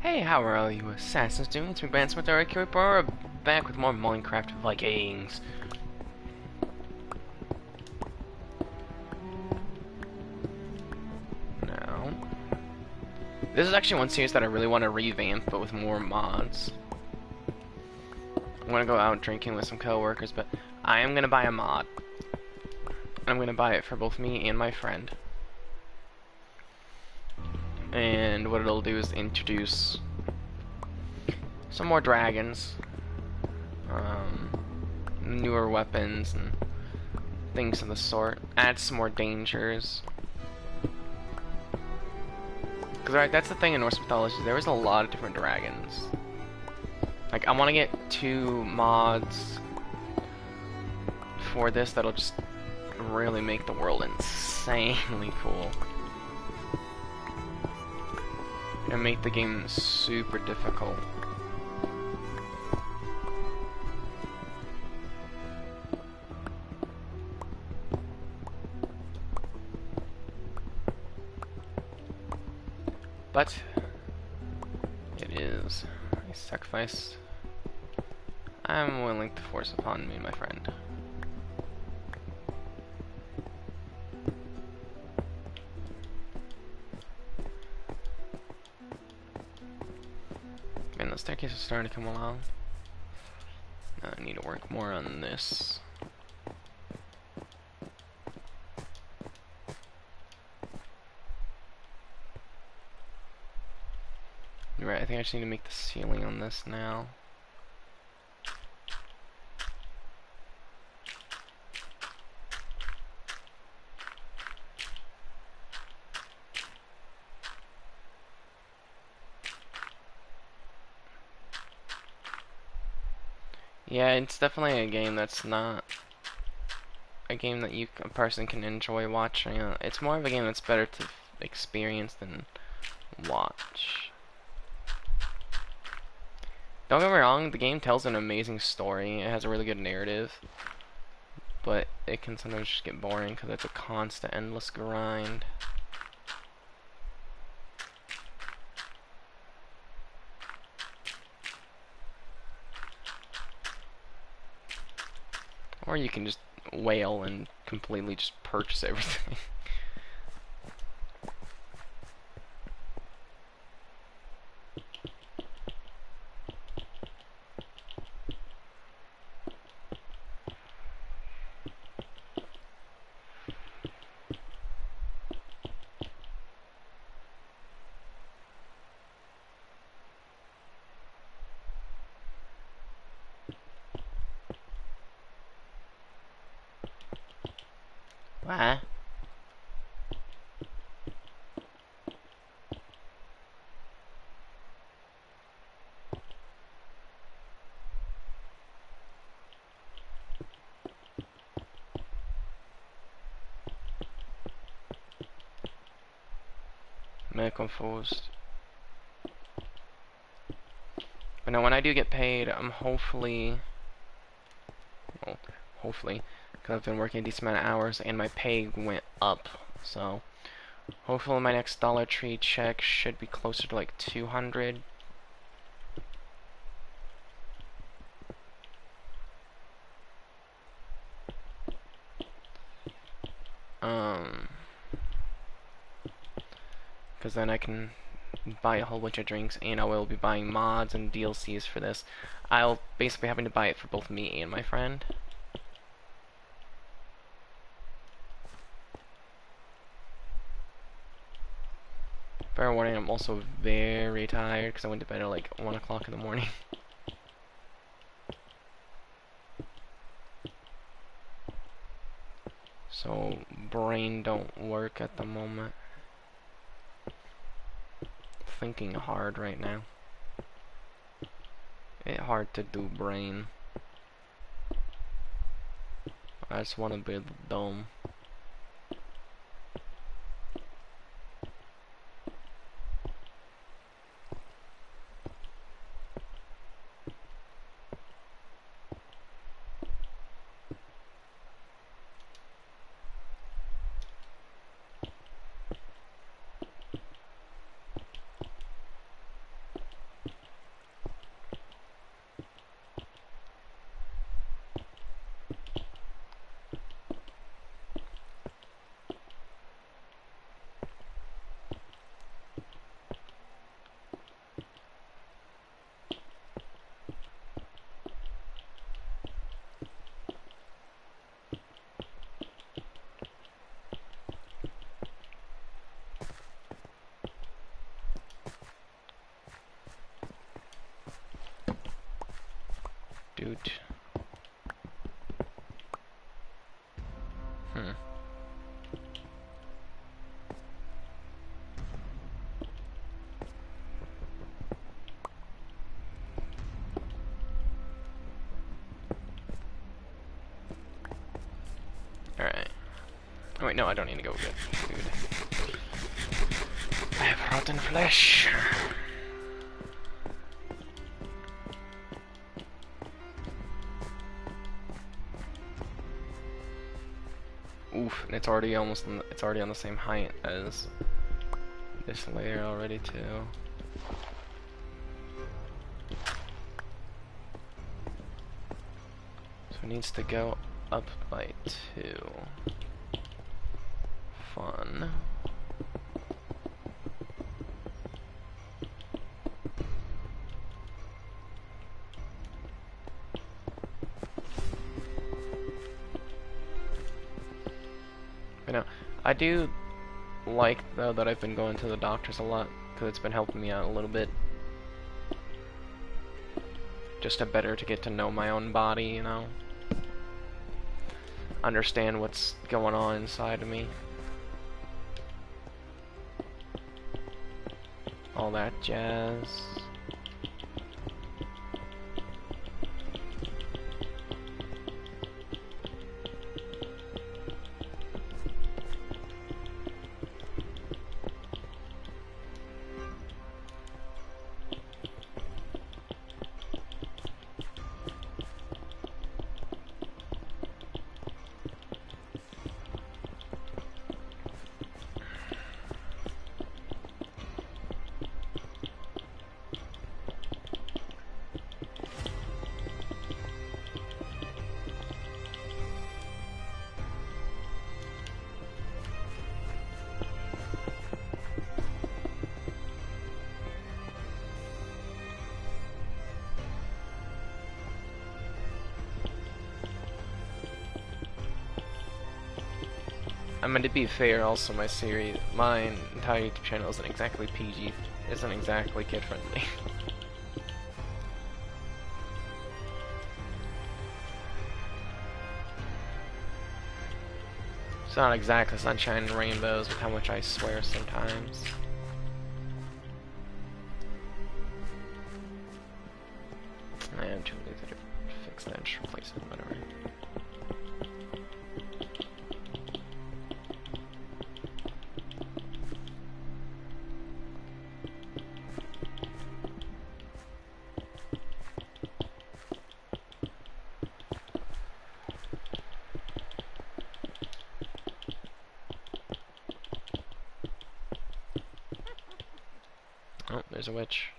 Hey, how are all you assassins doing? It's me, Bance with our Reaper, back with more Minecraft Vikings. Now, this is actually one series that I really want to revamp, but with more mods. I'm gonna go out drinking with some coworkers, but I am gonna buy a mod. I'm gonna buy it for both me and my friend. And what it'll do is introduce some more dragons, newer weapons, and things of the sort. Add some more dangers. Because, right, that's the thing in Norse mythology, there was a lot of different dragons. Like, I want to get 2 mods for this that'll just really make the world insanely cool. And make the game super difficult. But it is a sacrifice I'm willing to force upon me, my friend. Man, the staircase is starting to come along. Now I need to work more on this. You're right, I think I just need to make the ceiling on this now. Yeah, it's definitely a game that's not a game that a person can enjoy watching. It's more of a game that's better to experience than watch. Don't get me wrong, the game tells an amazing story. It has a really good narrative, but it can sometimes just get boring because it's a constant, endless grind. Or you can just wail and completely just purchase everything. What? I'm confused. But now when I do get paid, I'm hopefully, well, hopefully, because I've been working a decent amount of hours and my pay went up. So hopefully my next Dollar Tree check should be closer to like 200. Because then I can buy a whole bunch of drinks, and I will be buying mods and DLCs for this. I'll basically having to buy it for both me and my friend. Fair warning, I'm also very tired because I went to bed at like 1 o'clock in the morning. So brain don't work at the moment. Thinking hard right now. It's hard to do brain. I just want to build a dome. Doot. Hmm. Alright. Oh wait, no, I don't need to go get food. I have rotten flesh. Oof, and it's already it's already on the same height as this layer already too. So it needs to go up by 2. Fun. But no, I do like though that I've been going to the doctors a lot because it's been helping me out a little bit. Just to get to know my own body, you know. Understand what's going on inside of me. All that jazz. I mean, to be fair, also my entire YouTube channel isn't exactly PG, isn't exactly kid friendly. It's not exactly sunshine and rainbows with how much I swear sometimes. I am too lazy to fix that, just replace it, whatever. Oh, there's a witch.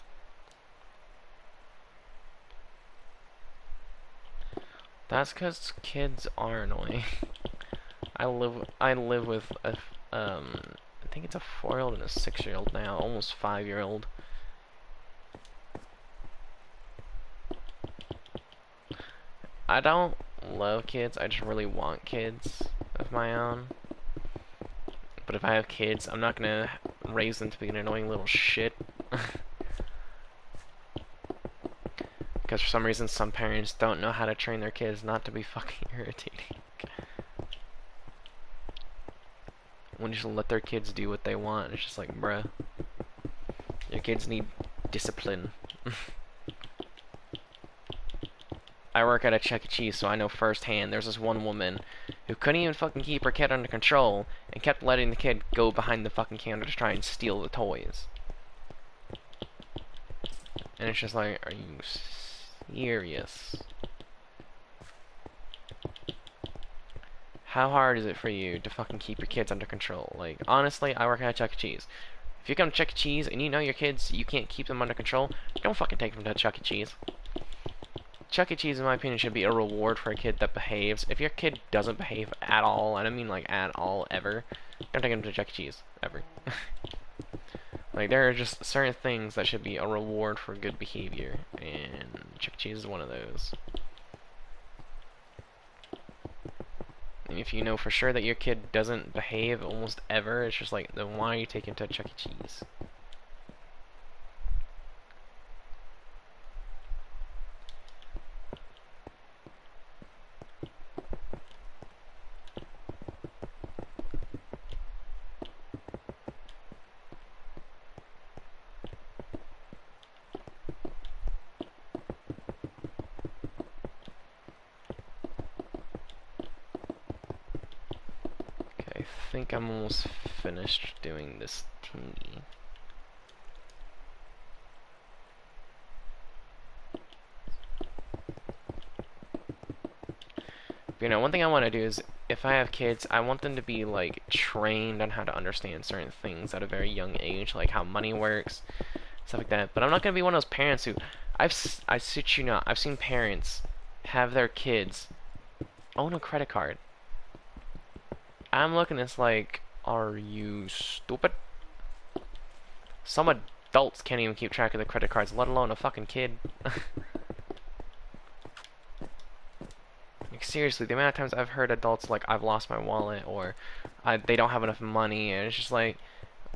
That's because kids are annoying. I live with a I think it's a 4-year-old and a 6-year-old now, almost 5-year-old. I don't love kids. I just really want kids of my own. But if I have kids, I'm not gonna raise them to be an annoying little shit. Because for some reason, some parents don't know how to train their kids not to be fucking irritating. When you just let their kids do what they want, it's just like, bruh. Your kids need discipline. I work at a Chuck E. Cheese, so I know firsthand. There's this one woman who couldn't even fucking keep her kid under control and kept letting the kid go behind the fucking counter to try and steal the toys. And it's just like, are you serious? How hard is it for you to fucking keep your kids under control? Like, honestly, I work at a Chuck E. Cheese. If you come to Chuck E. Cheese and you know your kids, you can't keep them under control, don't fucking take them to Chuck E. Cheese. Chuck E. Cheese, in my opinion, should be a reward for a kid that behaves. If your kid doesn't behave at all, and I mean like at all, ever, don't take him to Chuck E. Cheese, ever. Like, there are just certain things that should be a reward for good behavior, and Chuck E. Cheese is one of those. And if you know for sure that your kid doesn't behave almost ever, it's just like, then why are you taking him to Chuck E. Cheese? think I'm almost finished doing this thingy. You know, one thing I want to do is, if I have kids, I want them to be, like, trained on how to understand certain things at a very young age, like how money works, stuff like that. But I'm not going to be one of those parents who, I shit you not, I've seen parents have their kids own a credit card. I'm looking, it's like, are you stupid? Some adults can't even keep track of their credit cards, let alone a fucking kid. Like, seriously, the amount of times I've heard adults like, I've lost my wallet, or they don't have enough money, and it's just like,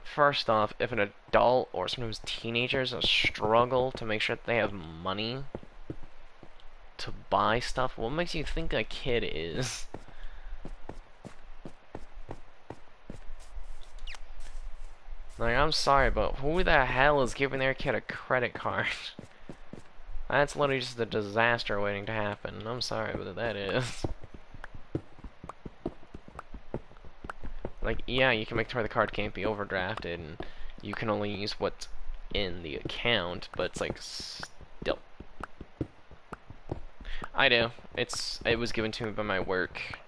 first off, if an adult or sometimes teenagers struggle to make sure that they have money to buy stuff, what makes you think a kid is? Like, I'm sorry, but who the hell is giving their kid a credit card? That's literally just a disaster waiting to happen. I'm sorry, but that is. Like, yeah, you can make it where the card can't be overdrafted, and you can only use what's in the account, but it's like, still. I do. It was given to me by my work.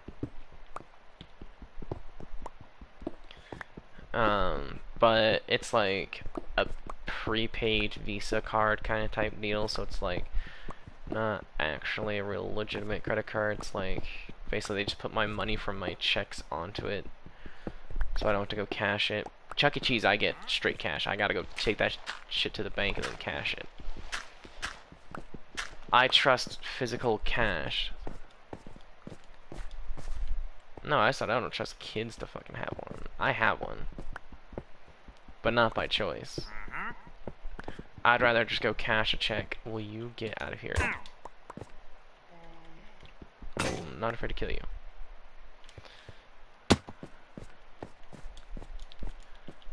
But it's like a prepaid Visa card kind of type deal, so it's like not actually a real legitimate credit card. It's like basically they just put my money from my checks onto it, so I don't have to go cash it. Chuck E. Cheese, I get straight cash. I gotta go take that shit to the bank and then cash it. I trust physical cash. No, I said I don't trust kids to fucking have one. I have one, but not by choice. I'd rather just go cash a check. Will you get out of here? I'm not afraid to kill you.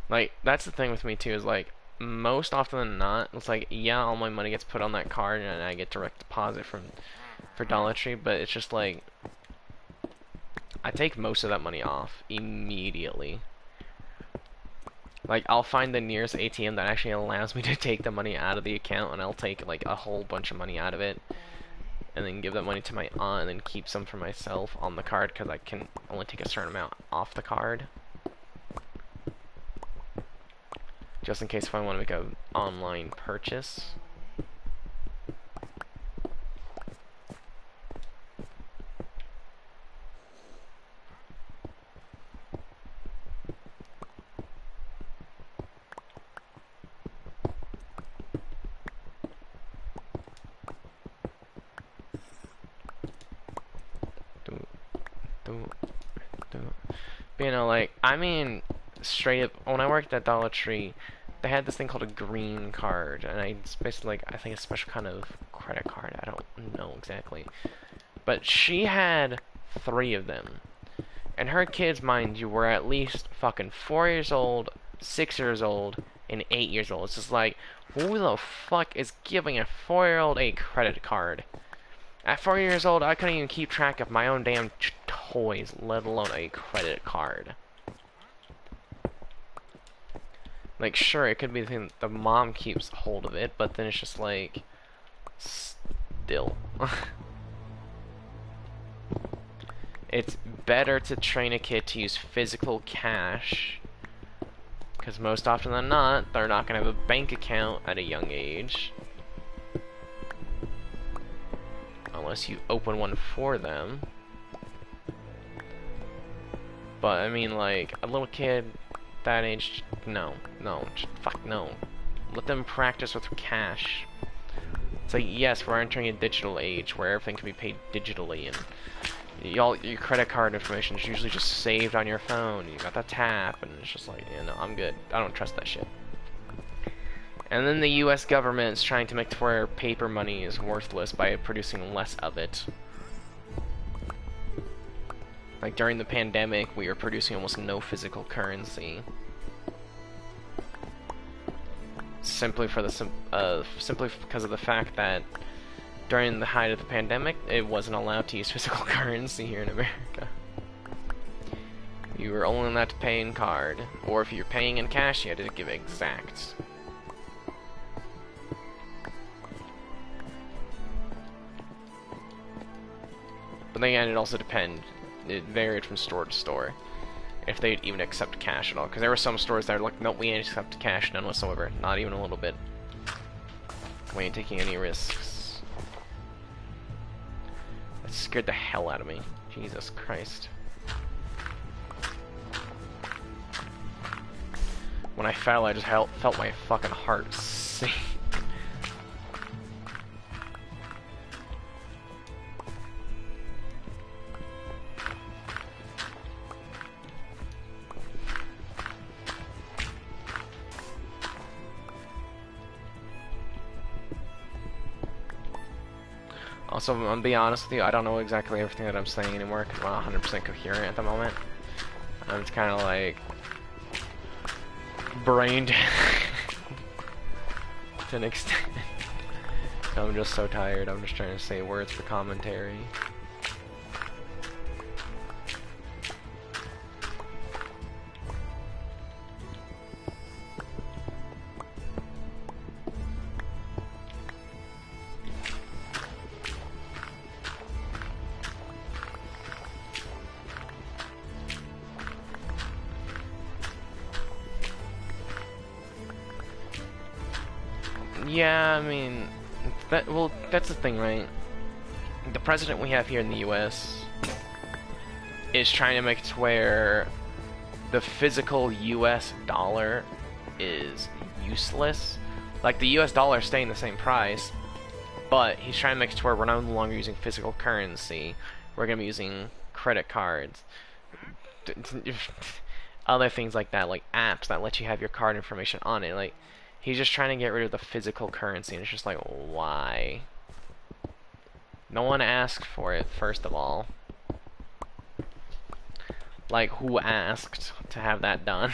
Like, that's the thing with me too, is like, most often than not, it's like, yeah, all my money gets put on that card and I get direct deposit for Dollar Tree, but it's just like, I take most of that money off immediately. Like, I'll find the nearest ATM that actually allows me to take the money out of the account, and I'll take, like, a whole bunch of money out of it, and then give that money to my aunt, and then keep some for myself on the card, because I can only take a certain amount off the card. Just in case if I want to make an online purchase. But, you know, like, I mean, straight up, when I worked at Dollar Tree, they had this thing called a green card, and it's basically like, I think a special kind of credit card, I don't know exactly. But she had 3 of them, and her kids, mind you, were at least fucking 4 years old, 6 years old, and 8 years old. It's just like, who the fuck is giving a 4-year-old a credit card? At 4 years old, I couldn't even keep track of my own damn toys, let alone a credit card. Like, sure, it could be the thing that the mom keeps hold of it, but then it's just like, still. It's better to train a kid to use physical cash, because most often than not, they're not going to have a bank account at a young age. Unless you open one for them. But, I mean, like, a little kid that age, no, fuck no. Let them practice with cash. It's like, yes, we're entering a digital age where everything can be paid digitally, and your credit card information is usually just saved on your phone. You got the tap, and it's just like, you know, I'm good. I don't trust that shit. And then the US government is trying to make it where paper money is worthless by producing less of it. Like during the pandemic, we were producing almost no physical currency. Simply because of the fact that during the height of the pandemic, it wasn't allowed to use physical currency here in America. You were only allowed to pay in card, or if you're paying in cash, you had to give exact. But then again, it also depended. It varied from store to store, if they'd even accept cash at all. Because there were some stores that were like, nope, we ain't accept cash, none whatsoever. Not even a little bit. We ain't taking any risks. That scared the hell out of me. Jesus Christ. When I fell, I just felt my fucking heart sink. Also, I'm gonna be honest with you, I don't know exactly everything that I'm saying anymore because I'm not 100% coherent at the moment. I'm just kind of like brained to an extent. I'm just so tired. I'm just trying to say words for commentary. Yeah, I mean, that's the thing, right? The president we have here in the US is trying to make it to where the physical US dollar is useless. Like, the US dollar is staying the same price, but he's trying to make it to where we're no longer using physical currency. We're going to be using credit cards. Other things like that, like apps that let you have your card information on it. Like, he's just trying to get rid of the physical currency, and it's just like, why? No one asked for it, first of all. Like, who asked to have that done?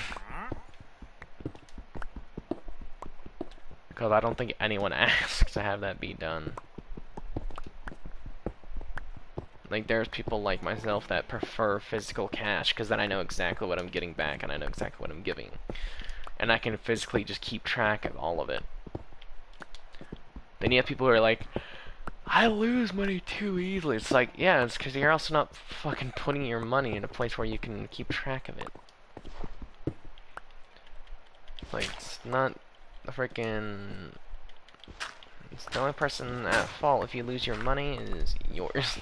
Because I don't think anyone asked to have that be done. Like, there's people like myself that prefer physical cash, because then I know exactly what I'm getting back, and I know exactly what I'm giving. And I can physically just keep track of all of it. Then you have people who are like, I lose money too easily. It's like, yeah, it's because you're also not fucking putting your money in a place where you can keep track of it. Like, it's not a freaking... It's the only person at fault if you lose your money is yours.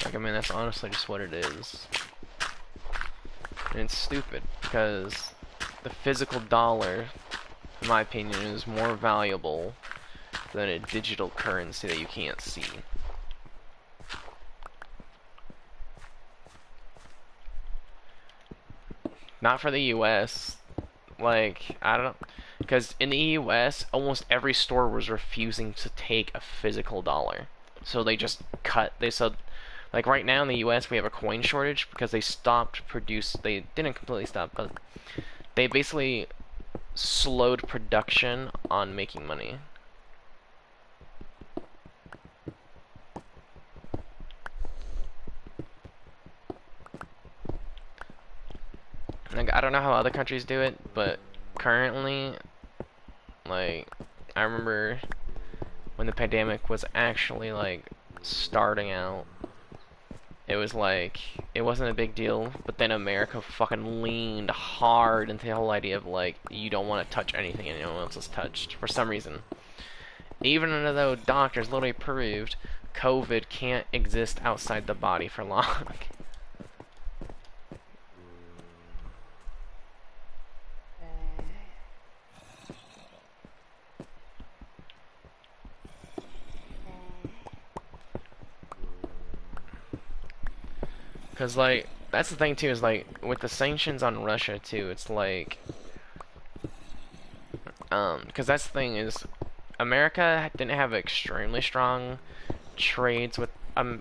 Like, I mean, that's honestly just what it is. And it's stupid, because the physical dollar, in my opinion, is more valuable than a digital currency that you can't see. Not for the US. Like, I don't... Because in the US, almost every store was refusing to take a physical dollar. So they just cut... They said... Like, right now in the US, we have a coin shortage because they stopped they didn't completely stop, but they basically slowed production on making money. Like, I don't know how other countries do it, but currently, like, I remember when the pandemic was actually, like, starting out, it was like, it wasn't a big deal, but then America fucking leaned hard into the whole idea of, like, you don't want to touch anything anyone else has touched, for some reason. Even though doctors literally proved COVID can't exist outside the body for long. Because, like, that's the thing, too, is, like, with the sanctions on Russia, too, it's like, because that's the thing, is America didn't have extremely strong trades with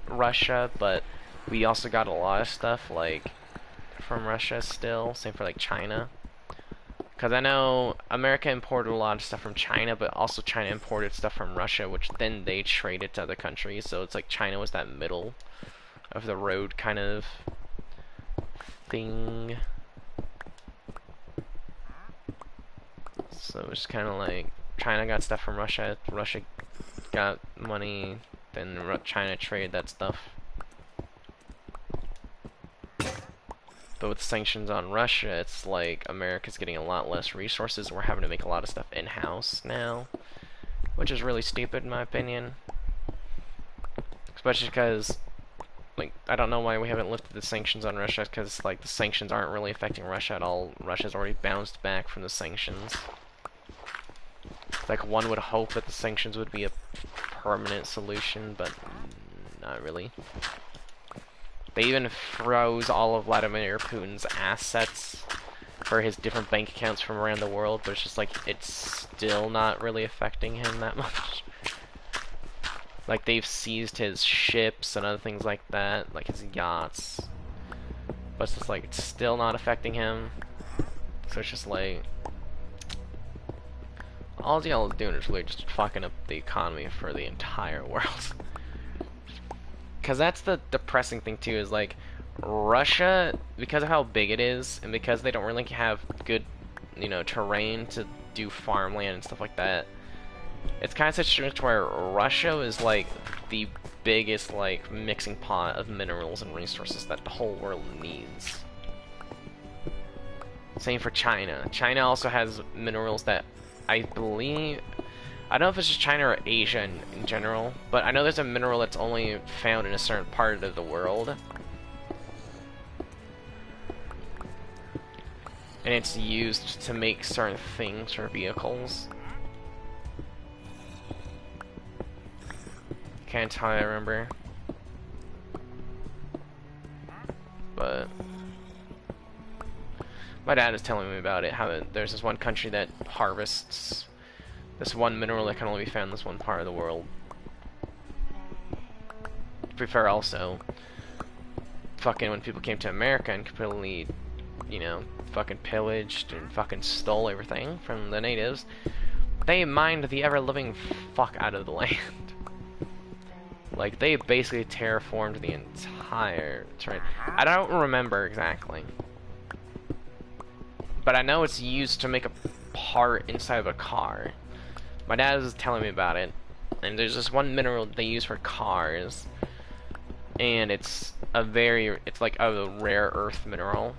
Russia, but we also got a lot of stuff, like, from Russia still. Same for like China. Because I know America imported a lot of stuff from China, but also China imported stuff from Russia, which then they traded to other countries. So it's like China was that middle of the road kind of thing. So it's kind of like China got stuff from Russia, Russia got money, then China traded that stuff. But with sanctions on Russia, it's like America's getting a lot less resources. We're having to make a lot of stuff in-house now, which is really stupid in my opinion. Especially because, like, I don't know why we haven't lifted the sanctions on Russia, because, like, the sanctions aren't really affecting Russia at all. Russia's already bounced back from the sanctions. Like, one would hope that the sanctions would be a permanent solution, but not really. They even froze all of Vladimir Putin's assets for his different bank accounts from around the world, but it's just like, it's still not really affecting him that much. Like, they've seized his ships and other things like that, like his yachts. But it's just like, it's still not affecting him. So it's just like, all y'all are doing is really just fucking up the economy for the entire world. Because that's the depressing thing too, is like, Russia, because of how big it is, and because they don't really have good, you know, terrain to do farmland and stuff like that, it's kind of such a situation where Russia is like the biggest like mixing pot of minerals and resources that the whole world needs. Same for China. China also has minerals that I believe, I don't know if it's just China or Asia in general, but I know there's a mineral that's only found in a certain part of the world. And it's used to make certain things for vehicles. Can't tell, I remember. But my dad is telling me about it, how there's this one country that harvests this one mineral that can only be found in this one part of the world. To be fair, also, fucking when people came to America and completely, you know, fucking pillaged and fucking stole everything from the natives, they mined the ever-living fuck out of the land. Like, they basically terraformed the entire terrain. I don't remember exactly, but I know it's used to make a part inside of a car. My dad was telling me about it, and there's this one mineral they use for cars, and it's like a rare earth mineral.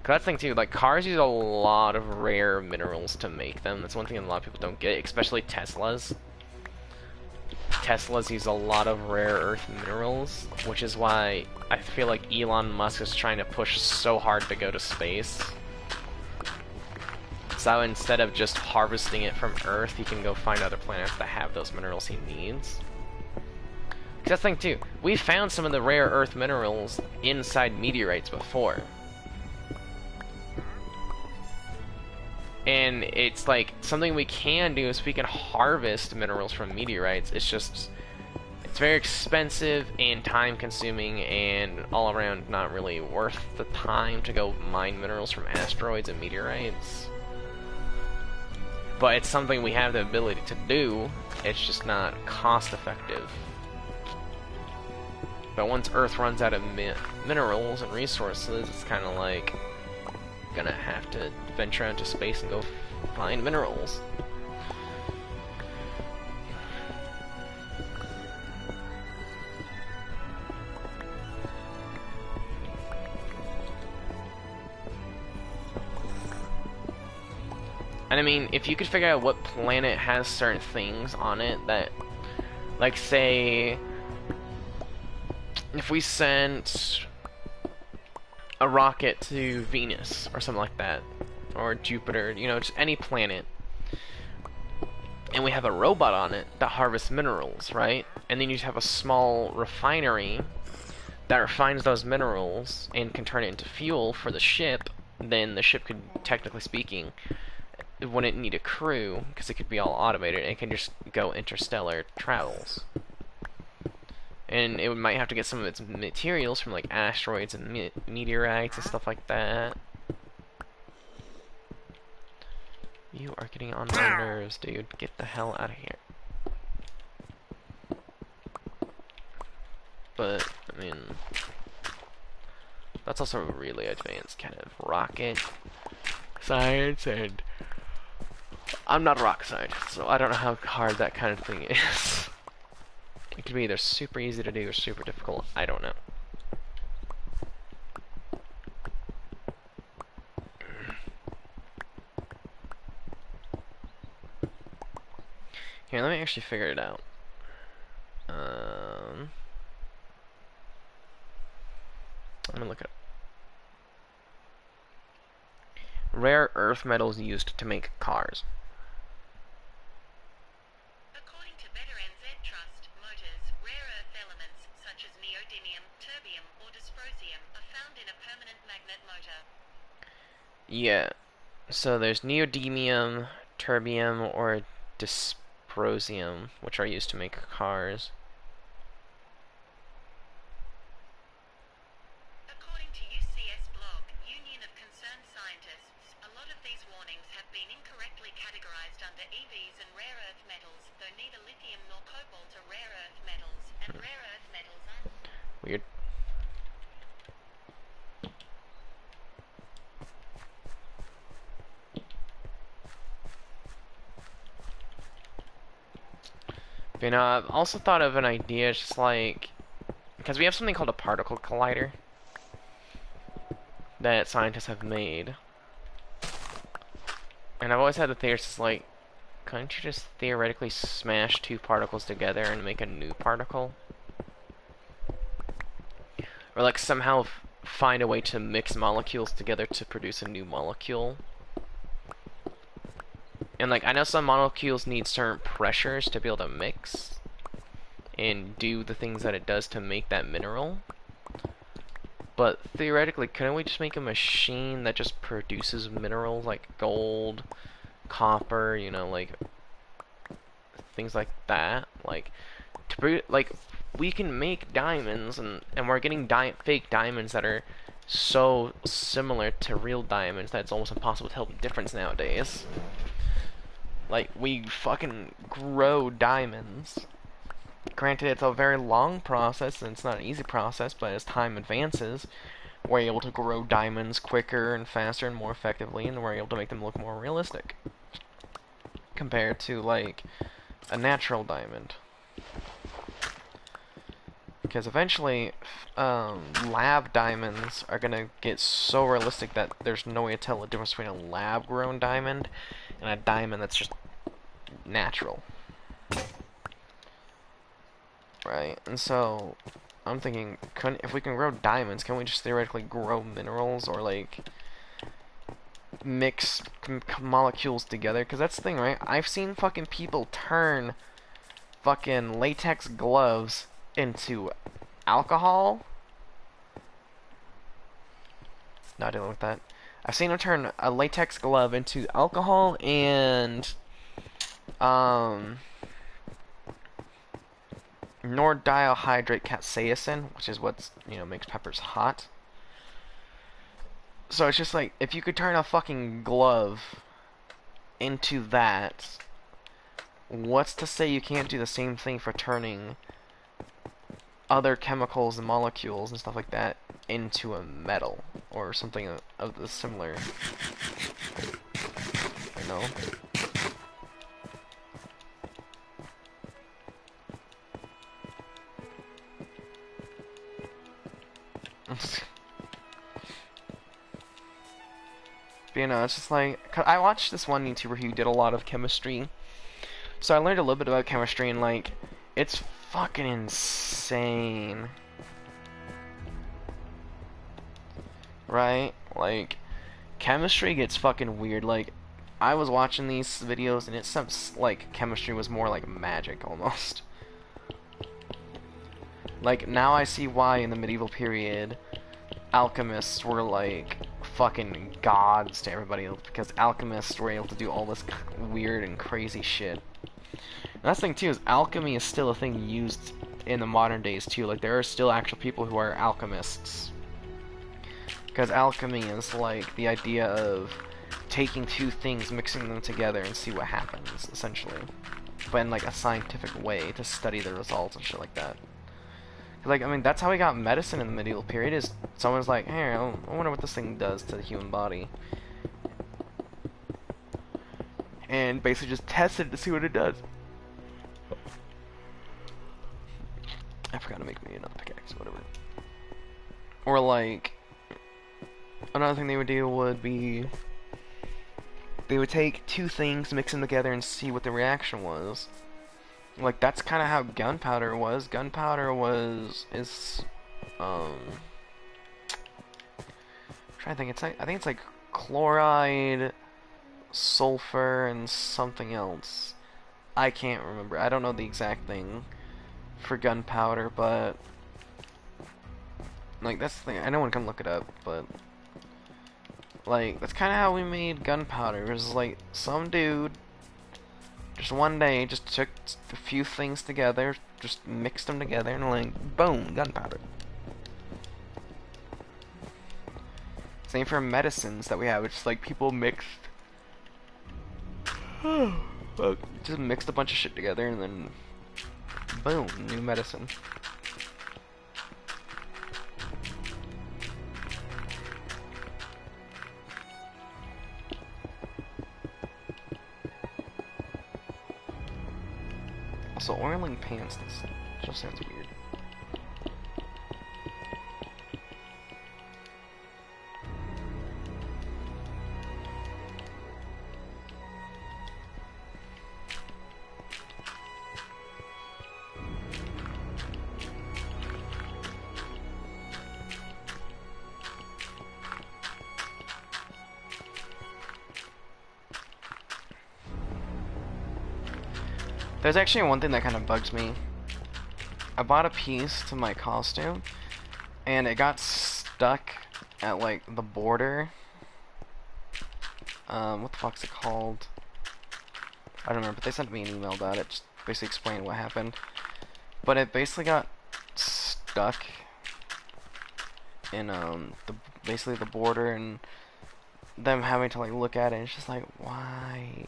Cause that's the thing too, like cars use a lot of rare minerals to make them. That's one thing a lot of people don't get, especially Teslas. Teslas use a lot of rare earth minerals, which is why I feel like Elon Musk is trying to push so hard to go to space. So instead of just harvesting it from Earth, he can go find other planets that have those minerals he needs. Cause that's the thing too, we found some of the rare earth minerals inside meteorites before. And it's like, something we can do is we can harvest minerals from meteorites. It's just, it's very expensive and time consuming and all around not really worth the time to go mine minerals from asteroids and meteorites. But it's something we have the ability to do, it's just not cost effective. But once Earth runs out of minerals and resources, it's kind of like gonna have to venture out into space and go find minerals. And I mean, if you could figure out what planet has certain things on it that, like, say, if we sent a rocket to Venus or something like that, or Jupiter, you know, just any planet, and we have a robot on it that harvests minerals, right? And then you just have a small refinery that refines those minerals and can turn it into fuel for the ship, then the ship could, technically speaking, it wouldn't need a crew because it could be all automated and it can just go interstellar travels. And it might have to get some of its materials from like asteroids and meteorites and stuff like that. You are getting on my nerves, dude. Get the hell out of here. But, I mean, that's also a really advanced kind of rocket science, and I'm not a rocket scientist, so I don't know how hard that kind of thing is. It could be either super easy to do or super difficult. I don't know. Here, let me actually figure it out. Let me look it up. Rare earth metals used to make cars. According to Better NZ Trust, motors, rare earth elements such as neodymium, terbium, or dysprosium are found in a permanent magnet motor. Yeah. So there's neodymium, terbium, or dysprosium, which are used to make cars. According to UCS blog, Union of Concerned Scientists, a lot of these warnings have been incorrectly categorized under EVs and rare earth metals, though neither lithium nor cobalt are rare earth metals, and rare earth metals are... Weird. But, you know, I've also thought of an idea, just like, because we have something called a particle collider that scientists have made. And I've always had the theory, just like, couldn't you just theoretically smash two particles together and make a new particle? Or like somehow find a way to mix molecules together to produce a new molecule. And like, I know some molecules need certain pressures to be able to mix and do the things that it does to make that mineral. But theoretically, couldn't we just make a machine that just produces minerals like gold, copper, you know, like things like that? Like, we can make diamonds, and we're getting fake diamonds that are so similar to real diamonds that it's almost impossible to tell the difference nowadays. Like, we fucking grow diamonds. Granted, it's a very long process, and it's not an easy process, but as time advances, we're able to grow diamonds quicker and faster and more effectively, and we're able to make them look more realistic. Compared to, like, a natural diamond. Because eventually, lab diamonds are gonna get so realistic that there's no way to tell the difference between a lab-grown diamond and a diamond that's just natural. Right? And so, I'm thinking, if we can grow diamonds, can we just theoretically grow minerals or, like, mix molecules together? Because that's the thing, right? I've seen fucking people turn fucking latex gloves into alcohol. Not dealing with that. I've seen them turn a latex glove into alcohol and nordialhydrate capsaicin, which is what's, you know, makes peppers hot. So it's just like, if you could turn a fucking glove into that, what's to say you can't do the same thing for turning other chemicals and molecules and stuff like that into a metal or something of the similar, you know? But, you know, it's just like, I watched this one YouTuber who did a lot of chemistry, so I learned a little bit about chemistry, and like, it's fucking insane. Right? Like, chemistry gets fucking weird. Like, I was watching these videos, and it seems like chemistry was more like magic, almost. Like, now I see why in the medieval period, alchemists were like fucking gods to everybody, because alchemists were able to do all this weird and crazy shit. And that's the thing too, is alchemy is still a thing used in the modern days too. Like there are still actual people who are alchemists. Because alchemy is like the idea of taking two things, mixing them together, and see what happens, essentially. But in like a scientific way to study the results and shit like that. Like, I mean, that's how we got medicine in the medieval period, is someone's like, hey, I wonder what this thing does to the human body. And basically just tested to see what it does. I forgot to make me another pickaxe, whatever. Or like, another thing they would do would be, they would take two things, mix them together, and see what the reaction was. Like, that's kind of how gunpowder was. Gunpowder I'm trying to think, I think it's like chloride, sulfur, and something else. I can't remember. I don't know the exact thing for gunpowder, but like that's the thing. I know one can look it up, but like that's kind of how we made gunpowder. It was like some dude just one day just took a few things together, just mixed them together, and like boom, gunpowder. Same for medicines that we have. It's just like people mixed, just mixed a bunch of shit together, and then boom, new medicine. Also, oiling pants, this just sounds weird. There's actually one thing that kind of bugs me. I bought a piece to my costume, and it got stuck at like the border. What the fuck's it called? I don't remember, but they sent me an email about it, just basically explaining what happened. But it basically got stuck in basically the border, and them having to like look at it, and it's just like, why?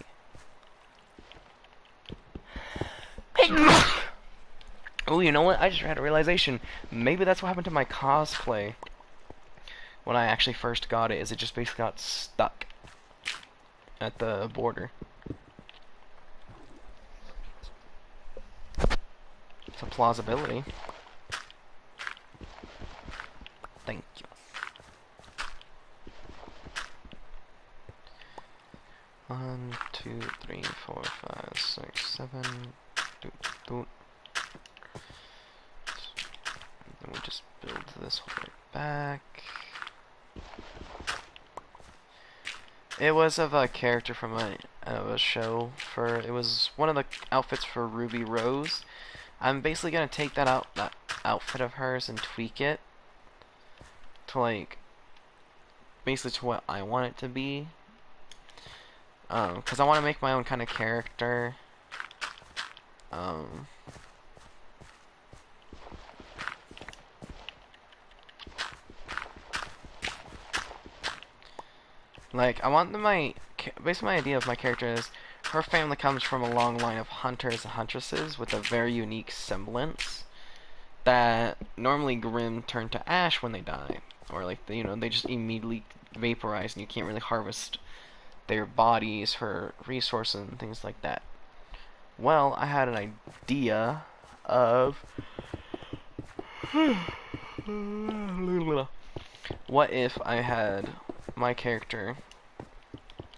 Oh, you know what? I just had a realization. Maybe that's what happened to my cosplay when I actually first got it, is it just basically got stuck at the border. It's a plausibility. Thank you. One, two, three, four, five, six, seven. Doot, doot. Then we just build this whole way back. It was of a character from a show. It was one of the outfits for Ruby Rose. I'm basically gonna take that outfit of hers and tweak it to like basically to what I want it to be. Because I want to make my own kind of character. Like, I want basically my idea of my character is, her family comes from a long line of hunters and huntresses with a very unique semblance that normally Grimm turn to ash when they die. Or like, they just immediately vaporize and you can't really harvest their bodies for resources and things like that. Well, I had an idea of what if I had my character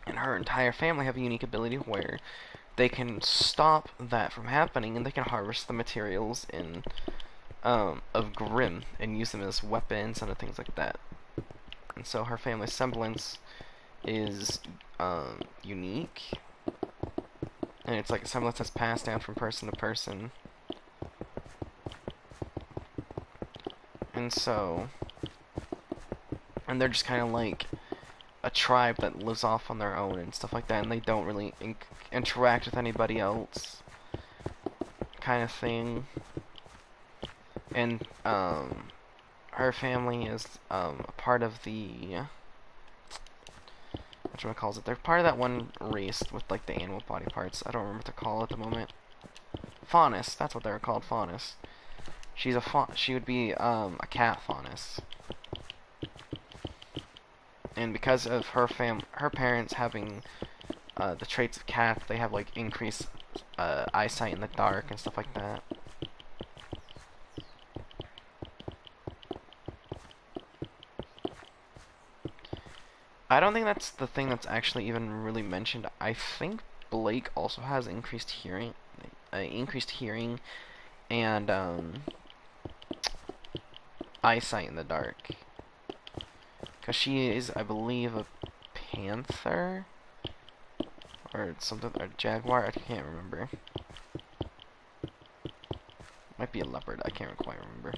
and her entire family have a unique ability where they can stop that from happening, and they can harvest the materials of Grimm and use them as weapons and things like that. And so her family's semblance is unique, and it's like a semblance that's passed down from person to person. And so, and they're just kind of like a tribe that lives off on their own and stuff like that, and they don't really interact with anybody else, kind of thing. And her family is a part of the whatchamacallit. They're part of that one race with like the animal body parts. I don't remember what they're called at the moment. Faunus, that's what they're called, Faunus. She would be a cat faunus. And because of her parents having the traits of cats, they have like increased eyesight in the dark and stuff like that. I don't think that's the thing that's actually even really mentioned. I think Blake also has increased hearing and eyesight in the dark. Because she is, I believe, a panther or something, or jaguar. I can't remember. Might be a leopard. I can't quite remember.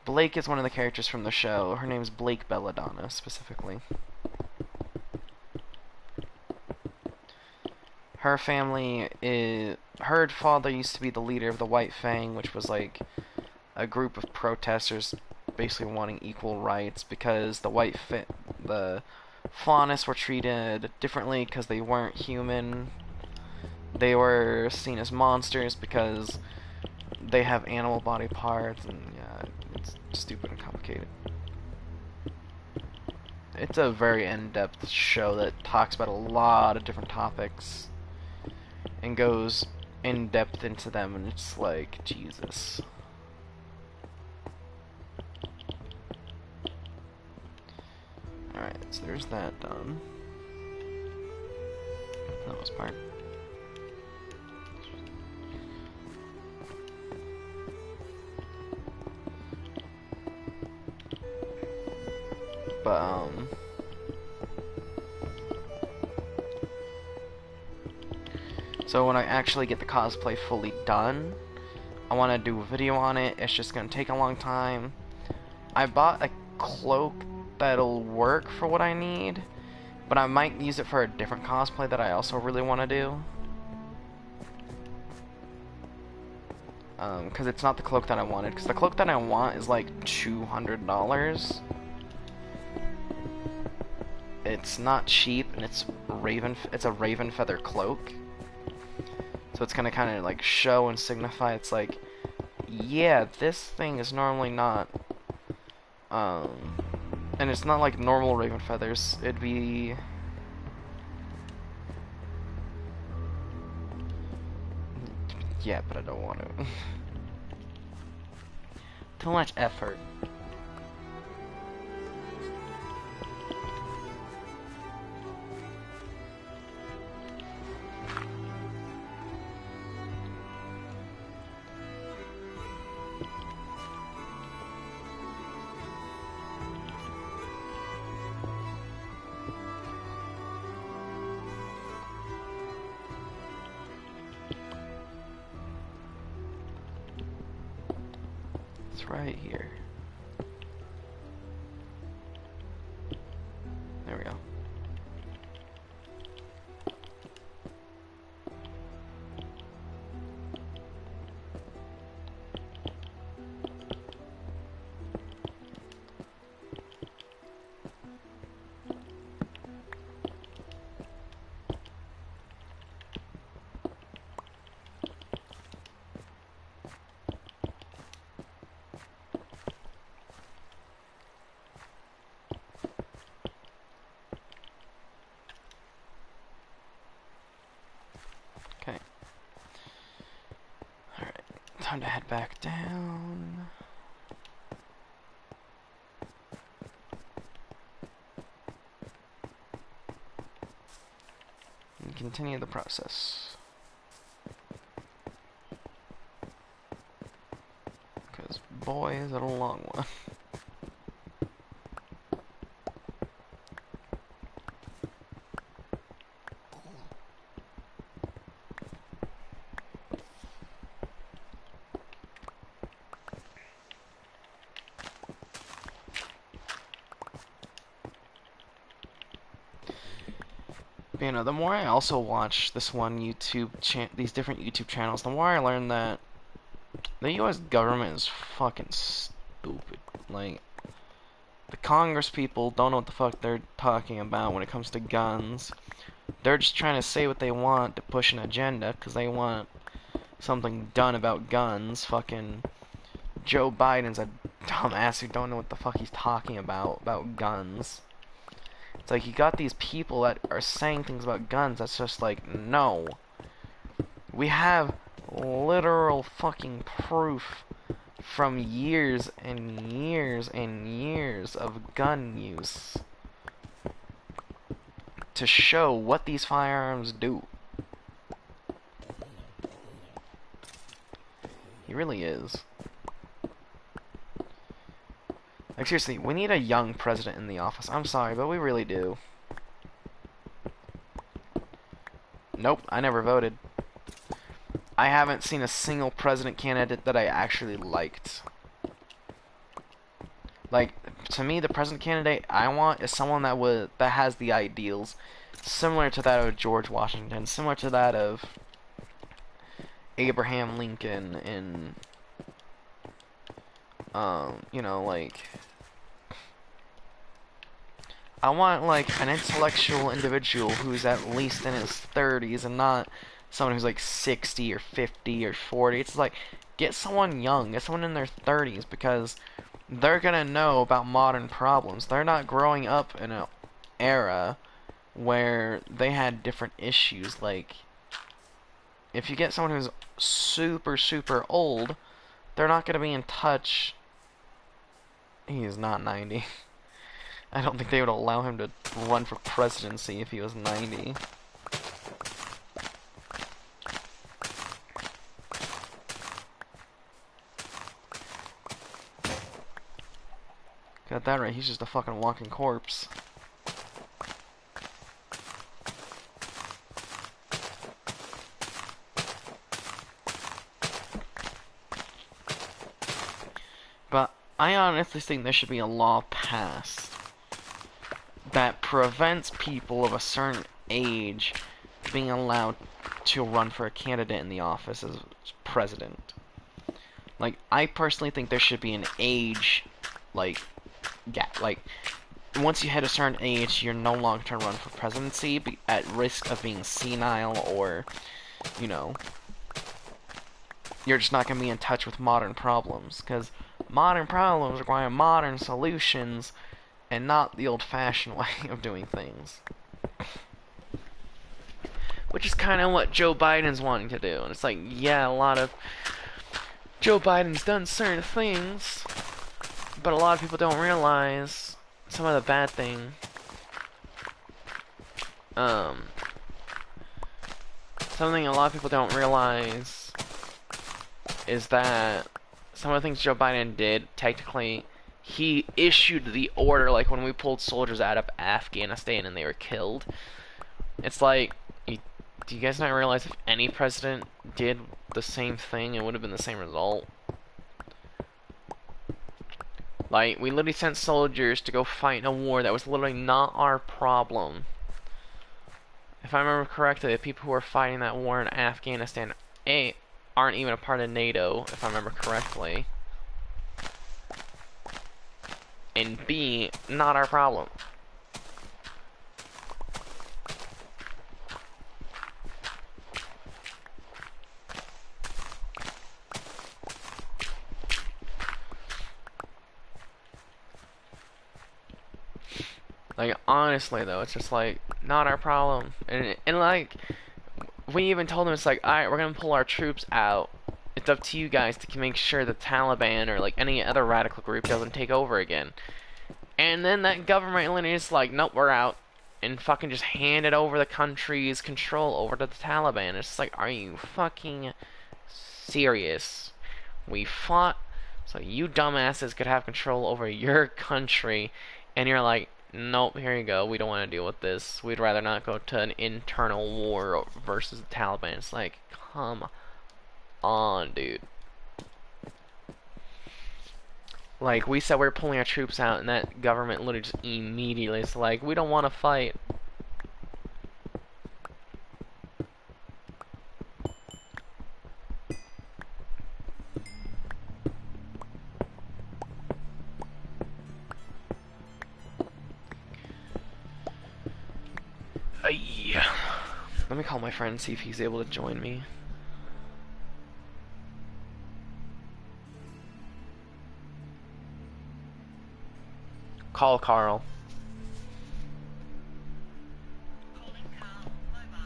Blake is one of the characters from the show. Her name is Blake Belladonna, specifically. Her family is... Her father used to be the leader of the White Fang, which was like a group of protesters basically wanting equal rights because the Faunus were treated differently because they weren't human. They were seen as monsters because they have animal body parts, and yeah, it's stupid and complicated. It's a very in-depth show that talks about a lot of different topics and goes in-depth into them, and it's like, Jesus. Alright, so there's that done. For the most part. But, so when I actually get the cosplay fully done, I want to do a video on it. It's just going to take a long time. I bought a cloak that'll work for what I need, but I might use it for a different cosplay that I also really want to do. Because it's not the cloak that I wanted. Because the cloak that I want is like $200. It's not cheap, and it's a raven feather cloak. So it's gonna kind of like show and signify. It's like, yeah, this thing is normally not, and it's not like normal raven feathers. It'd be, yeah, but I don't want to. Too much effort. It's right here. There we go. Okay. Alright, time to head back down. And continue the process. Because, boy, is it a long one. You know, the more I also watch this one these different YouTube channels, the more I learn that the U.S. government is fucking stupid. Like, the Congress people don't know what the fuck they're talking about when it comes to guns. They're just trying to say what they want to push an agenda because they want something done about guns. Fucking Joe Biden's a dumbass who don't know what the fuck he's talking about guns. It's like you got these people that are saying things about guns that's just like, no. We have literal fucking proof from years and years and years of gun use to show what these firearms do. He really is. Like, seriously, we need a young president in the office. I'm sorry, but we really do. Nope, I never voted. I haven't seen a single president candidate that I actually liked. Like, to me, the president candidate I want is someone that has the ideals similar to that of George Washington, similar to that of Abraham Lincoln, and you know, like, I want like an intellectual individual who's at least in his 30s and not someone who's like 60 or 50 or 40. It's like, get someone young, get someone in their 30s, because they're gonna know about modern problems. They're not growing up in an era where they had different issues. Like, if you get someone who's super old, they're not gonna be in touch. He's not 90. I don't think they would allow him to run for presidency if he was 90. Got that right, he's just a fucking walking corpse. But I honestly think there should be a law passed that prevents people of a certain age being allowed to run for a candidate in the office as president. Like, I personally think there should be an age, like, gap. Like, once you hit a certain age, you're no longer to run for presidency at risk of being senile, or, you know, you're just not going to be in touch with modern problems. Because modern problems require modern solutions and not the old-fashioned way of doing things. Which is kind of what Joe Biden's wanting to do. And it's like, yeah, a lot of Joe Biden's done certain things, but a lot of people don't realize some of the bad thing. Something a lot of people don't realize is that some of the things Joe Biden did, technically, he issued the order, like when we pulled soldiers out of Afghanistan and they were killed. It's like, do you guys not realize if any president did the same thing, it would have been the same result? Like, we literally sent soldiers to go fight in a war that was literally not our problem. If I remember correctly, the people who were fighting that war in Afghanistan, A, aren't even a part of NATO, if I remember correctly. And B, not our problem. Like, honestly though, it's just like, not our problem. And like, we even told them, it's like, alright, we're gonna pull our troops out. It's up to you guys to make sure the Taliban or like any other radical group doesn't take over again. And then that government literally is like, nope, we're out. And fucking just handed over the country's control over to the Taliban. It's just like, are you fucking serious? We fought so you dumbasses could have control over your country, and you're like, nope, here you go, we don't want to deal with this. We'd rather not go to an internal war versus the Taliban. It's like, come on, dude. Like, we said we were pulling our troops out, and that government literally just immediately is like, we don't want to fight. Yeah. Let me call my friend and see if he's able to join me. Call Carl. Calling Carl. Mobile.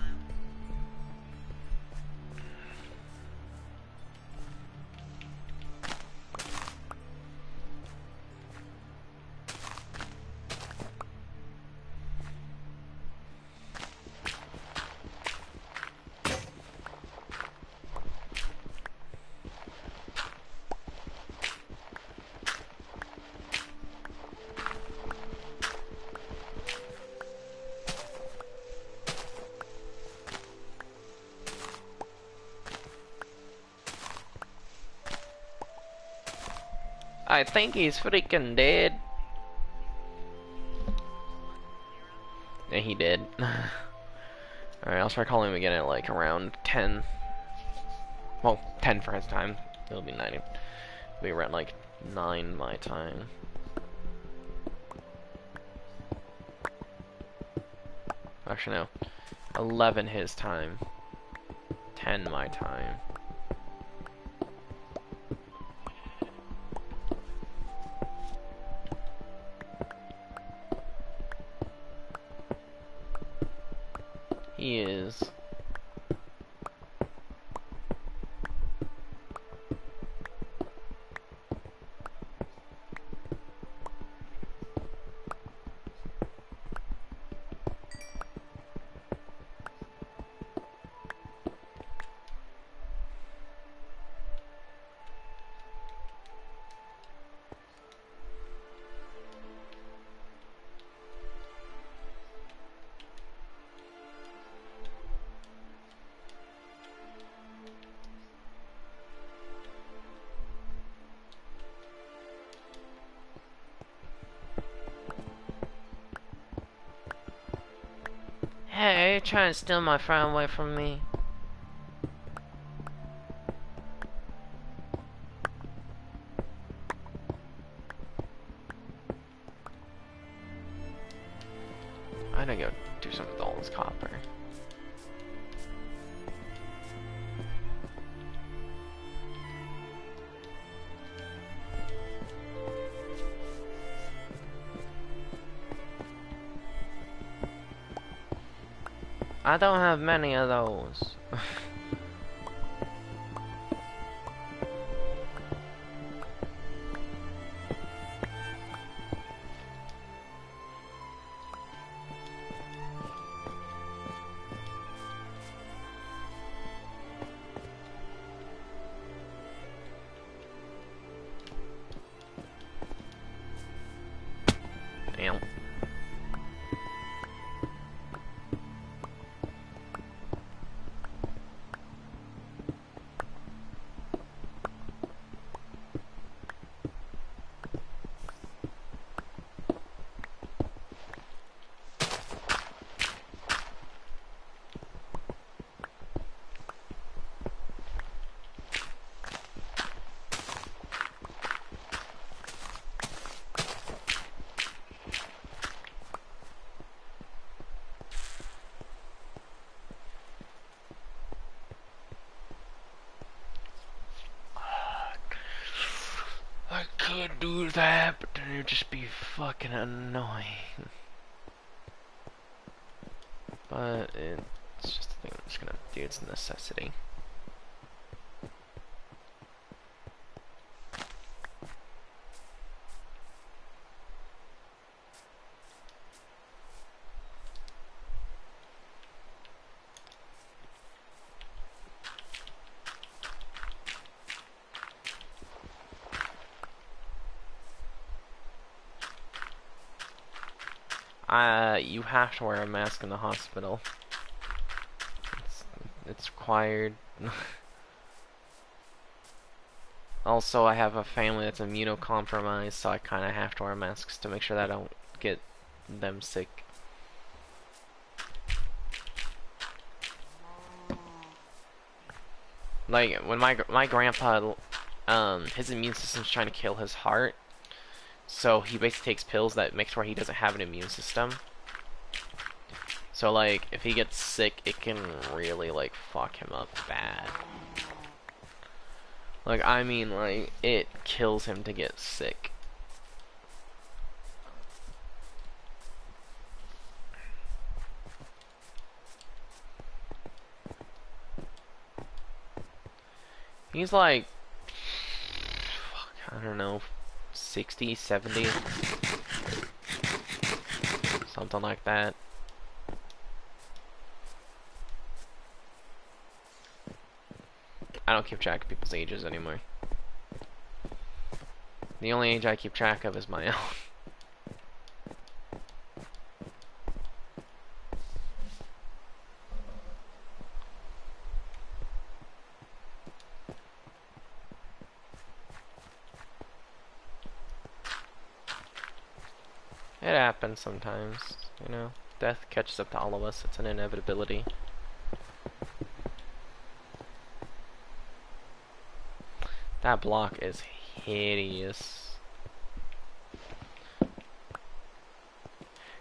I think he's freaking dead. Yeah, he did. Alright, I'll try calling him again at like around 10. Well, 10 for his time. It'll be 9. It'll be around like 9 my time. Actually, no. 11 his time. 10 my time. He is. Hey, you're trying to steal my friend away from me. I gotta go do something with all this copper. I don't have many of those. Damn. I could do that, but then it'd just be fucking annoying. But it's just a thing I'm just gonna do, it's a necessity. You have to wear a mask in the hospital. It's required. Also, I have a family that's immunocompromised, so I kind of have to wear masks to make sure that I don't get them sick. Like, when my grandpa, his immune system's trying to kill his heart, so he basically takes pills that makes sure he doesn't have an immune system. So like, if he gets sick, it can really like fuck him up bad. Like, I mean, like, it kills him to get sick. He's like, fuck, I don't know, 60, 70, something like that. I don't keep track of people's ages anymore. The only age I keep track of is my own. It happens sometimes, you know. Death catches up to all of us. It's an inevitability. That block is hideous.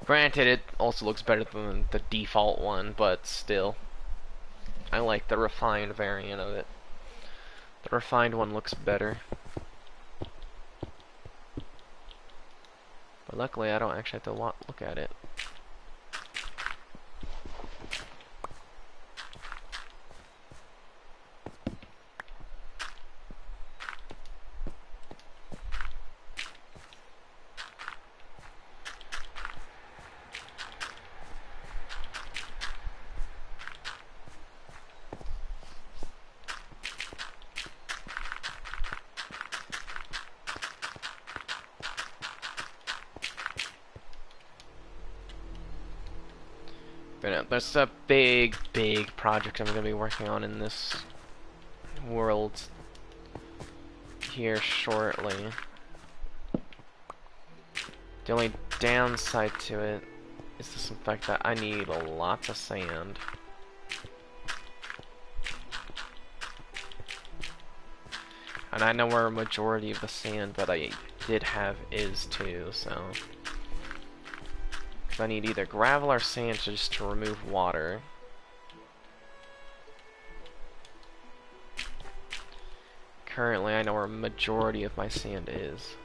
Granted, it also looks better than the default one, but still. I like the refined variant of it. The refined one looks better. But luckily, I don't actually have to look at it. But there's a big, big project I'm going to be working on in this world here shortly. The only downside to it is the simple fact that I need a lot of sand. And I know where a majority of the sand that I did have is too, so... I need either gravel or sand just to remove water. Currently, I know where a majority of my sand is.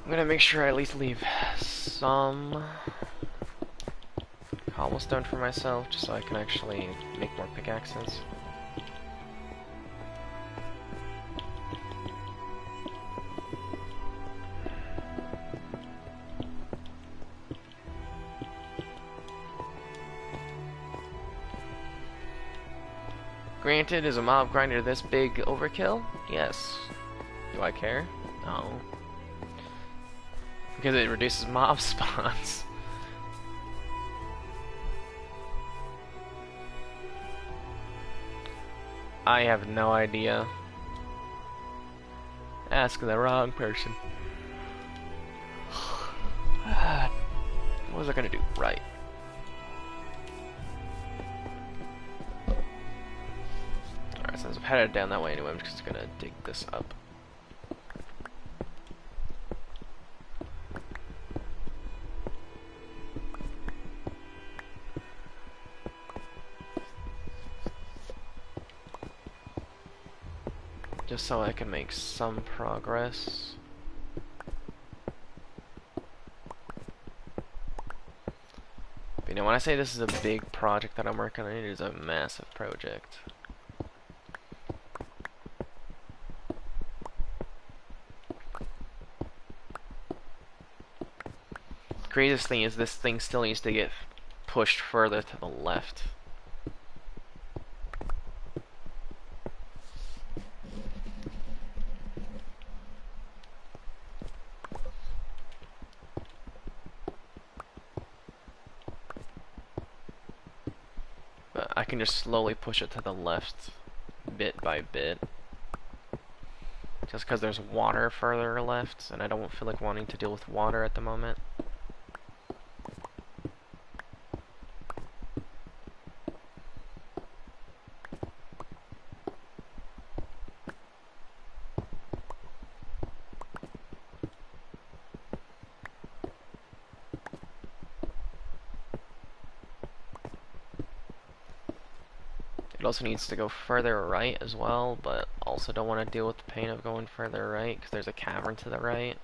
I'm gonna make sure I at least leave some cobblestone for myself, just so I can actually make more pickaxes. Granted, is a mob grinder this big overkill? Yes. Do I care? No. Because it reduces mob spawns. I have no idea. Ask the wrong person. What was I gonna do? Right. Alright, since I'm headed down that way anyway, I'm just gonna dig this up. Just so I can make some progress. know, when I say this is a big project that I'm working on, it is a massive project. The craziest thing is this thing still needs to get pushed further to the left. But I can just slowly push it to the left, bit by bit. Just because there's water further left, and I don't feel like wanting to deal with water at the moment. It also needs to go further right as well, but also don't want to deal with the pain of going further right, because there's a cavern to the right.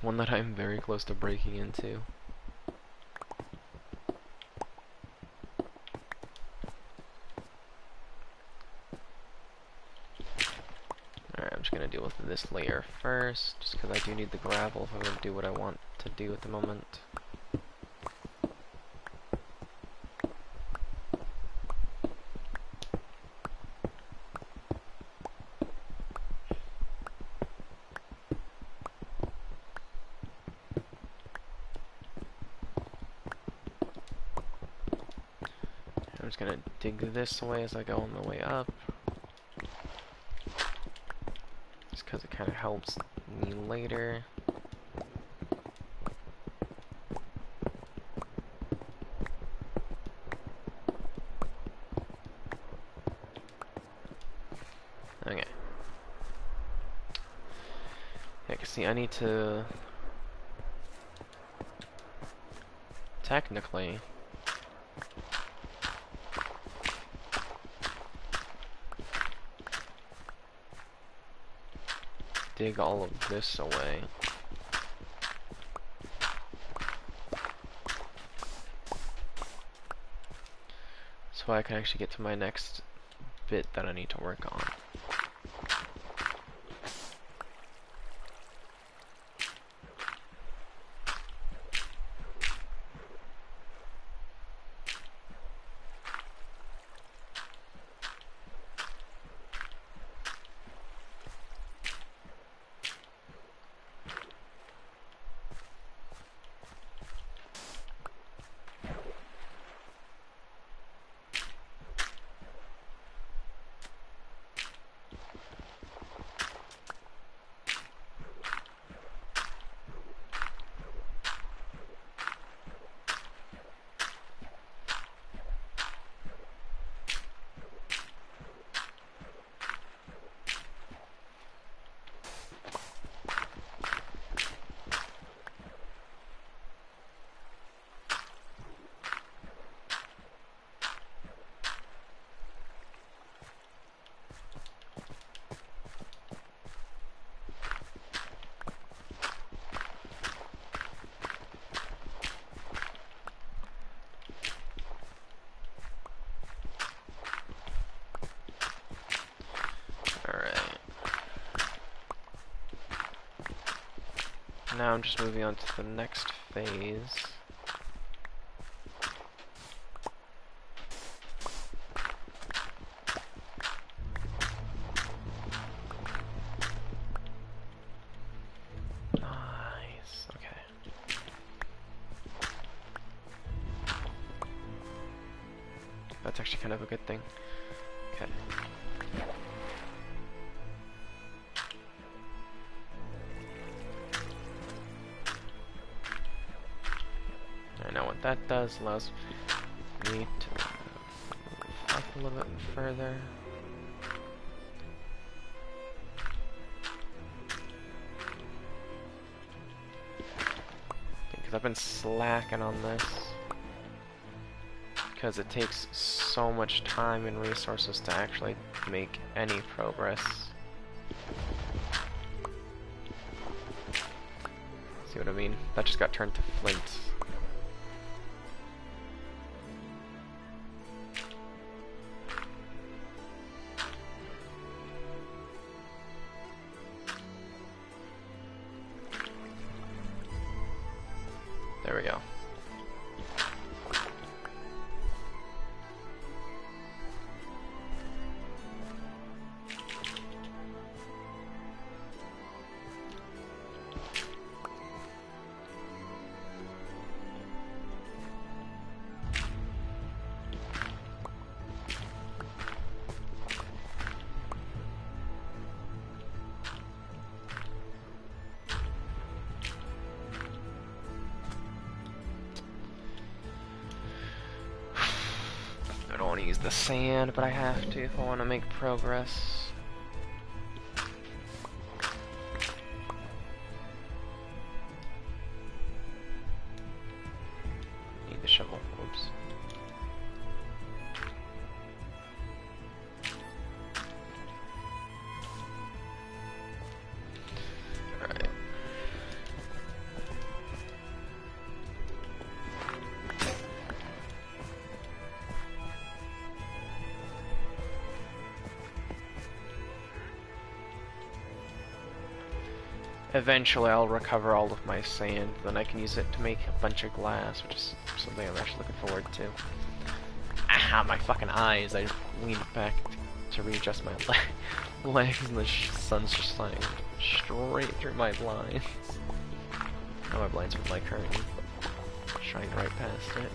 One that I'm very close to breaking into. Alright, I'm just going to deal with this layer first, just because I do need the gravel if I'm going to do what I want to do at the moment. I'm just going to dig this away as I go on the way up. Just because it kind of helps me later. Okay. Yeah, cause see, I need to technically dig all of this away. So I can actually get to my next bit that I need to work on. Now I'm just moving on to the next phase. Nice, okay. That's actually kind of a good thing. Okay. I know what that does, allows me to move up a little bit further. Because I've been slacking on this. Because it takes so much time and resources to actually make any progress. See what I mean? That just got turned to flint. use the sand, but I have to if I want to make progress. Need the shovel. Oops. Alright. Eventually I'll recover all of my sand, then I can use it to make a bunch of glass, which is something I'm actually looking forward to. Ah, my fucking eyes! I leaned back to readjust my legs and the sun's just shining straight through my blinds. Not my blinds, but my curtain. Shining right past it.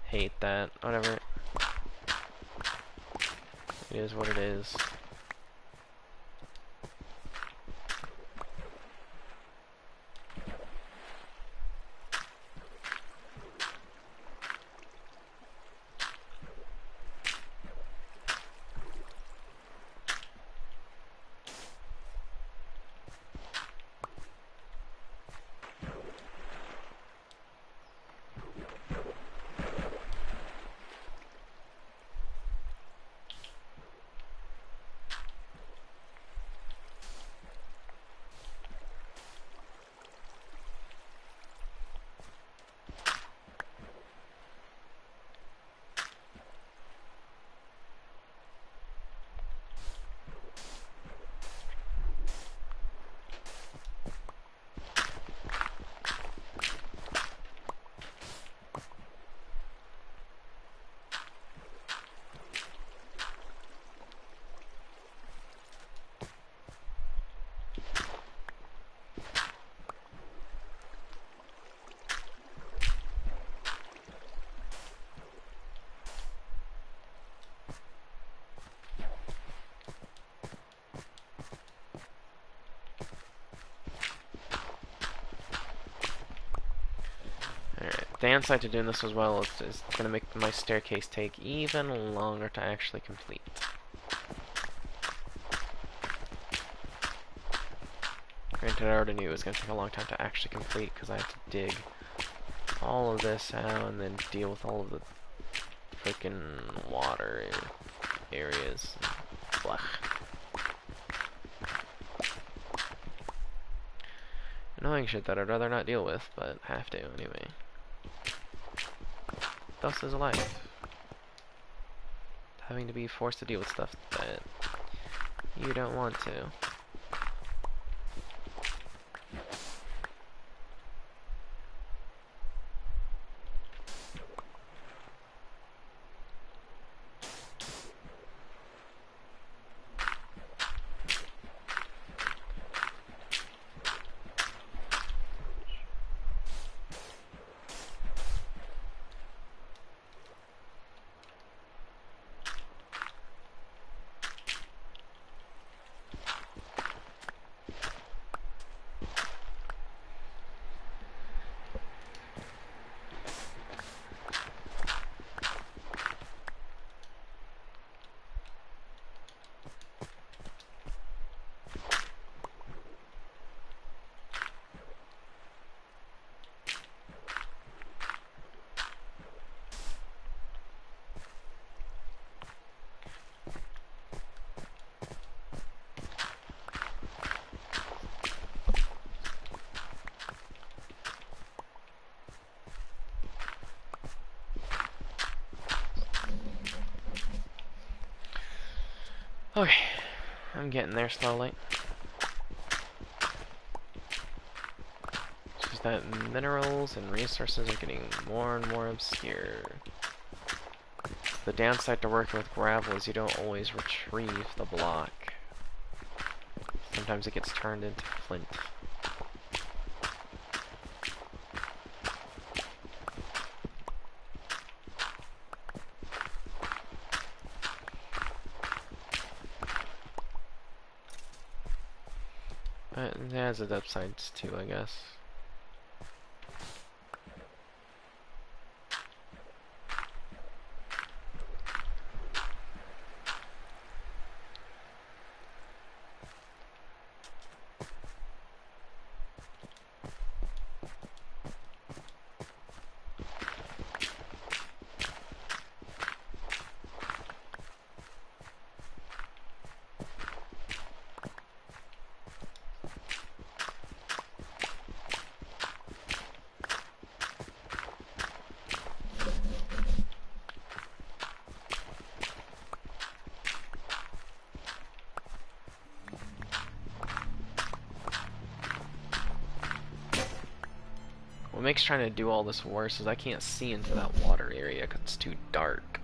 Hate that. Whatever. It is what it is. Downside to doing this as well is it's going to make my staircase take even longer to actually complete. Granted, I already knew it was going to take a long time to actually complete because I have to dig all of this out and then deal with all of the freaking water areas. Blah. Annoying shit that I'd rather not deal with, but have to anyway. Thus is life. Having to be forced to deal with stuff that you don't want to. Okay, I'm getting there slowly. It's just that minerals and resources are getting more and more obscure. The downside to working with gravel is you don't always retrieve the block. Sometimes it gets turned into flint. But it has its upsides too, I guess. What makes trying to do all this worse is I can't see into that water area because it's too dark.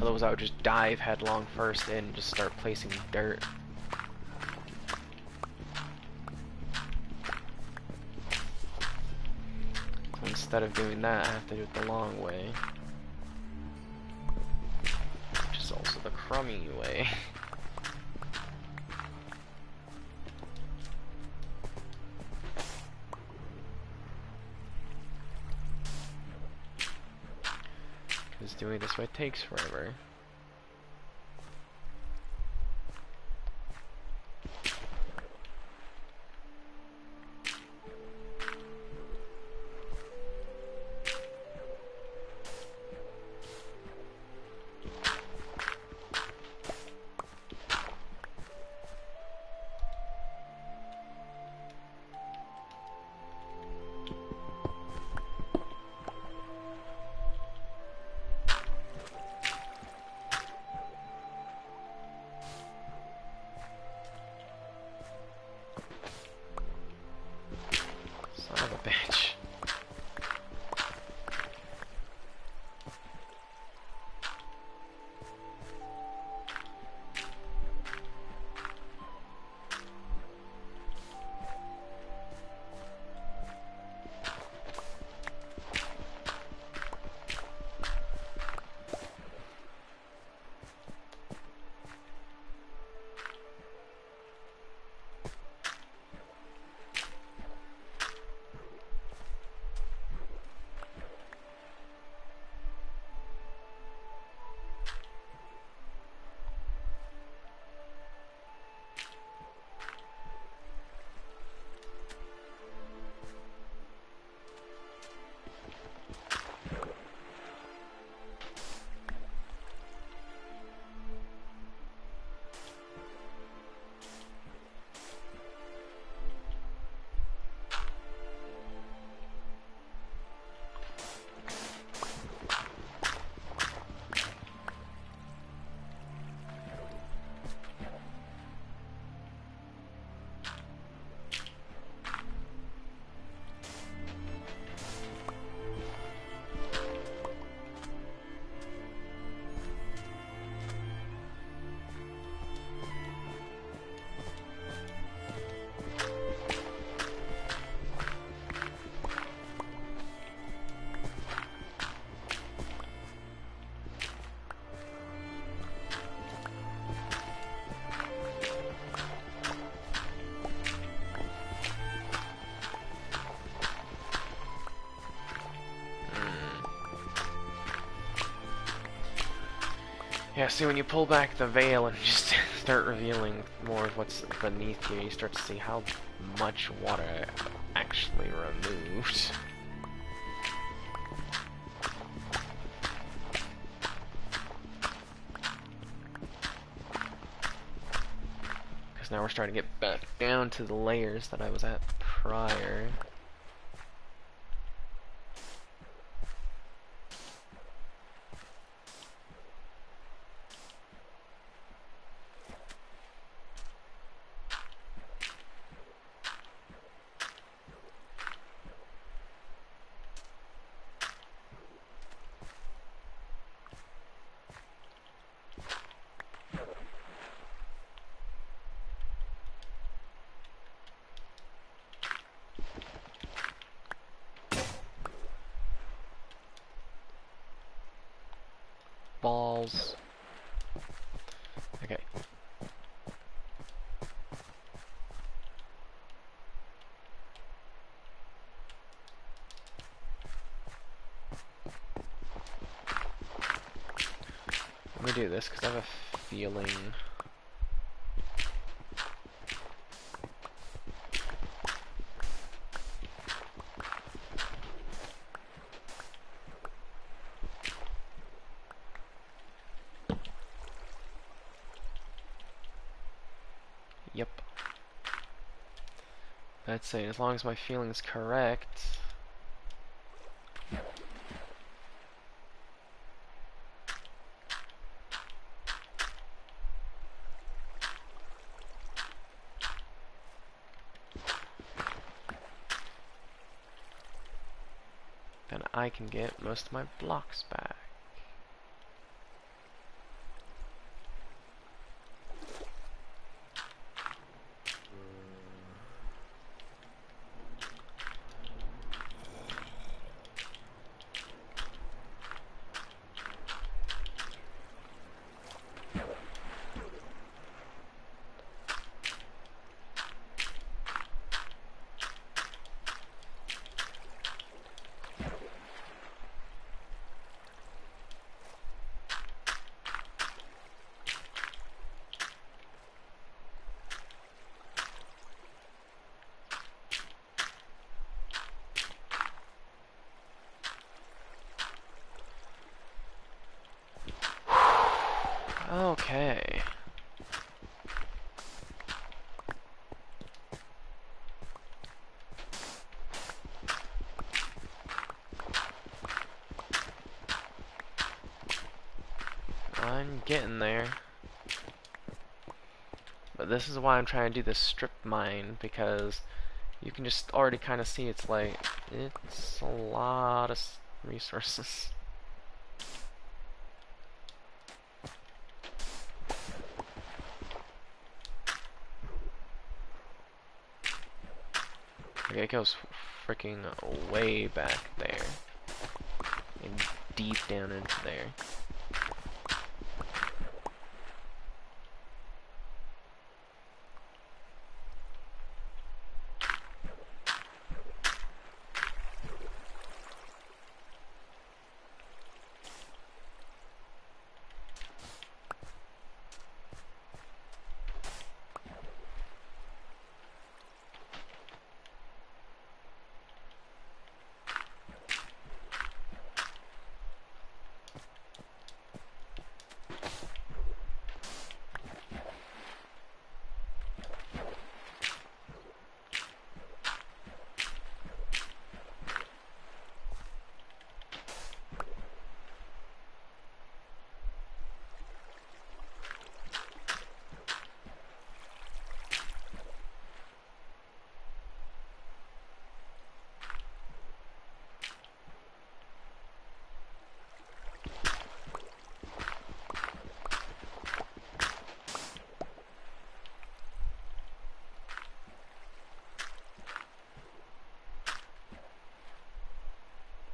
Otherwise I would just dive headlong first in and just start placing dirt. So instead of doing that, I have to do it the long way. Which is also the crummy way. Because doing it this way takes forever. Son of a bitch. Yeah, see, when you pull back the veil and just start revealing more of what's beneath you, you start to see how much water I actually removed. Because now we're starting to get back down to the layers that I was at prior. balls. Okay. Let me do this because I have a feeling. Yep. I'd say as long as my feeling's correct. Then I can get most of my blocks back. Okay. I'm getting there. But this is why I'm trying to do this strip mine, because you can just already kind of see it's a lot of resources. Okay, it goes freaking way back there. And deep down into there.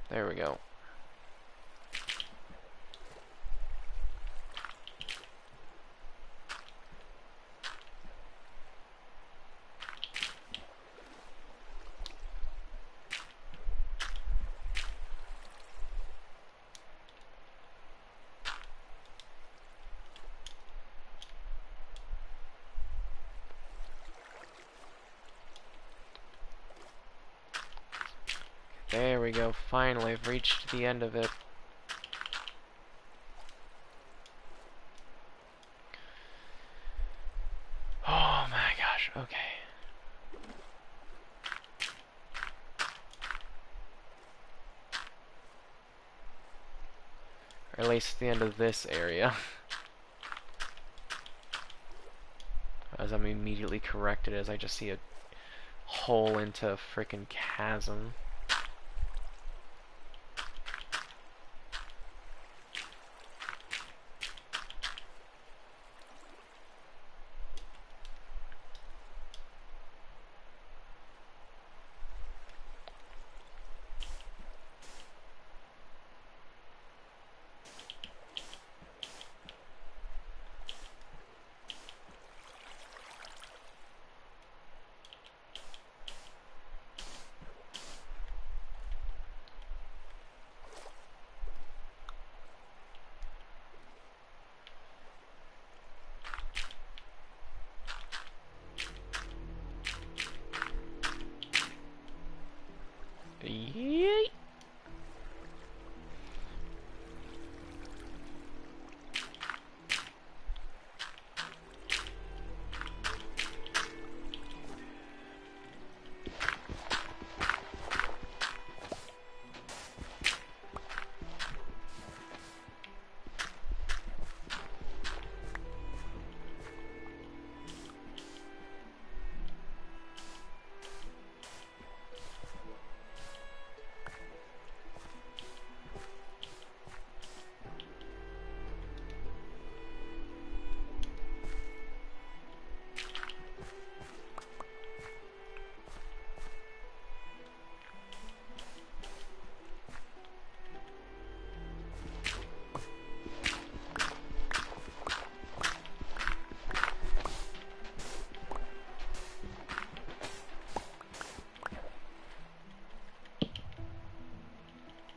There we go. There we go. Finally, I've reached the end of it. Oh my gosh, okay. Or at least the end of this area. As I'm immediately corrected as I just see a hole into a frickin' chasm. Yeet.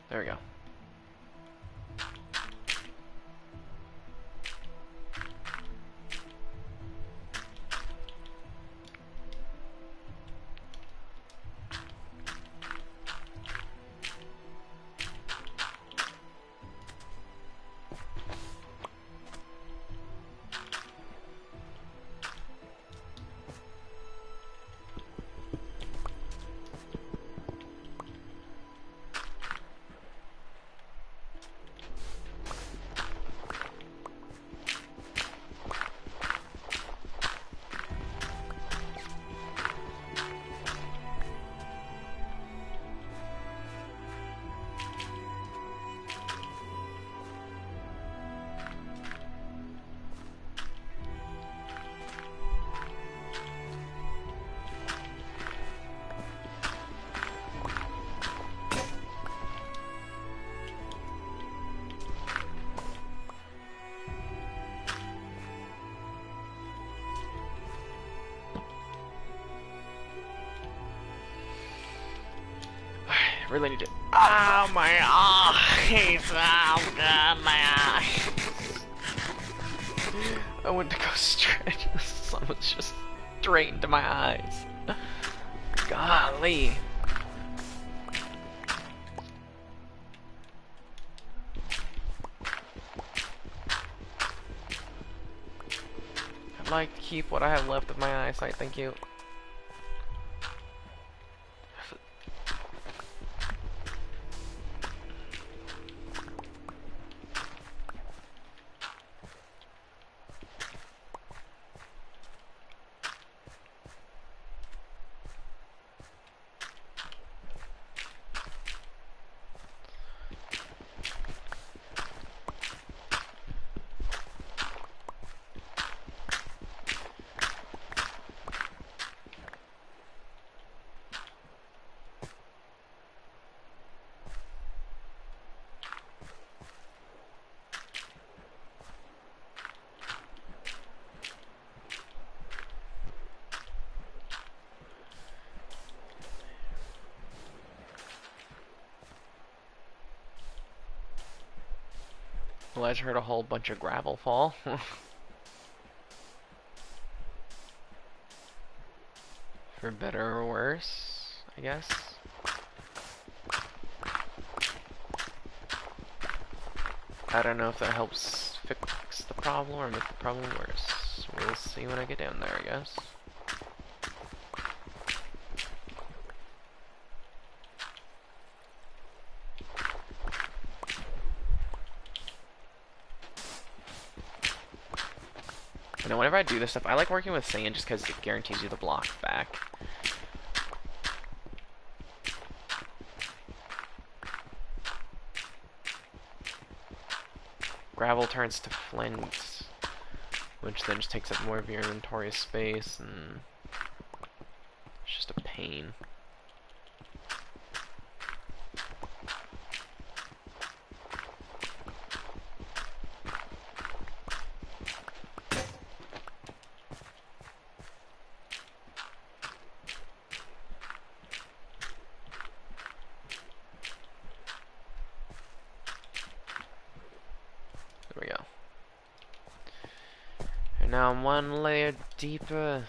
There we go. Really need to. Oh my eyes! Oh god, my eyes! I went to go stretch. The sun was just straight into my eyes. Golly! I'd like to keep what I have left of my eyesight. Thank you. Well, I just heard a whole bunch of gravel fall. For better or worse, I guess. I don't know if that helps fix the problem or make the problem worse. We'll see when I get down there, I guess. You know, whenever I do this stuff, I like working with sand just because it guarantees you the block back. Gravel turns to flint, which then just takes up more of your inventory space, and it's just a pain. There we go. And now I'm one layer deeper.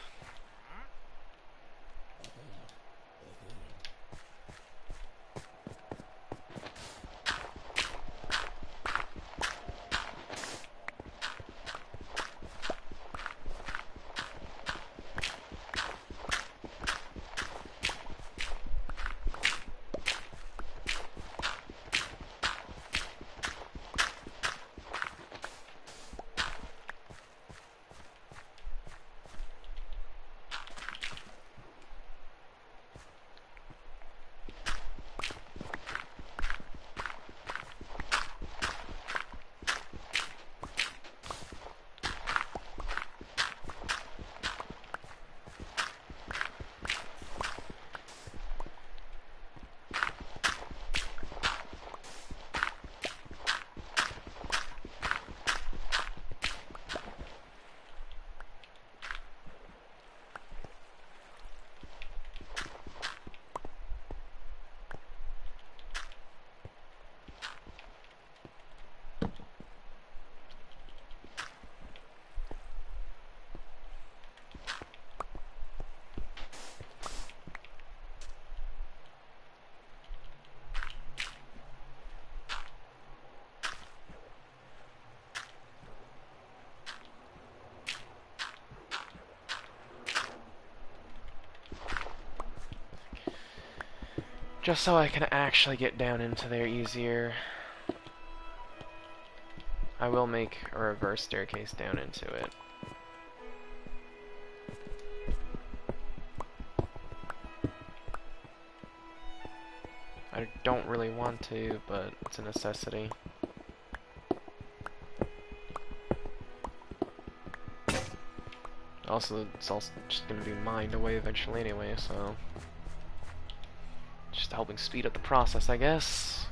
Just so I can actually get down into there easier. I will make a reverse staircase down into it. I don't really want to, but it's a necessity. Also, it's also just gonna be mined away eventually anyway, so... Just helping speed up the process, I guess.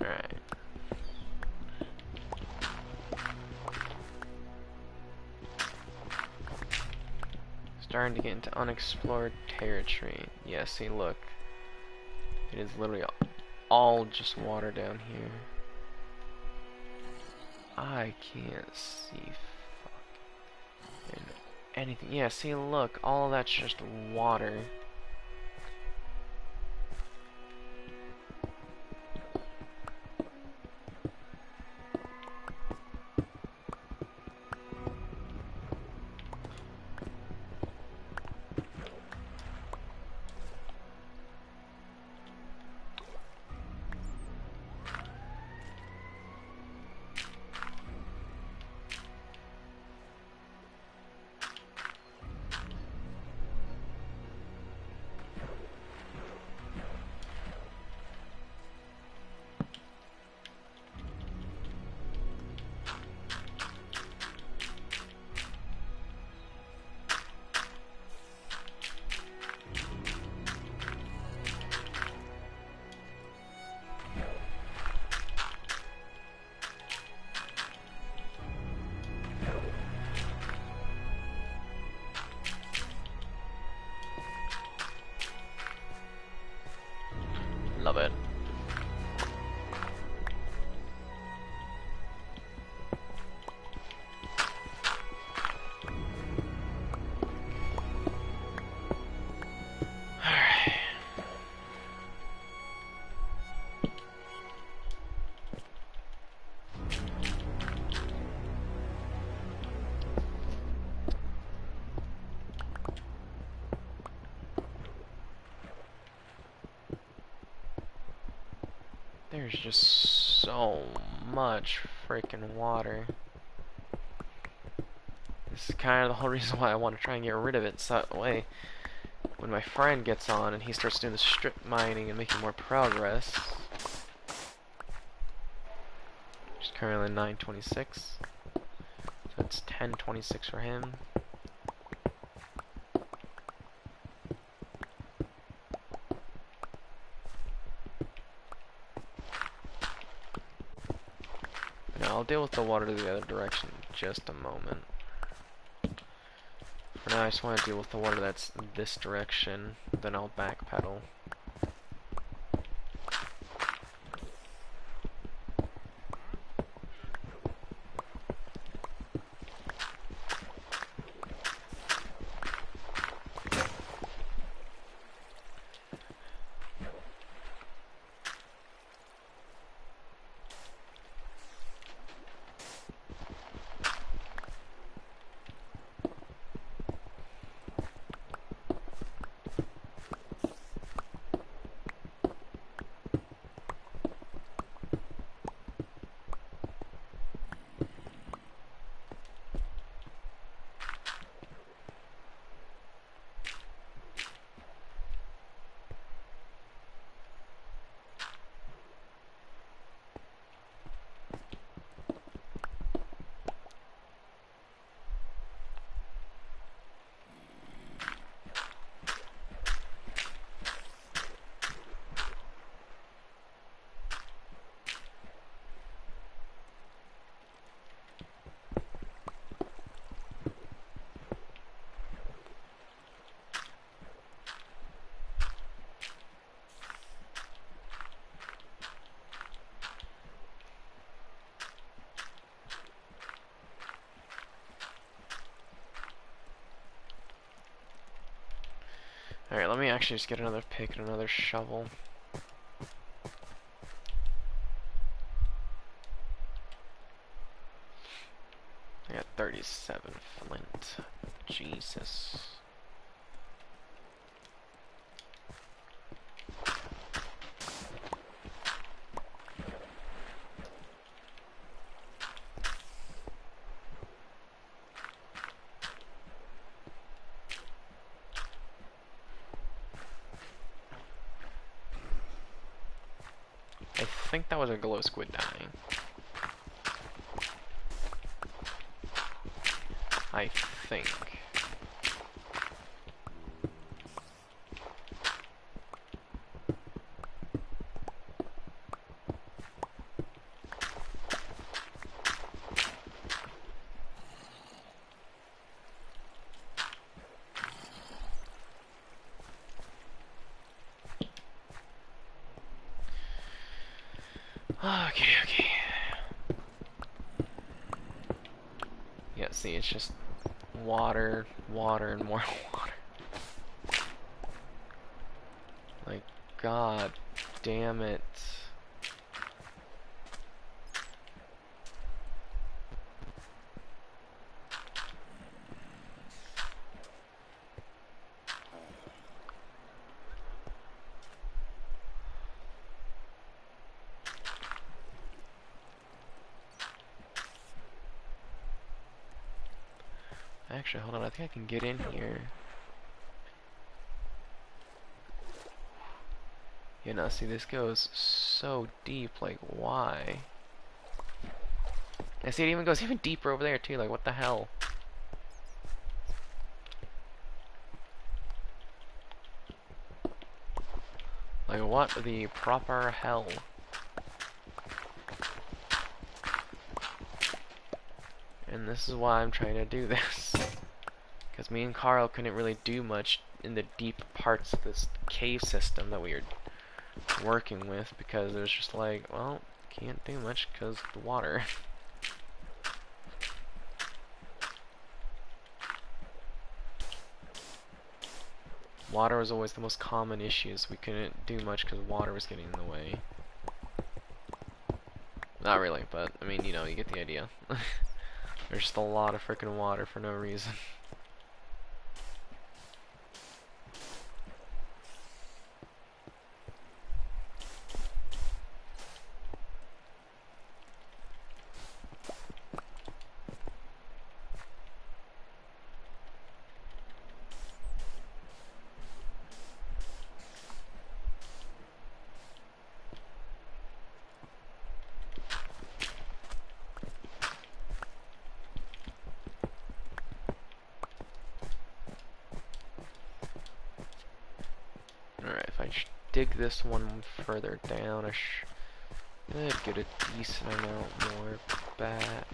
Alright. Starting to get into unexplored territory. Yeah, see, look. It is literally all just water down here. I can't see fucking anything. Yeah, see, look. All of that's just water. Love it. Alright. There's just so much freaking water. This is kind of the whole reason why I want to try and get rid of it, so that way when my friend gets on and he starts doing the strip mining and making more progress. Which is currently 926. So it's 1026 for him. Now I'll deal with the water the other direction in just a moment. For now I just want to deal with the water that's this direction, then I'll backpedal. Alright, let me actually just get another pick and another shovel. I got 37 flint. Jesus. I think that was a glow squid dying. I think. Okay, okay. Yeah, see, it's just water, water, and more water. Like, god damn it. Actually, hold on, I think I can get in here. You know, see, this goes so deep, like, why? And see, it even goes even deeper over there, too, like, what the hell? Like, what the proper hell? And this is why I'm trying to do this. Because me and Carl couldn't really do much in the deep parts of this cave system that we were working with, because it was just like, well, can't do much because of the water. Water was always the most common issues. We couldn't do much because water was getting in the way. Not really, but I mean, you know, you get the idea. There's just a lot of freaking water for no reason. Alright, if I dig this one further down, I should get a decent amount more back.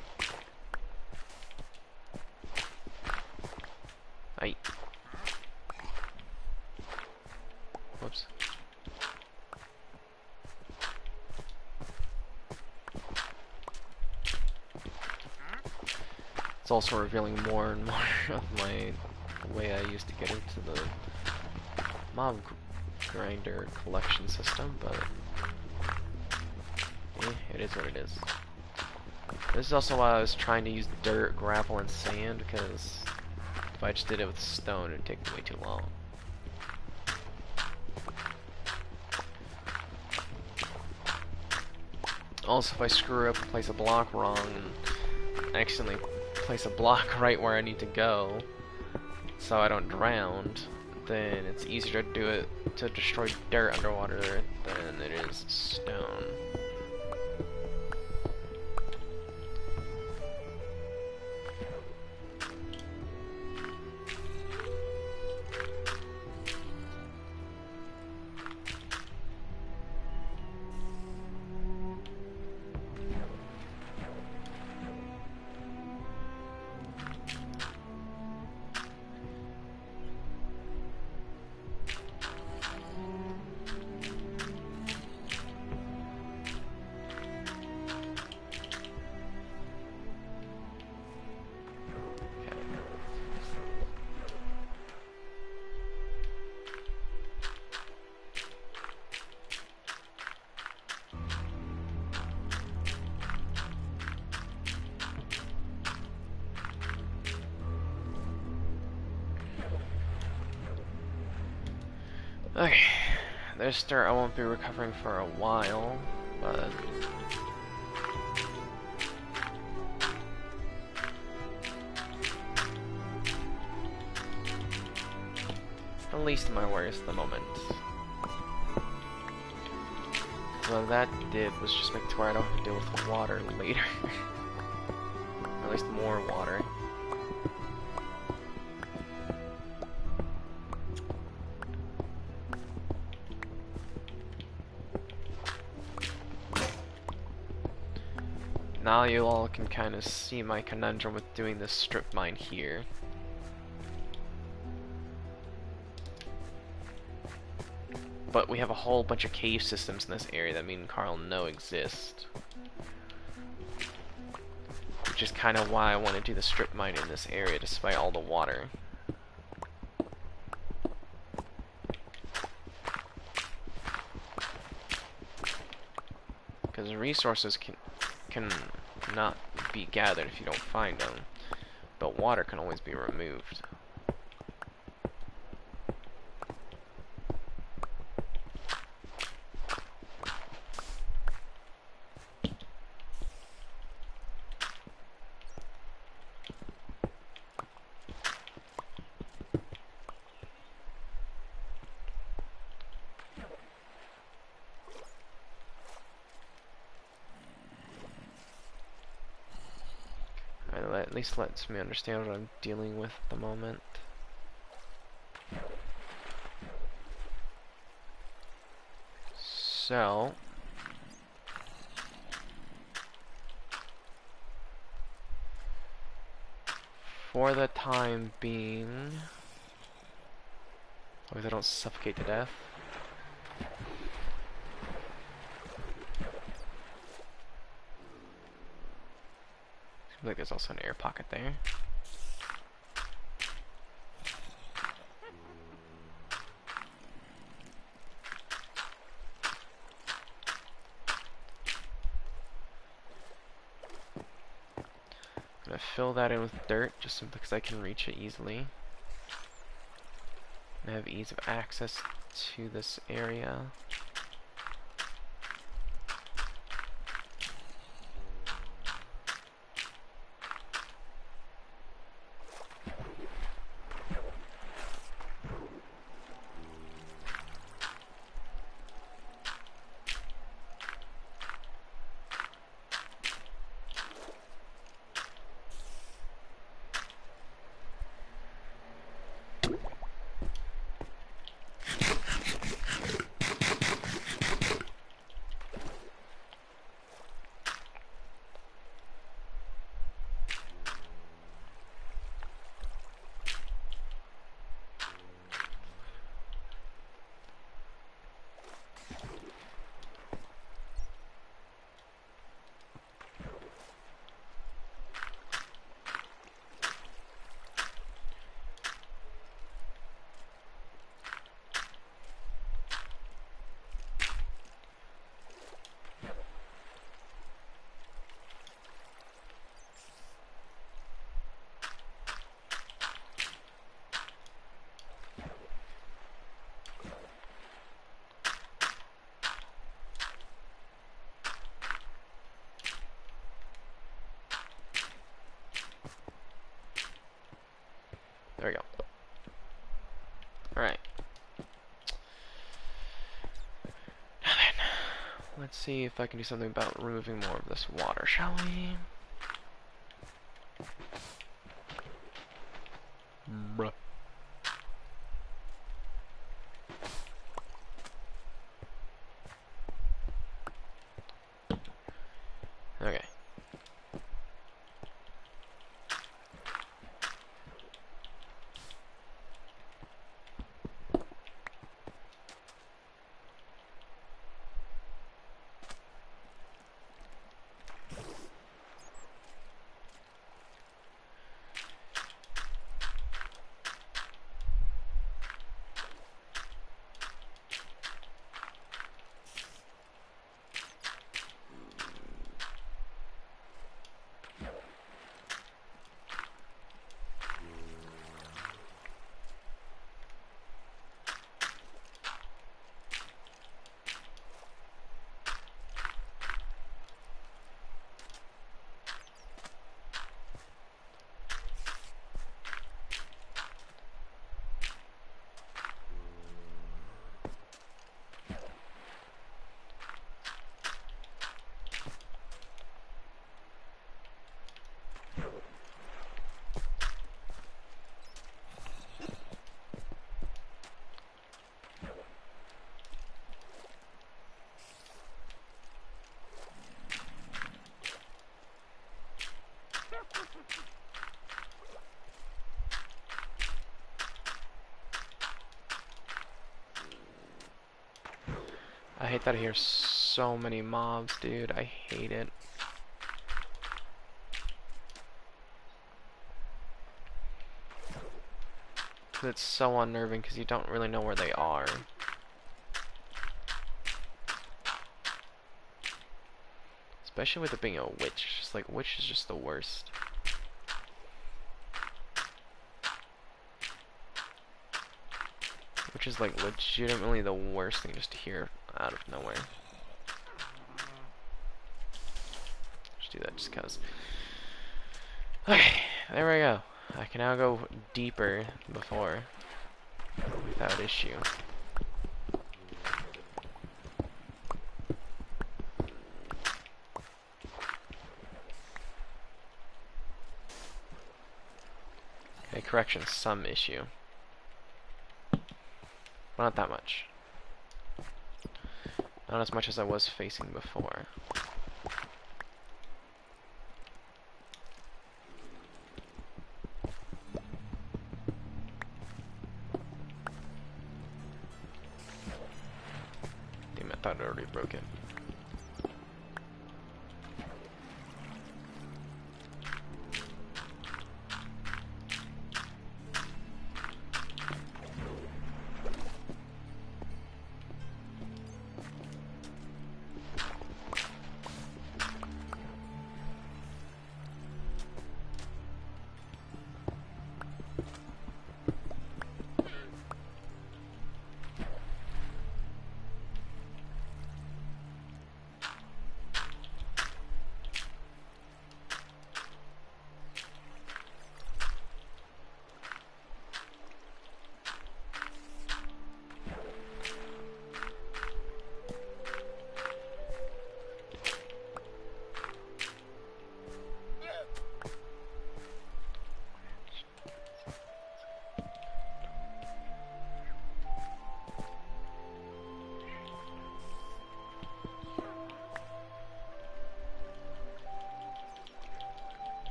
Aye. Whoops. It's also revealing more and more of my way I used to get into the mob grinder collection system, but it is what it is. This is also why I was trying to use dirt, gravel, and sand, because if I just did it with stone, it would take way too long. Also, if I screw up and place a block wrong and accidentally place a block right where I need to go, so I don't drown, then it's easier to do it to destroy dirt underwater than it is stone. Okay, there's dirt I won't be recovering for a while, but at least my worries at the moment. What that did was just make it to where I don't have to deal with water later. At least more water. Now you all can kind of see my conundrum with doing this strip mine here. But we have a whole bunch of cave systems in this area that me and Carl know exist. Which is kind of why I want to do the strip mine in this area despite all the water. Because resources can not be gathered if you don't find them. But water can always be removed. At least lets me understand what I'm dealing with at the moment. So, for the time being, as long as I don't suffocate to death. Seems like there's also an air pocket there. I'm gonna fill that in with dirt just simply because I can reach it easily. I have ease of access to this area. There we go. Alright. Now then, let's see if I can do something about removing more of this water, shall we? Bruh. Okay. I hate that I hear so many mobs, dude. I hate it. It's so unnerving because you don't really know where they are. Especially with it being a witch. Just like, witch is just the worst. Which is like legitimately the worst thing just to hear out of nowhere. Just do that just cause. Okay, there we go. I can now go deeper than before without issue. Okay, correction, some issue. Not that much. Not as much as I was facing before. Damn, I thought I already broke it.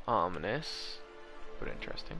Ominous, but interesting.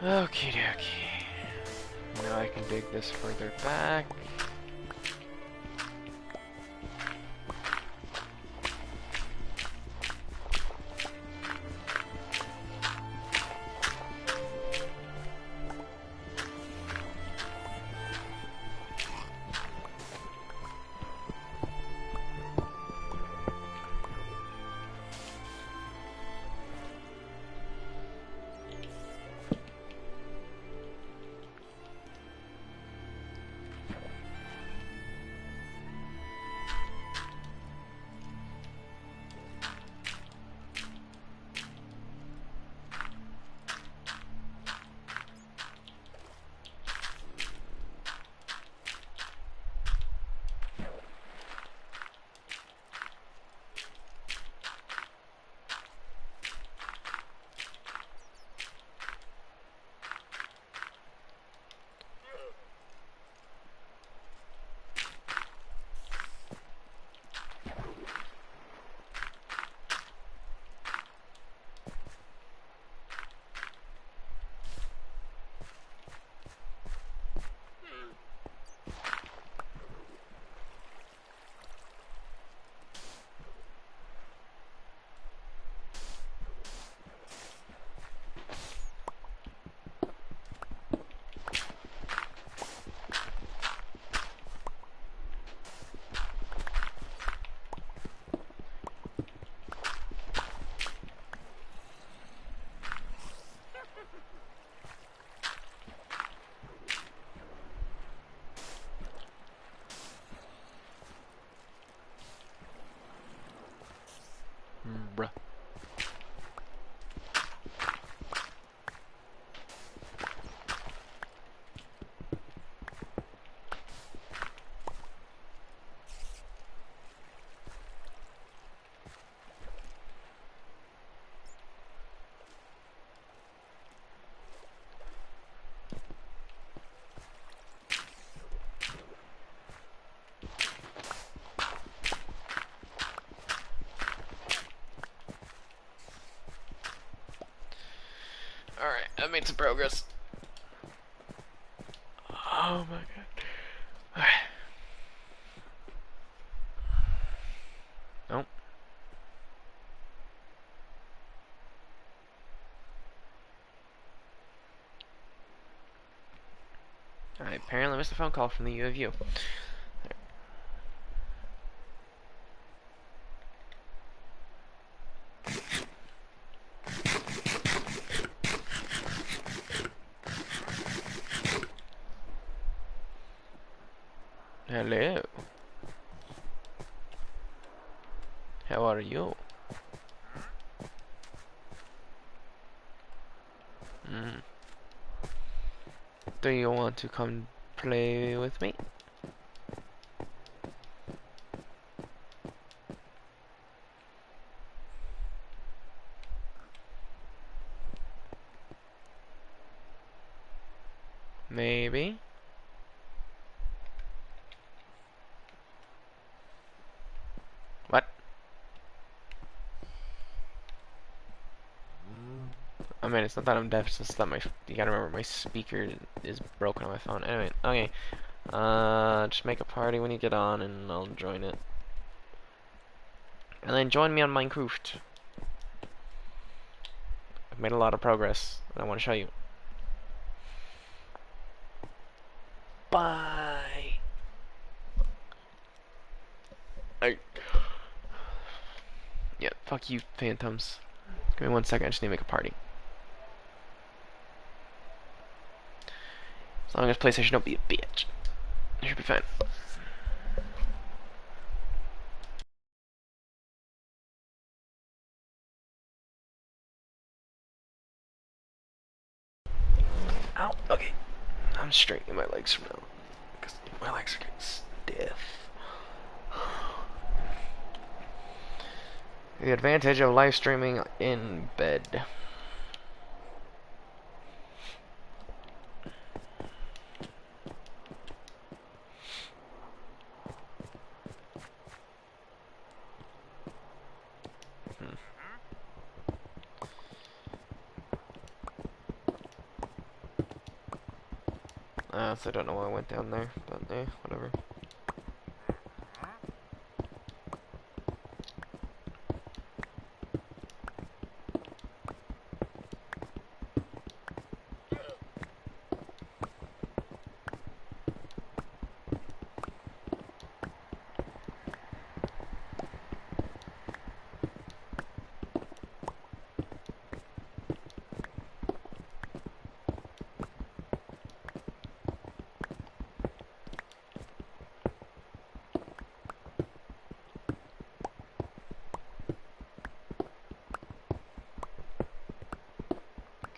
Okie dokie. Now I can dig this further back. made some progress. Oh my god. Nope. I apparently missed a phone call from the U of U. Hello. How are you? Mm. Do you want to come play with me? Maybe. What? I mean, it's not that I'm deaf, it's just that you gotta remember my speaker is broken on my phone. Anyway, okay. Just make a party when you get on and I'll join it. And then join me on Minecraft. I've made a lot of progress, and I want to show you. Bye! Yeah, fuck you, phantoms. Give me 1 second, I just need to make a party. As long as PlayStation don't be a bitch. It should be fine. Ow, okay. I'm straightening my legs from now. Because my legs are getting stiff. The advantage of live streaming in bed. So I don't know why I went down there, but whatever.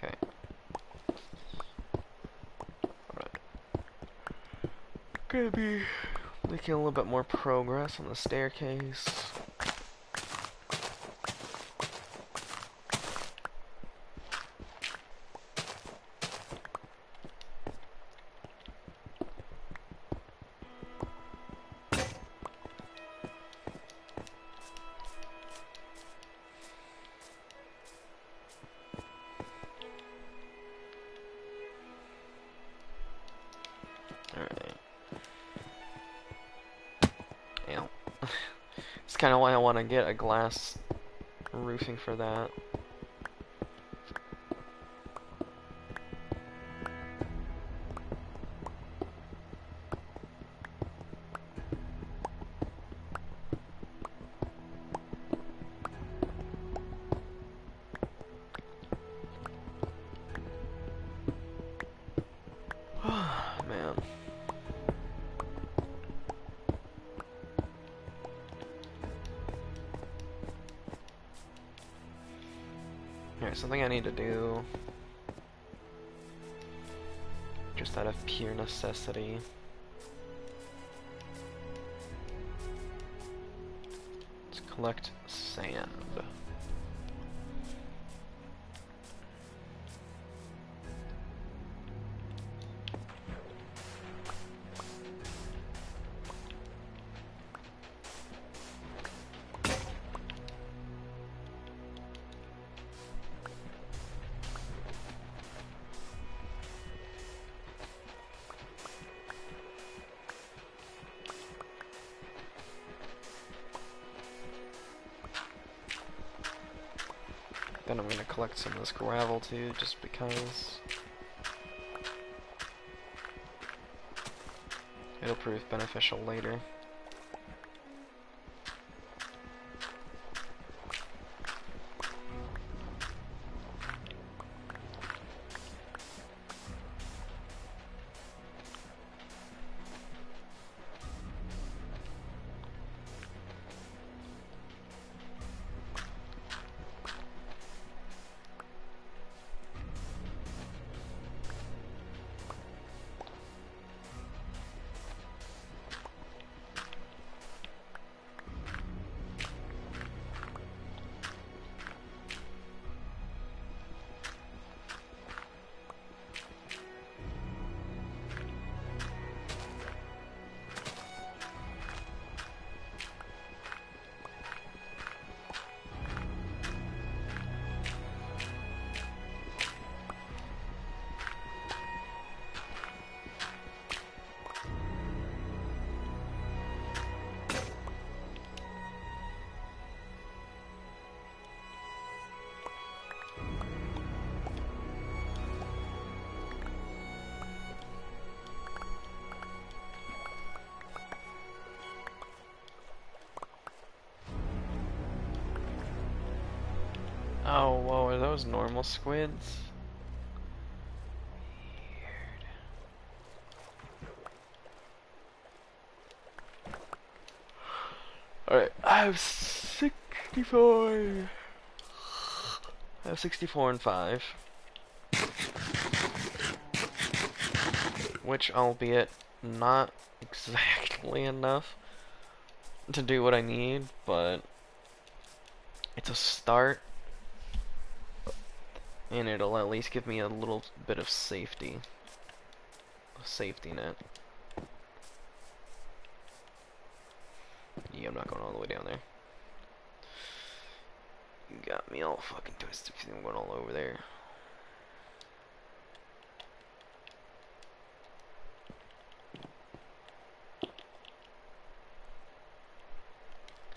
Okay. Alright. Gonna be making a little bit more progress on the staircase. Alright. Ow. It's kind of why I want to get a glass roofing for that. Man. Alright, something I need to do, just out of pure necessity. Let's collect sand. then I'm gonna collect some of this gravel too, just because it'll prove beneficial later. Oh, whoa, are those normal squids? Weird. Alright, I have 64. I have 64 and 5. Which, albeit not exactly enough to do what I need, but it's a start. And it'll at least give me a little bit of safety. A safety net. Yeah, I'm not going all the way down there. You got me all fucking twisted. I'm going all over there.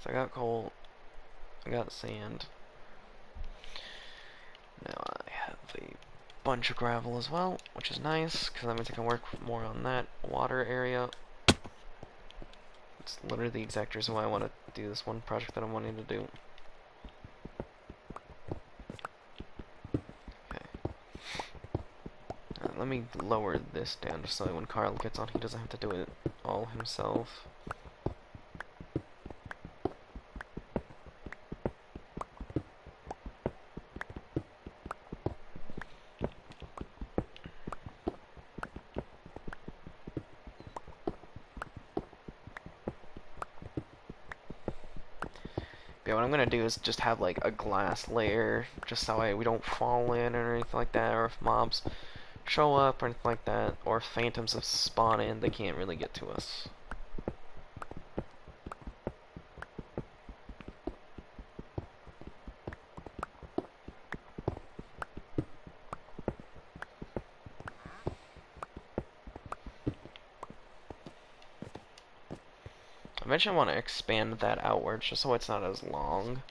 So I got coal. I got sand. Now I have a bunch of gravel as well, which is nice, because that means I can work more on that water area. It's literally the exact reason why I want to do this one project that I'm wanting to do. Okay. Let me lower this down just so when Carl gets on he doesn't have to do it all himself. Yeah, what I'm gonna do is just have like a glass layer, just so we don't fall in or anything like that, or if mobs show up or anything like that, or if phantoms have spawn in, they can't really get to us. Eventually I want to expand that outwards just so it's not as long.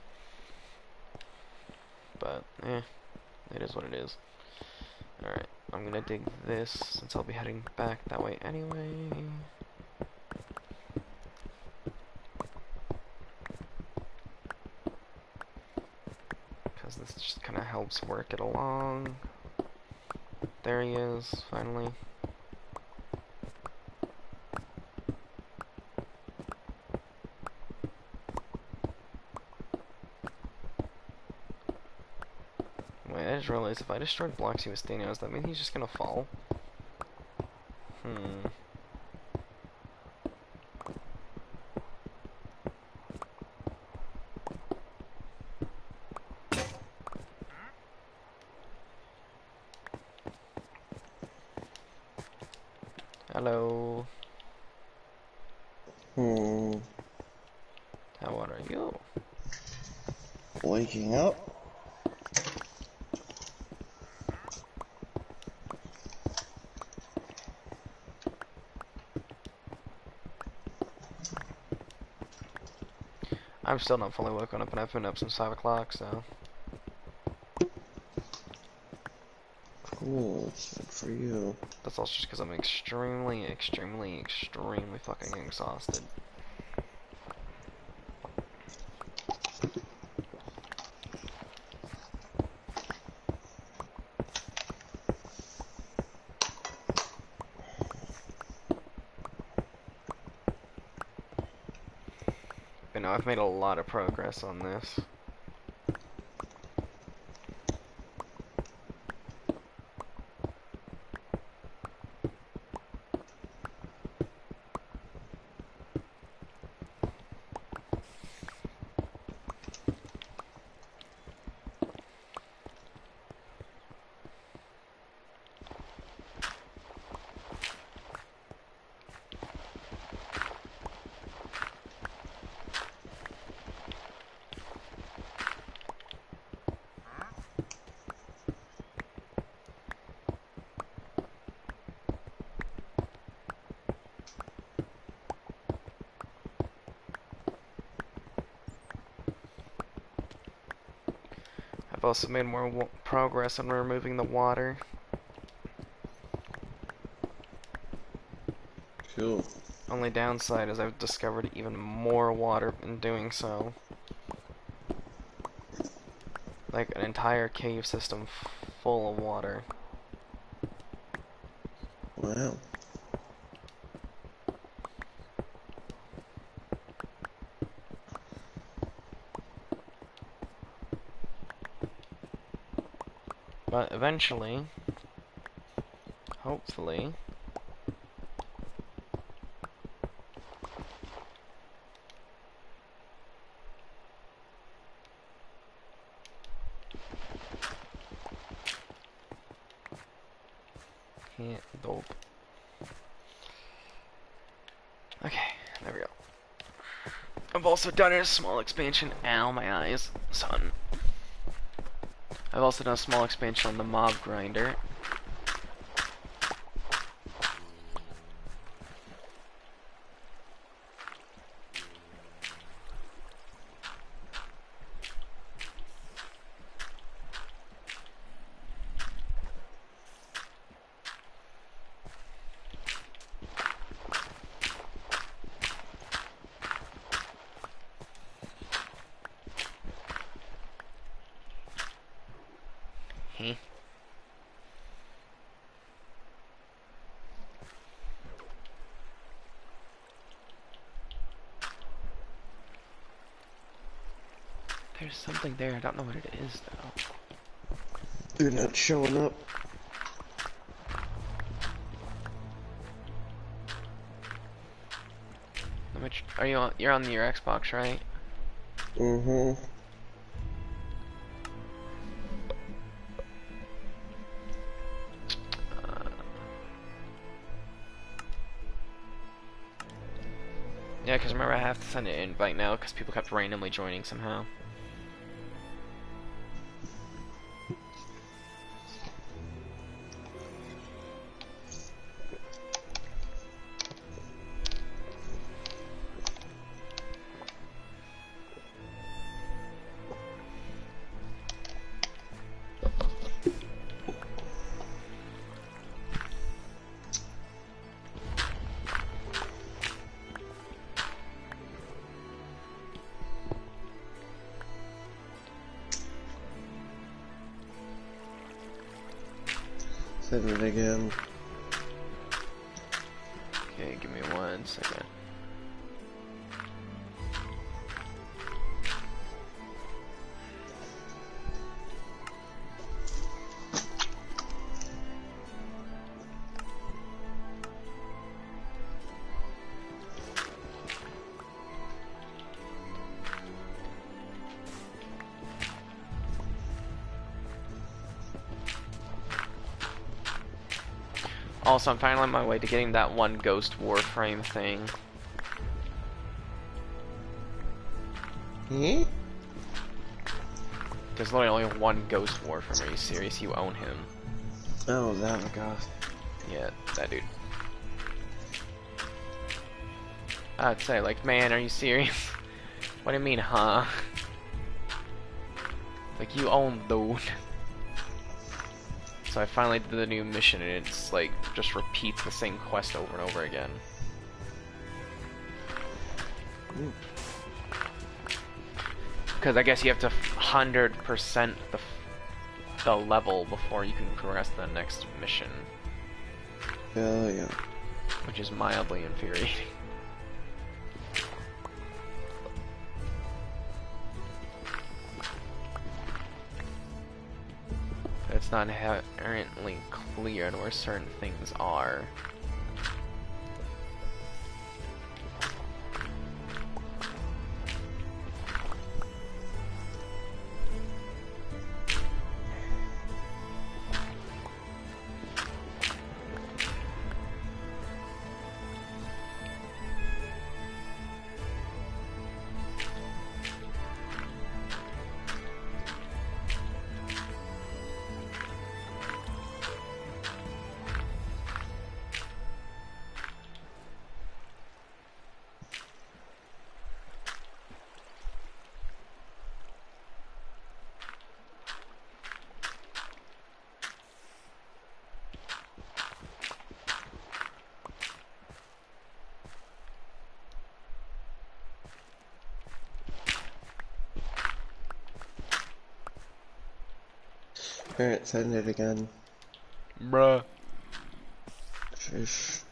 But, it is what it is. Alright, I'm gonna dig this since I'll be heading back that way anyway. Because this just kind of helps work it along. There he is, finally. Wait, I just realized if I destroyed blocks he was standing on, does that mean he's just gonna fall? Hello. How old are you? Waking up. I'm still not fully woken up and I've been up since 5 o'clock, so... Cool. Good for you. That's also just because I'm extremely, extremely, extremely fucking exhausted. But no, I've made a lot of progress on this. I've also made more progress on removing the water. Cool. Only downside is I've discovered even more water in doing so. Like an entire cave system full of water. Wow. But eventually, hopefully, can't dope. Okay, there we go. I've also done a small expansion. Ow, my eyes, son. I've also done a small expansion on the mob grinder. Heh. There's something there, I don't know what it is though. You're not showing up. Are you on, you're on your Xbox, right? Mm-hmm. Yeah, because remember I have to send an invite now because people kept randomly joining somehow. Send it again. Okay, give me 1 second. Also, I'm finally on my way to getting that one Ghost Warframe thing. Hmm? There's literally only one Ghost Warframe. Are you serious? You own him. Oh, that guy. Yeah, that dude. I'd say, like, man, are you serious? What do you mean, huh? Like, you own dude. So I finally did the new mission, and it's like just repeats the same quest over and over again. Because I guess you have to 100% the level before you can progress to the next mission. Hell yeah. Which is mildly infuriating. It's not inherently clear where certain things are. Alright, send it again. Bruh. Fish.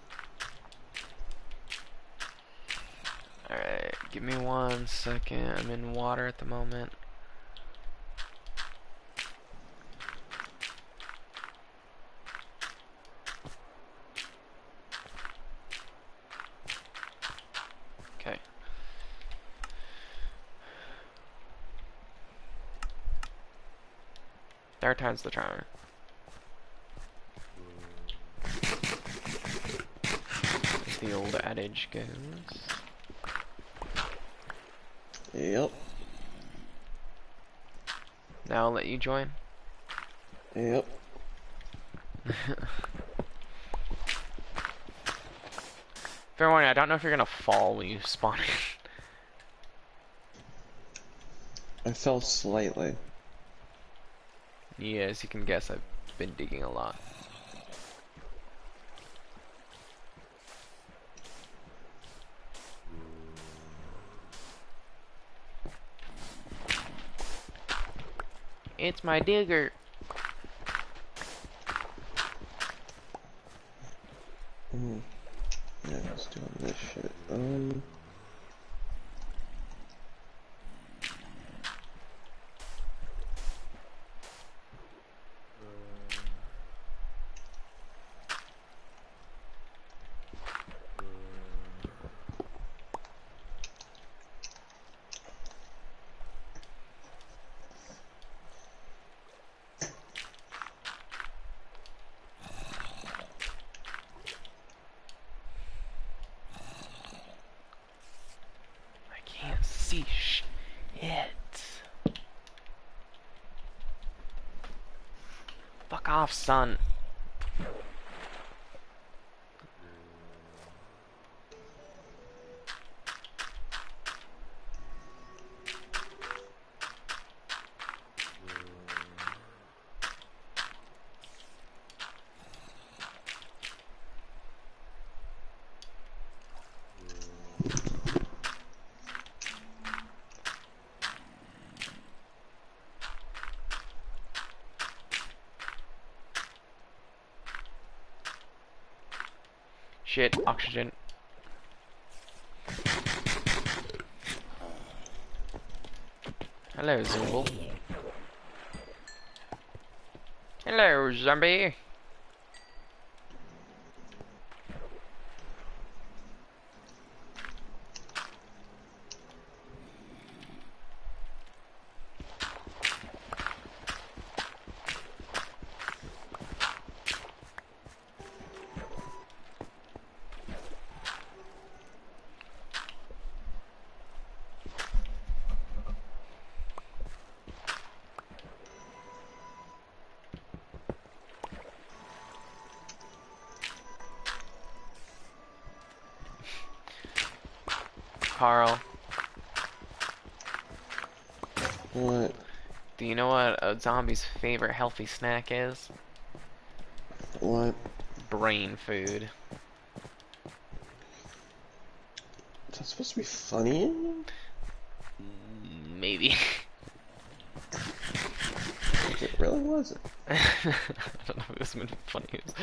Alright, give me 1 second. I'm in water at the moment. Okay. Third time's the charm. As the old adage goes. Yep. Now I'll let you join. Yep. Fair warning, I don't know if you're gonna fall when you spawn in. I fell slightly. Yeah, as you can guess, I've been digging a lot. It's my digger. Yeah, I was doing this shit. I can't see shit. Fuck off, son. Shit, oxygen. Hello, Zumble. Hello, zombie. Carl, What? do you know what a zombie's favorite healthy snack is? What? Brain food. Is that supposed to be funny? Maybe. It really wasn't. I don't know if this would be funny. It's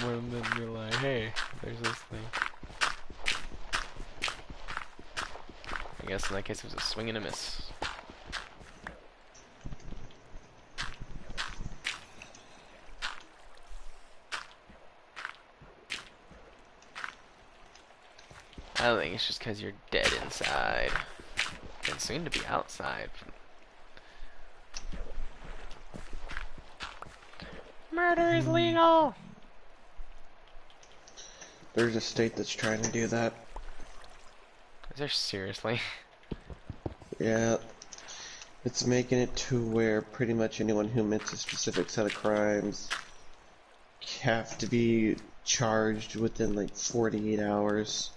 more than you're like, hey, there's this thing. I guess in that case it was a swing and a miss. I think it's just because you're dead inside. And soon to be outside. Murder is legal! There's a state that's trying to do that. Is there seriously? Yeah. It's making it to where pretty much anyone who commits a specific set of crimes have to be charged within like 48 hours.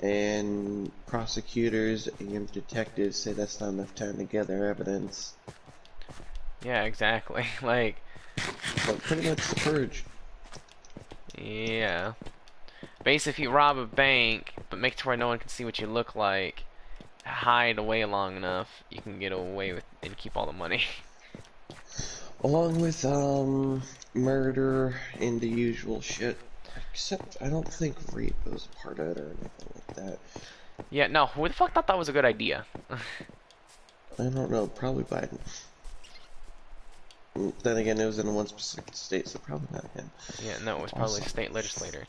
And prosecutors and detectives say that's not enough time to gather evidence. Yeah, exactly. Like, But pretty much the purge. yeah. Basically, if you rob a bank, but make it to where no one can see what you look like, hide away long enough, you can get away with and keep all the money. Along with murder and the usual shit. Except I don't think rape was a part of it or anything like that. Yeah, no, who the fuck thought that was a good idea? I don't know, probably Biden. Then again, it was in one specific state, so probably not him. Yeah, no, it was probably a Also, state legislator.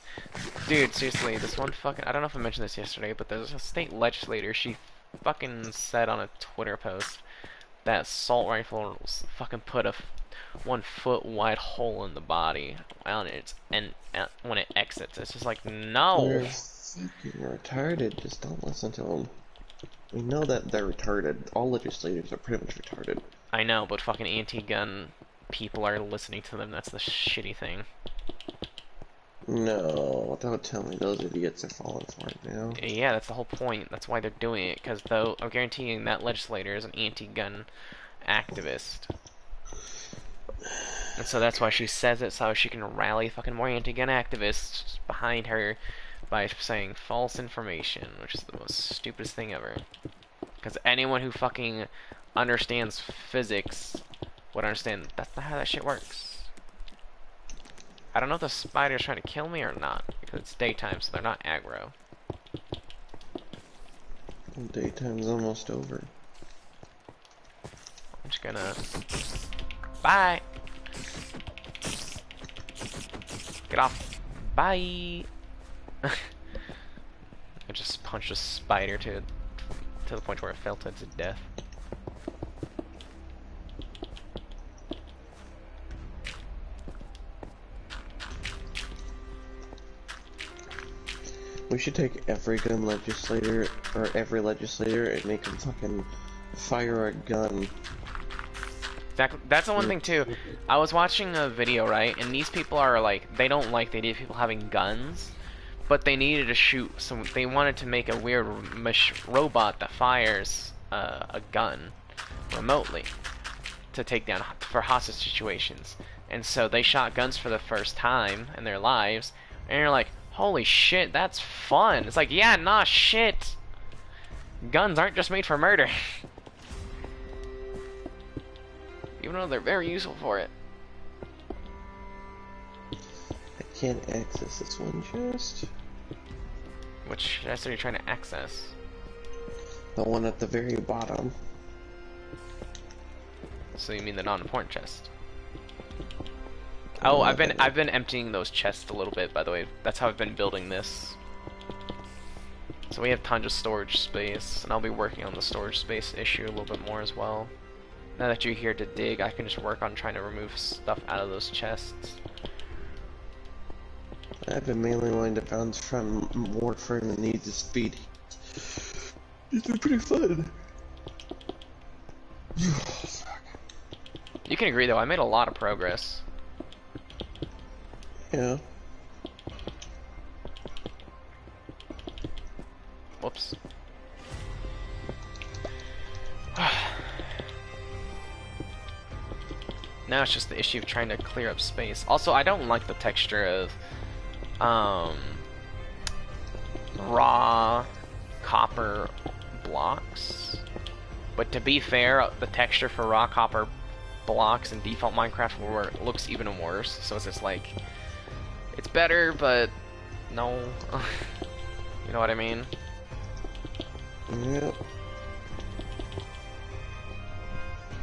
Dude, seriously, this one fucking... I don't know if I mentioned this yesterday, but there's a state legislator. She fucking said on a Twitter post that assault rifles fucking put a 1 foot wide hole in the body on it, and when it exits, it's just like, no! they're fucking retarded, just don't listen to them. We know that they're retarded. All legislators are pretty much retarded. I know, but fucking anti-gun people are listening to them. That's the shitty thing. No, don't tell me those idiots are falling for it now. Yeah, that's the whole point. That's why they're doing it. Because though I'm guaranteeing that legislator is an anti-gun activist, and so that's why she says it, so she can rally fucking more anti-gun activists behind her by saying false information, which is the most stupidest thing ever. Because anyone who fucking understands physics would understand that's not how that shit works. I don't know if the spider's trying to kill me or not, because it's daytime, so they're not aggro. Daytime's almost over. I'm just gonna... Bye! Get off. Bye! I just punched a spider to the point where it fell to its death. We should take every gun legislator, or every legislator, and make them fucking fire a gun. That's the one thing too. I was watching a video, right, and these people are like, they don't like the idea of people having guns, but they needed to shoot some. They wanted to make a weird robot that fires a gun remotely to take down for hostage situations. And so they shot guns for the first time in their lives, and you're like, holy shit, that's fun. It's like, yeah, nah, shit. Guns aren't just made for murder. Even though they're very useful for it. I can't access this one chest. Which chest are you trying to access? The one at the very bottom. So you mean the non-important chest? Oh, I've been emptying those chests a little bit, by the way. That's how I've been building this. So we have tons of storage space, and I'll be working on the storage space issue a little bit more as well. Now that you're here to dig, I can just work on trying to remove stuff out of those chests. I've been mainly wanting to bounce from Warframe and Need to Speed. It's been pretty fun. You can agree though, I made a lot of progress. Yeah. Whoops. Now it's just the issue of trying to clear up space. Also, I don't like the texture of raw copper blocks. But to be fair, the texture for raw copper blocks in default Minecraft looks even worse. So it's just like, it's better, but no. You know what I mean? Yep.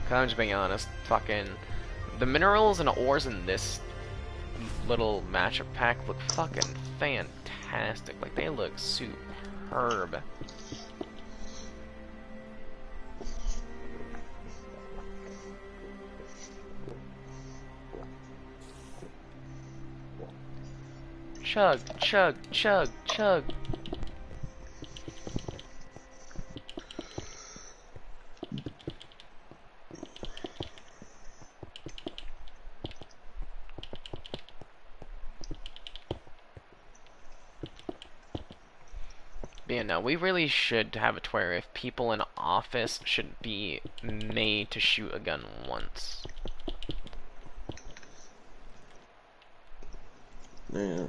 I'm just being honest. Fucking, the minerals and ores in this little matchup pack look fucking fantastic. Like, they look superb. Chug, chug, chug, chug. But yeah, no, we really should have it to where if people in office should be made to shoot a gun once. Yeah.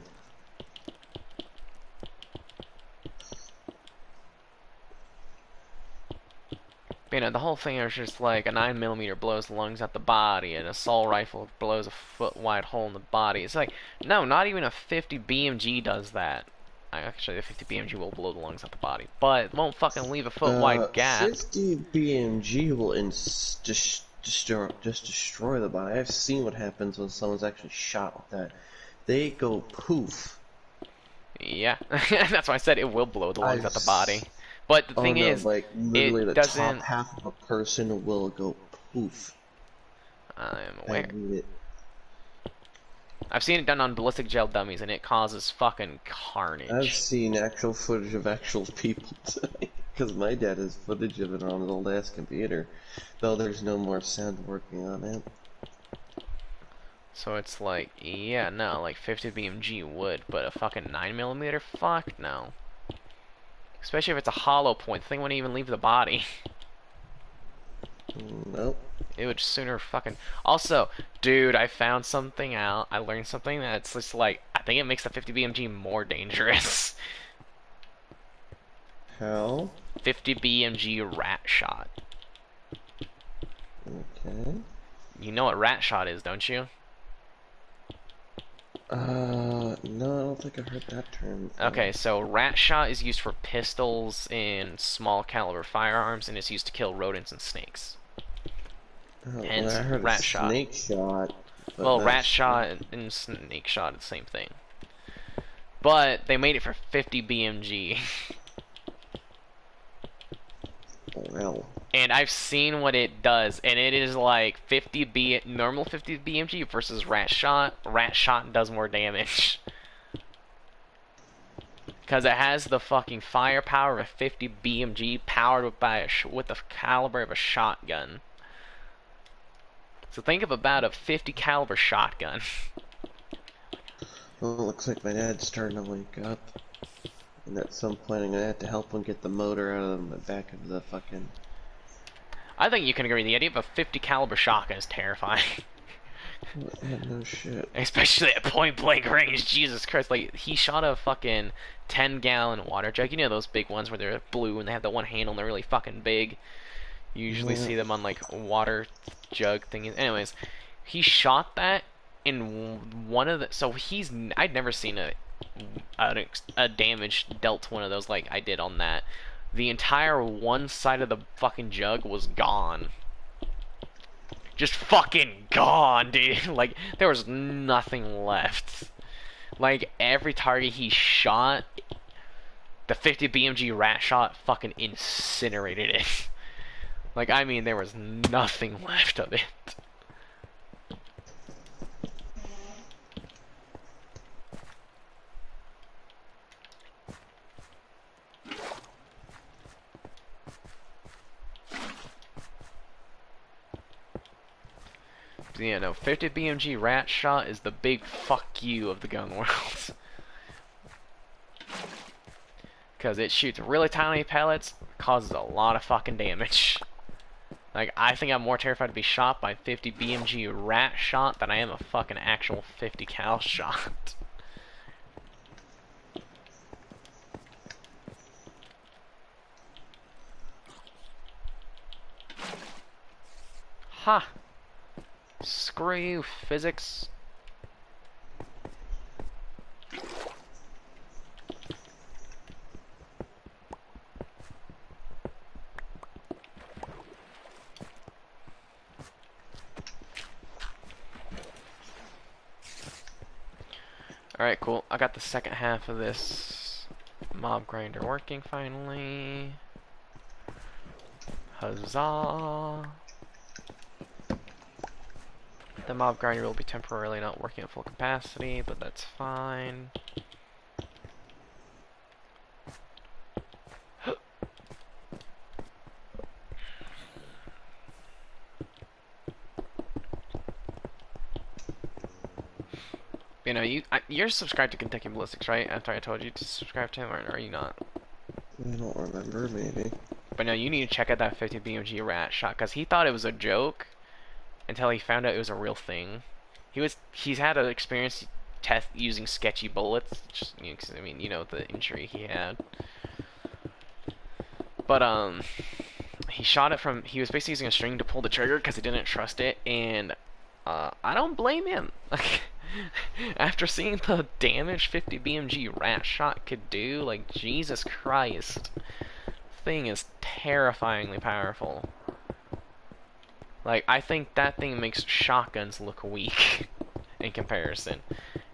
But, you know, the whole thing is just like a 9mm blows the lungs out the body, and an assault rifle blows a foot-wide hole in the body. It's like, no, not even a 50 BMG does that. Actually, the 50 BMG will blow the lungs out the body, but it won't fucking leave a foot-wide gap. 50 BMG will just destroy the body. I've seen what happens when someone's actually shot with that. They go poof. Yeah, that's why I said it will blow the lungs out the body. But the thing is, like literally the doesn't... top half of a person will go poof. I'm aware. I've seen it done on ballistic gel dummies, and it causes fucking carnage. I've seen actual footage of actual people dying, because my dad has footage of it on his old ass computer, though there's no more sound working on it. So it's like, yeah, no, like 50 BMG would, but a fucking 9mm, fuck no. Especially if it's a hollow point, the thing wouldn't even leave the body. Nope. It would sooner fucking... Also, dude, I found something out. I learned something that's just like... I think it makes the 50 BMG more dangerous. How? 50 BMG rat shot. Okay. You know what rat shot is, don't you? No, I don't think I've heard that term. Okay, so rat shot is used for pistols and small caliber firearms, and it's used to kill rodents and snakes. Hence, I heard rat snake shot. Well, rat shot and snake shot are the same thing. But they made it for 50 BMG. Well. And I've seen what it does, and it is like normal 50 BMG versus rat shot. Rat shot does more damage. Because it has the fucking firepower of 50 BMG powered by with the caliber of a shotgun. So think of about a 50 caliber shotgun. Well, it looks like my dad's starting to wake up. And at some point I'm gonna have to help him get the motor out of the back of the fucking... I think you can agree, the idea of a 50 caliber shotgun is terrifying. Yeah, no shit. Especially at point blank range, Jesus Christ. Like, he shot a fucking 10-gallon water jug. You know those big ones where they're blue and they have the one handle and they're really fucking big? You usually see them on, like, water jug thingies. Anyways, he shot that in one of the... So I'd never seen a damage dealt to one of those like I did on that. The entire one side of the fucking jug was gone. Just fucking gone, dude. Like, there was nothing left. Like, every target he shot, the 50 BMG rat shot fucking incinerated it. Like, I mean, there was nothing left of it. Yeah, no, 50 BMG rat shot is the big fuck you of the gun world. Because it shoots really tiny pellets, causes a lot of fucking damage. Like, I think I'm more terrified to be shot by 50 BMG rat shot than I am a fucking actual 50 cal shot. Ha! Screw you, physics. Alright, cool. I got the second half of this mob grinder working finally. Huzzah! The mob grinder will be temporarily not working at full capacity, but that's fine. You know, you're subscribed to Kentucky Ballistics, right? After I told you to subscribe to him, or are you not? I don't remember, maybe. But no, you need to check out that 50 BMG rat shot, because he thought it was a joke until he found out it was a real thing. He's had an experience test using sketchy bullets, just, you know, 'cause, I mean, you know, the injury he had. But he shot it from, he was basically using a string to pull the trigger because he didn't trust it, and I don't blame him. After seeing the damage 50 BMG rat shot could do, like, Jesus Christ, thing is terrifyingly powerful. Like, I think that thing makes shotguns look weak in comparison.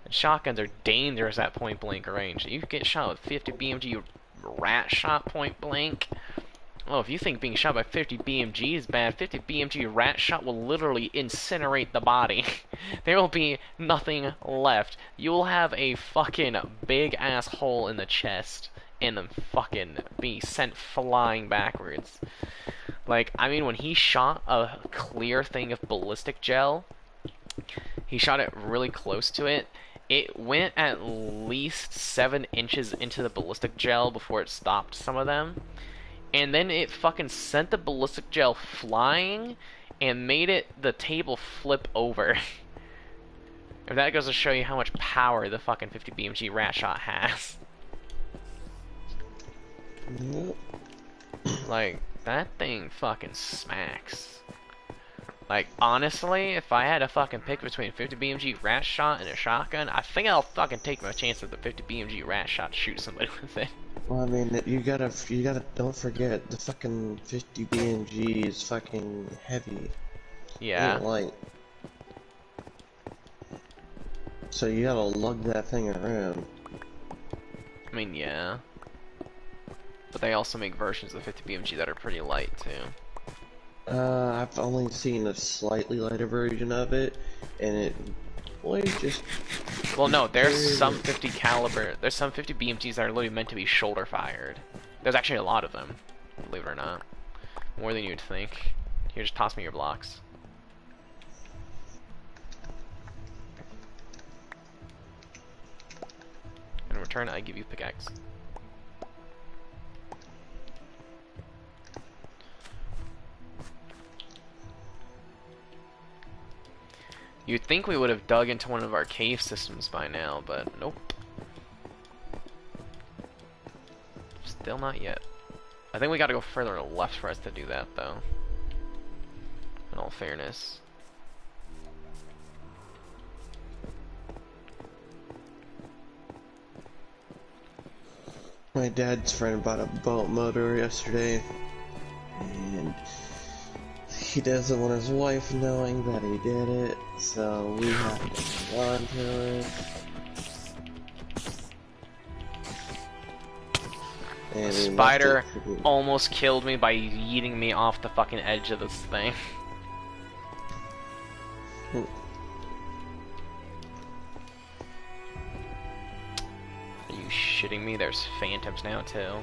And shotguns are dangerous at point blank range. You get shot with 50 BMG rat shot point blank. Oh, if you think being shot by 50 BMG is bad, 50 BMG rat shot will literally incinerate the body. There will be nothing left. You will have a fucking big ass hole in the chest and then fucking be sent flying backwards. Like, I mean, when he shot a clear thing of ballistic gel, he shot it really close to it. It went at least 7 inches into the ballistic gel before it stopped some of them. And then it fucking sent the ballistic gel flying and made the table flip over. If that goes to show you how much power the fucking 50 BMG rat shot has. Yep. Like, that thing fucking smacks. Like, honestly, if I had to fucking pick between 50 BMG rat shot and a shotgun, I think I'll fucking take my chance with the 50 BMG rat shot to shoot somebody with it. Well, I mean, you gotta, don't forget, the fucking 50 BMG is fucking heavy. Yeah. It ain't light. So you gotta lug that thing around. I mean, yeah. But they also make versions of 50 BMG that are pretty light, too. I've only seen a slightly lighter version of it, and it was just... Well, no, there's some 50 caliber, there's some 50 BMGs that are literally meant to be shoulder fired. There's actually a lot of them, believe it or not. More than you'd think. Here, just toss me your blocks. In return, I give you pickaxe. You'd think we would have dug into one of our cave systems by now, but nope. Still not yet. I think we gotta go further left for us to do that, though. In all fairness. My dad's friend bought a boat motor yesterday, and he doesn't want his wife knowing that he did it, so we have to hold on to it. And we Spider left it almost killed me by yeeting me off the fucking edge of this thing. Are you shitting me? There's phantoms now, too.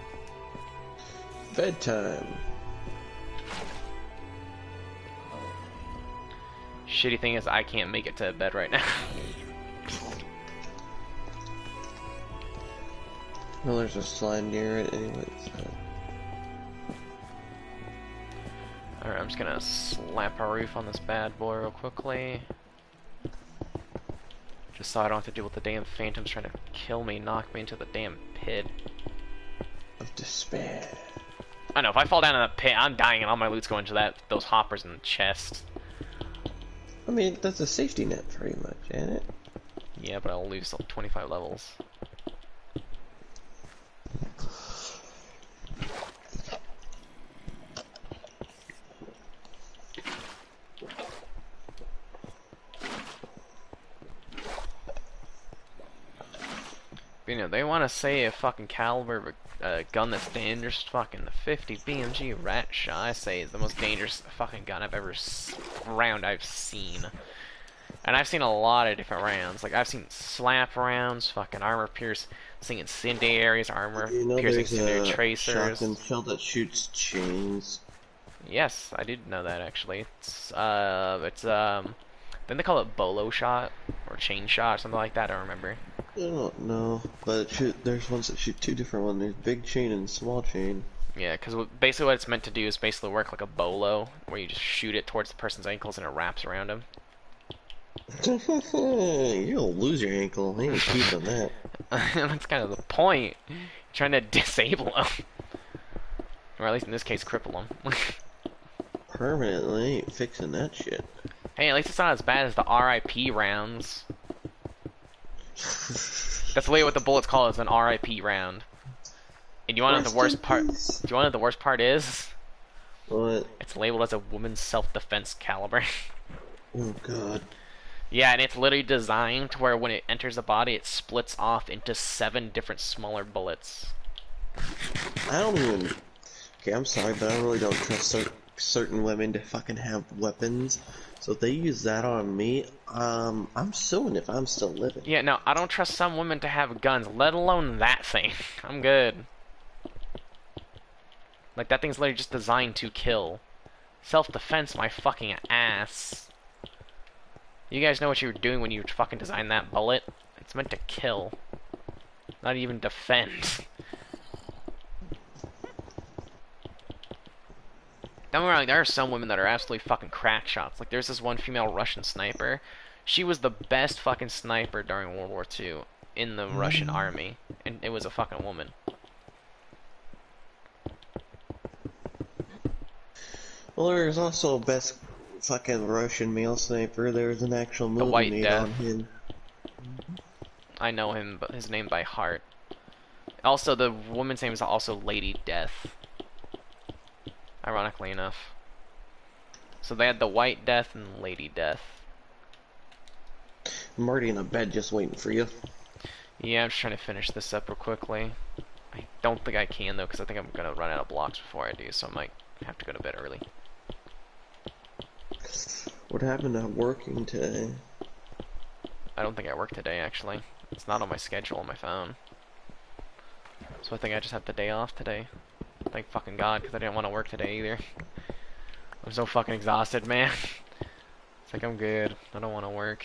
bedtime. Shitty thing is I can't make it to bed right now. Well, there's a slime near it anyway, so... Alright, I'm just gonna slap a roof on this bad boy real quickly. Just so I don't have to deal with the damn phantoms trying to kill me, knock me into the damn pit. Of despair. I know, if I fall down in the pit, I'm dying and all my loot's going to those hoppers in the chest. I mean, that's a safety net pretty much, ain't it? Yeah, but I'll lose like 25 levels. You know, they want to say a fucking caliber of a gun that's dangerous. Fucking the 50 BMG rat shot, I say, is the most dangerous fucking gun round I've seen. And I've seen a lot of different rounds. Like, I've seen slap rounds, fucking armor pierce, seen incendiaries, armor piercing incendiary tracers. Shotgun shell that shoots chains. Yes, I did know that actually. Then they call it bolo shot or chain shot or something like that. I don't remember. I don't know, but there's ones that shoot two different ones. There's big chain and small chain. Yeah, because basically what it's meant to do is basically work like a bolo, where you just shoot it towards the person's ankles and it wraps around them. You'll lose your ankle. I ain't keeping that. That's kind of the point. You're trying to disable them. Or at least in this case, cripple them. Permanently ain't fixing that shit. Hey, at least it's not as bad as the RIP rounds. That's the way what the bullets call it, is an RIP round. And you wanna know the worst part? Do you wanna know the worst part is? What? It's labeled as a woman's self-defense caliber. Oh god. Yeah, and it's literally designed to where when it enters the body, it splits off into 7 different smaller bullets. I don't even... Okay, I'm sorry, but I really don't trust certain women to fucking have weapons. So if they use that on me, I'm suing if I'm still living. Yeah, no, I don't trust some women to have guns, let alone that thing. I'm good. Like, that thing's literally just designed to kill. Self-defense, my fucking ass. You guys know what you were doing when you fucking designed that bullet? It's meant to kill. Not even defend. Don't get me wrong, there are some women that are absolutely fucking crack shots. Like, there's this one female Russian sniper. She was the best fucking sniper during World War II in the Russian army. And it was a fucking woman. Well, there's also a best fucking Russian male sniper. There's an actual The movie White made Death. on him. I know him, but his name by heart. Also, the woman's name is also Lady Death. Ironically enough. So they had the White Death and Lady Death. I'm already in a bed just waiting for you. Yeah, I'm just trying to finish this up real quickly. I don't think I can though, because I think I'm gonna run out of blocks before I do, so I might have to go to bed early. What happened to working today? I don't think I work today, actually. It's not on my schedule on my phone. So I think I just have the day off today. Thank fucking God, because I didn't want to work today either. I'm so fucking exhausted, man. It's like, I'm good. I don't want to work.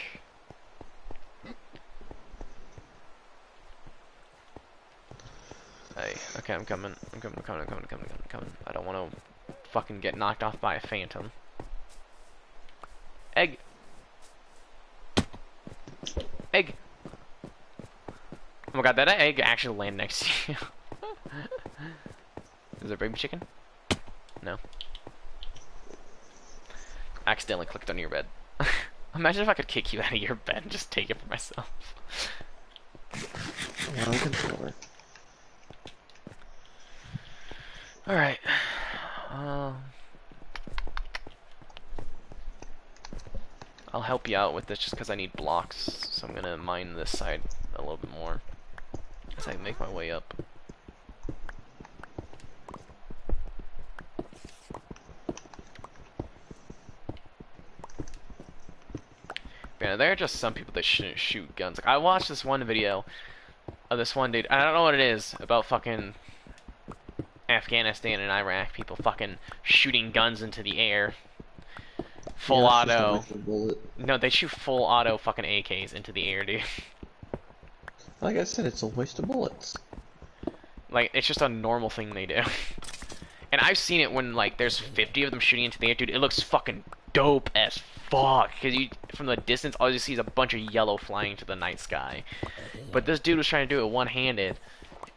Hey, okay, I'm coming. I'm coming. I don't want to fucking get knocked off by a phantom. Egg! Egg! Oh my god, that egg actually landed next to you. Is there baby chicken? No. Accidentally clicked on your bed. Imagine if I could kick you out of your bed and just take it for myself. Wrong controller. Alright. I'll help you out with this just because I need blocks. So I'm gonna mine this side a little bit more as I make my way up. Yeah, there are just some people that shouldn't shoot guns. Like, I watched this one video of this one dude. I don't know what it is about fucking Afghanistan and Iraq people fucking shooting guns into the air. Full Yeah, it's just a auto. rifle bullet. No, they shoot full auto fucking AKs into the air, dude. Like I said, it's a waste of bullets. Like, it's just a normal thing they do. And I've seen it when like there's 50 of them shooting into the air, dude. It looks fucking dope as fuck. Cause you from the distance, all you see is a bunch of yellow flying to the night sky. But this dude was trying to do it one-handed,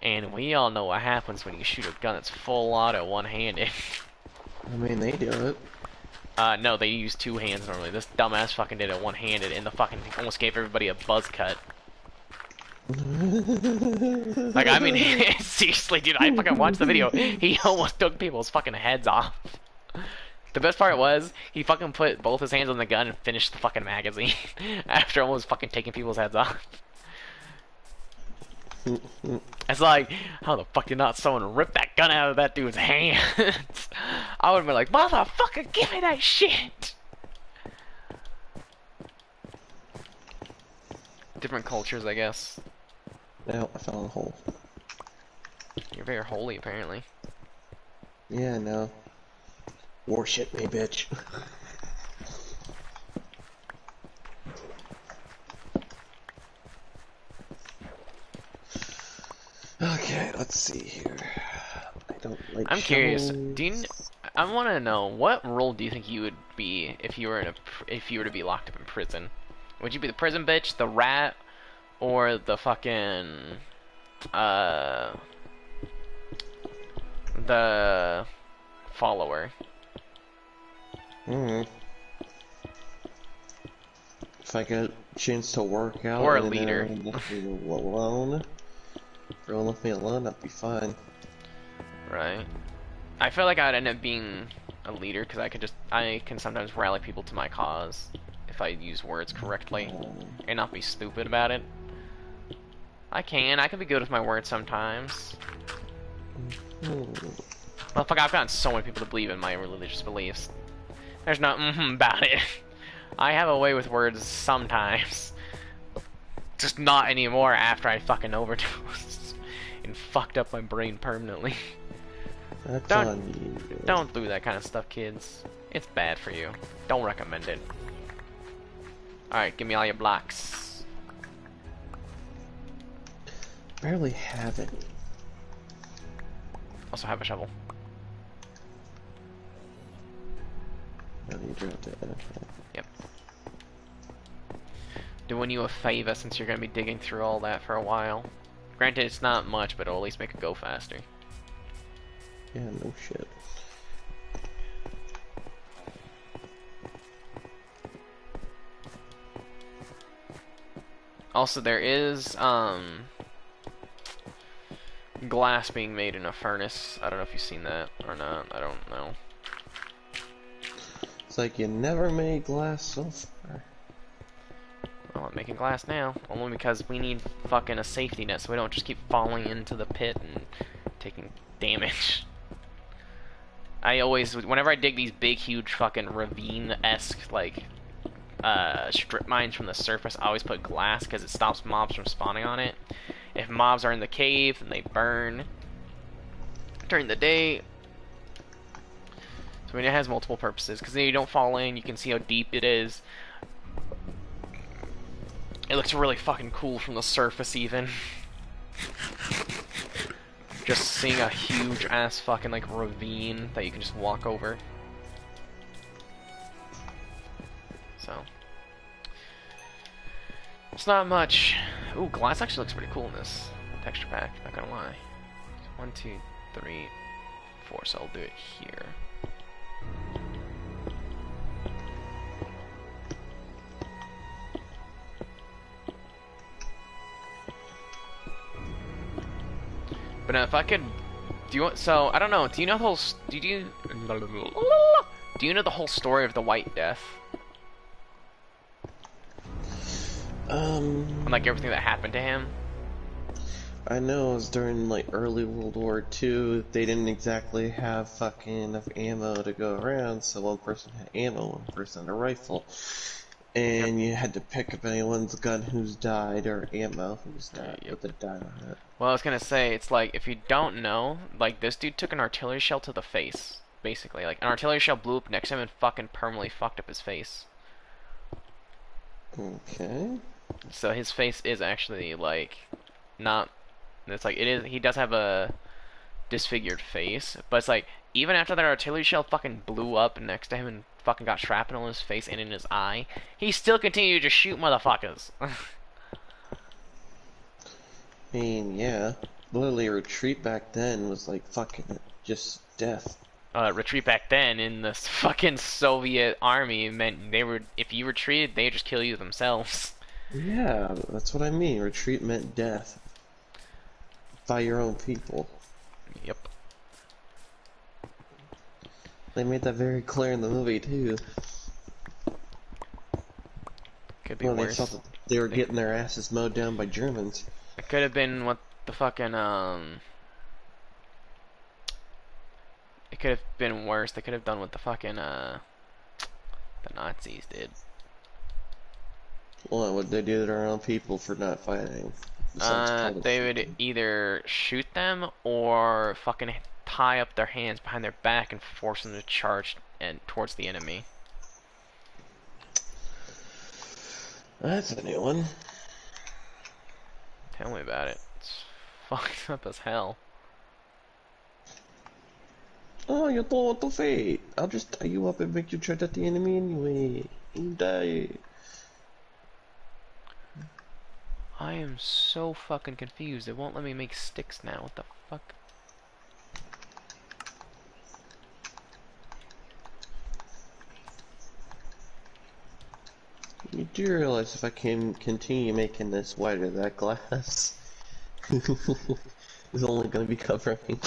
and we all know what happens when you shoot a gun that's full auto one-handed. I mean, they do it. No, they use two hands normally. This dumbass fucking did it one-handed, and the fucking almost gave everybody a buzz cut. Like, I mean, seriously, dude, I fucking watched the video. He almost took people's fucking heads off. The best part was, he fucking put both his hands on the gun and finished the fucking magazine after almost fucking taking people's heads off. It's like, how the fuck did not someone rip that gun out of that dude's hands? I would've been like, motherfucker, give me that shit! Different cultures, I guess. Now I fell in a hole. You're very holy, apparently. Yeah, no. Worship me, bitch. Okay, let's see here. I don't like. I'm curious. shovels. I want to know, what role do you think you would be if you were if you were to be locked up in prison? Would you be the prison bitch, the rat, or the fucking the follower? Mm. If I get a chance to work out, Or a and leader. left me alone. If they'll left me alone, I'd be fine. Right. I feel like I'd end up being a leader because I can sometimes rally people to my cause if I use words correctly and not be stupid about it. I can be good with my words sometimes. Well, fuck, I've gotten so many people to believe in my religious beliefs. There's no about it. I have a way with words sometimes. Just not anymore after I fucking overdosed and fucked up my brain permanently. That's Don't- on you. Dude. Don't do that kind of stuff, kids. It's bad for you. Don't recommend it. Alright, give me all your blocks. Barely have any. Also have a shovel. Oh, you dropped it. Okay. Yep. Doing you a favor since you're gonna be digging through all that for a while. Granted, it's not much, but it'll at least make it go faster. Yeah, no shit. Also, there is, glass being made in a furnace. I don't know if you've seen that or not. I don't know. It's like you never made glass so far. Well, I'm making glass now. Only because we need fucking a safety net so we don't just keep falling into the pit and taking damage. I always, whenever I dig these big, huge fucking ravine-esque, like, strip mines from the surface, I always put glass because it stops mobs from spawning on it. If mobs are in the cave, then they burn during the day. So I mean, it has multiple purposes, because then you don't fall in, you can see how deep it is. It looks really fucking cool from the surface, even. Just seeing a huge ass fucking like ravine that you can just walk over. So it's not much. Ooh, glass actually looks pretty cool in this texture pack, not gonna lie. 1, 2, 3, 4, so I'll do it here. But if I could, do you want? So I don't know. Do you know the whole? Do you know the whole story of the White Death? And like everything that happened to him. I know it was during like early World War II. They didn't exactly have fucking enough ammo to go around, so one person had ammo, one person had a rifle, and you had to pick up anyone's gun who's died or ammo who's died with the die on it. Well, I was gonna say, it's like, if you don't know, like, this dude took an artillery shell to the face, basically. Like, an artillery shell blew up next to him and fucking permanently fucked up his face. Okay. So his face is actually, like, not, it's like, it is, he does have a disfigured face. But it's like, even after that artillery shell fucking blew up next to him and fucking got shrapnel in his face and in his eye, he still continued to shoot motherfuckers. I mean, yeah. Literally, retreat back then was like fucking just death. Retreat back then in the fucking Soviet army meant they were, if you retreated, they just kill you themselves. Yeah, that's what I mean. Retreat meant death. By your own people. Yep. They made that very clear in the movie, too. Could be When they worse. thought that they were getting their asses mowed down by Germans. It could have been what the fucking, it could have been worse. They could have done what the fucking, the Nazis did. What would they do to their own people for not fighting? Besides They would either shoot them or fucking tie up their hands behind their back and force them to charge and towards the enemy. That's a new one. Tell me about it. It's fucked up as hell. Oh, you don't want to fight. I'll just tie you up and make you charge at the enemy anyway. You die. I am so fucking confused. It won't let me make sticks now. What the fuck? You do realize if I can continue making this wider, that glass is only going to be covering a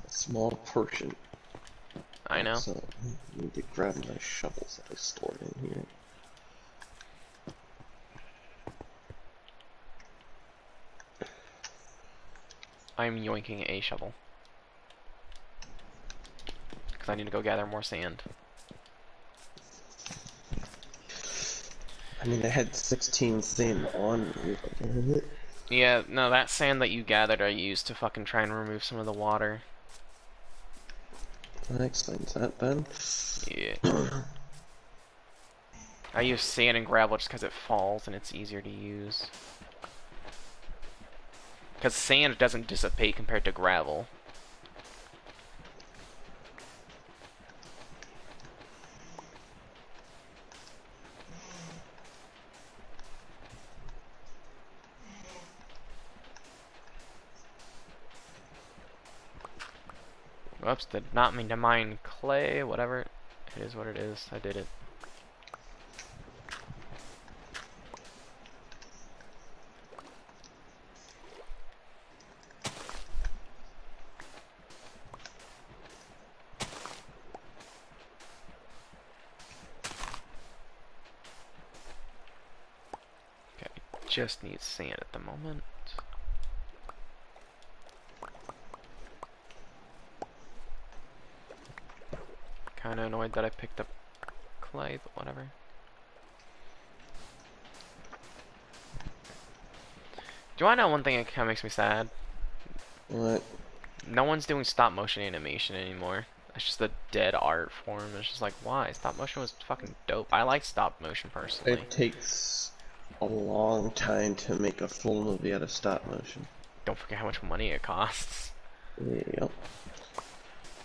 small portion. I know. So, I need to grab my shovels that I stored in here. I'm yoinking a shovel. Because I need to go gather more sand. I mean, I had 16 sand on me. Yeah, no, that sand that you gathered I used to fucking try and remove some of the water. That explains that then. Yeah. I use sand and gravel just because it falls and it's easier to use. Because sand doesn't dissipate compared to gravel. Whoops, did not mean to mine clay, whatever. It is what it is. I did it. Okay, just need sand at the moment. Kinda annoyed that I picked up clay, but whatever. Do I know one thing that kinda makes me sad? What? No one's doing stop motion animation anymore. It's just a dead art form. It's just like, why? Stop motion was fucking dope. I like stop motion personally. It takes a long time to make a full movie out of stop motion. Don't forget how much money it costs. Yep.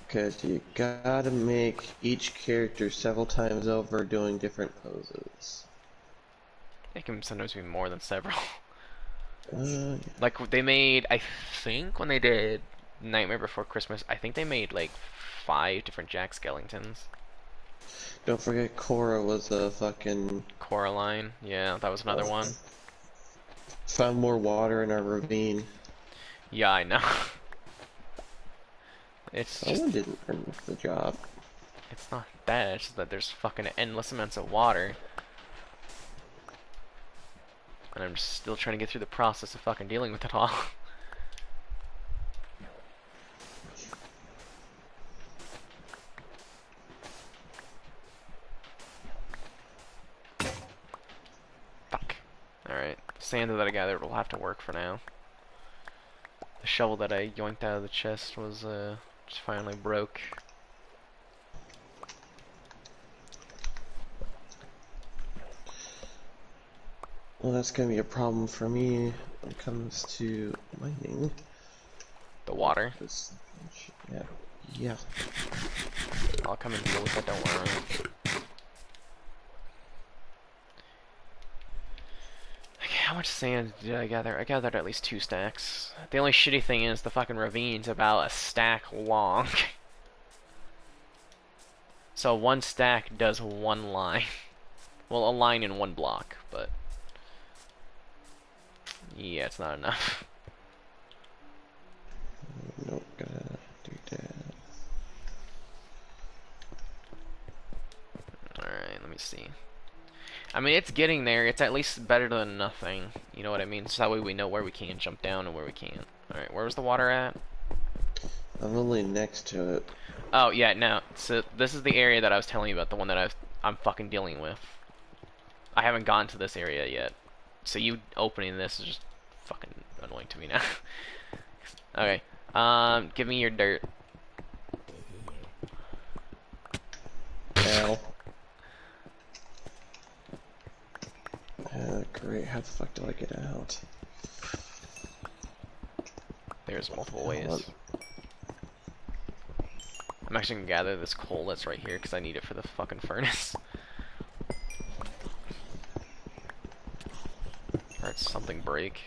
Because you gotta make each character several times over doing different poses. It can sometimes be more than several. Yeah. Like, they made, I think when they did Nightmare Before Christmas, I think they made like 5 different Jack Skellingtons. Don't forget Cora was a fucking... Coraline, yeah, that was another one. Found more water in our ravine. Yeah, I know. It's just, Someone didn't earn the job. it's not that, it's just that there's fucking endless amounts of water. And I'm just still trying to get through the process of fucking dealing with it all. Fuck. Alright, the sand that I gathered will have to work for now. The shovel that I yoinked out of the chest was, just finally broke. Well, that's gonna be a problem for me when it comes to mining. The water. Yeah. Yeah. I'll come and deal with it, don't worry. Okay, how much sand did I gather? I gathered at least 2 stacks. The only shitty thing is the fucking ravine's about a stack long. So 1 stack does 1 line. Well, a line in 1 block, but... yeah, it's not enough. Nope, gotta do that. Alright, let me see. I mean, it's getting there. It's at least better than nothing. You know what I mean? So that way we know where we can jump down and where we can't. Alright, where was the water at? I'm only next to it. Oh, yeah, no. So this is the area that I was telling you about, the one that I'm fucking dealing with. I haven't gone to this area yet. So you opening this is just fucking annoying to me now. Okay. Give me your dirt. Ow. Great, how the fuck do I get out? There's multiple Hold on. ways. I'm actually gonna gather this coal that's right here because I need it for the fucking furnace. Or it's something break.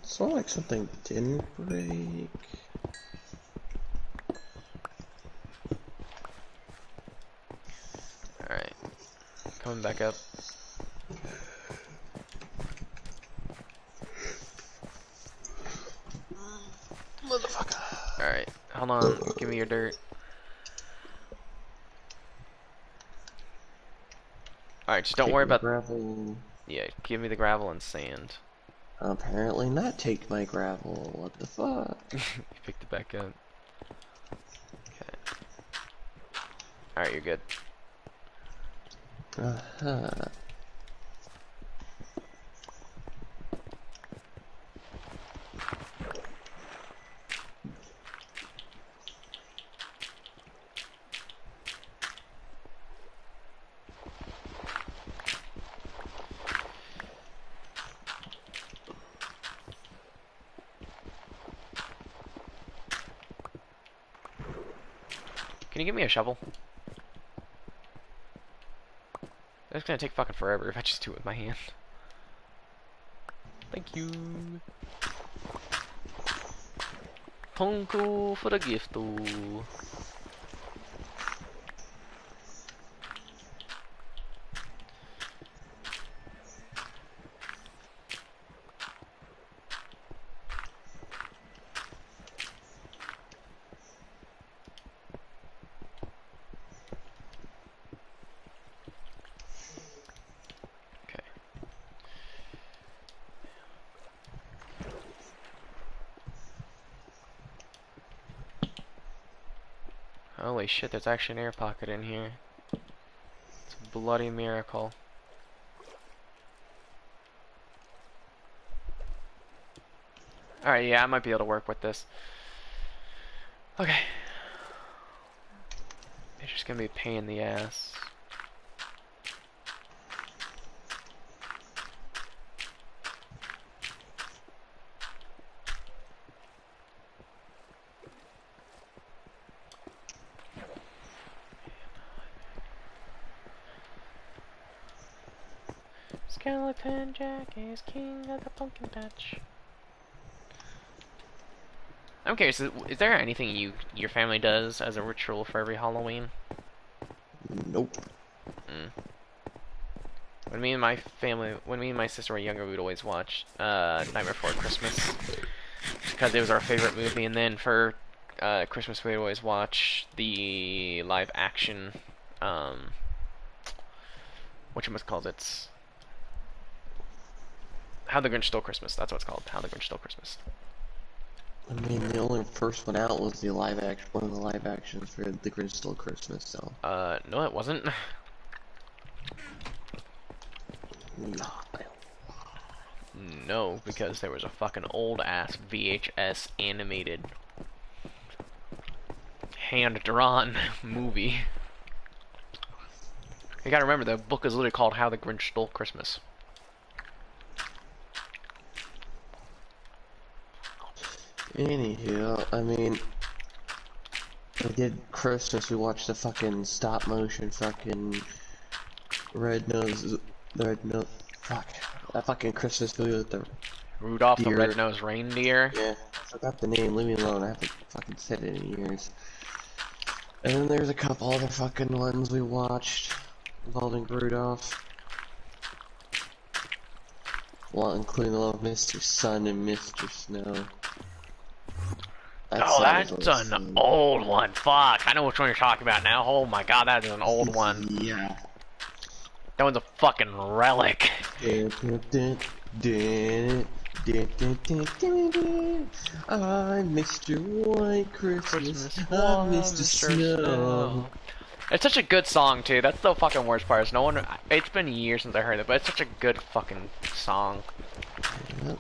It's not like something didn't break. Alright. Coming back up. Motherfucker. Alright, hold on. Give me your dirt. Alright, just don't Take worry my about... gravel. yeah, give me the gravel and sand. Apparently not take my gravel. What the fuck? You picked it back up. Okay. Alright, you're good. Uh-huh. Can you give me a shovel? It's gonna take fucking forever if I just do it with my hand. Thank you. Thank you for the gift. -o. Okay. Holy shit, there's actually an air pocket in here. It's a bloody miracle. Alright, yeah, I might be able to work with this. Okay. It's just gonna be a pain in the ass. Skeleton Jack is king of the pumpkin patch. I'm curious, is there anything your family does as a ritual for every Halloween? Nope. Mm. When me and my sister were younger, we'd always watch Nightmare Before Christmas because it was our favorite movie. And then for Christmas, we'd always watch the live action, whatchamacallit, it's How the Grinch Stole Christmas. That's what it's called. How the Grinch Stole Christmas. I mean, the only first one out was the live action, one of the live actions for The Grinch Stole Christmas, so. No, it wasn't. Nah. No, because there was a fucking old ass VHS animated hand-drawn movie. You gotta remember, the book is literally called How the Grinch Stole Christmas. Anywho, I mean, we did Christmas. We watched the fucking stop motion fucking red nose, red nose. Fuck that fucking Christmas movie with the Rudolph the deer. Red-Nosed Reindeer. Yeah, I forgot the name. Leave me alone. I haven't fucking said it in years. And then there's a couple other fucking ones we watched involving Rudolph. Well, including the one with Mr. Sun and Mr. Snow. Oh, That that's was an old one. Fuck, I know which one you're talking about now. Oh my god, that is an old one. Yeah. That one's a fucking relic. I'm Mr. White Christmas. I'm Mr. Snow. It's such a good song too. That's the fucking worst part. Is no one. It's been years since I heard it, but it's such a good fucking song. Yep.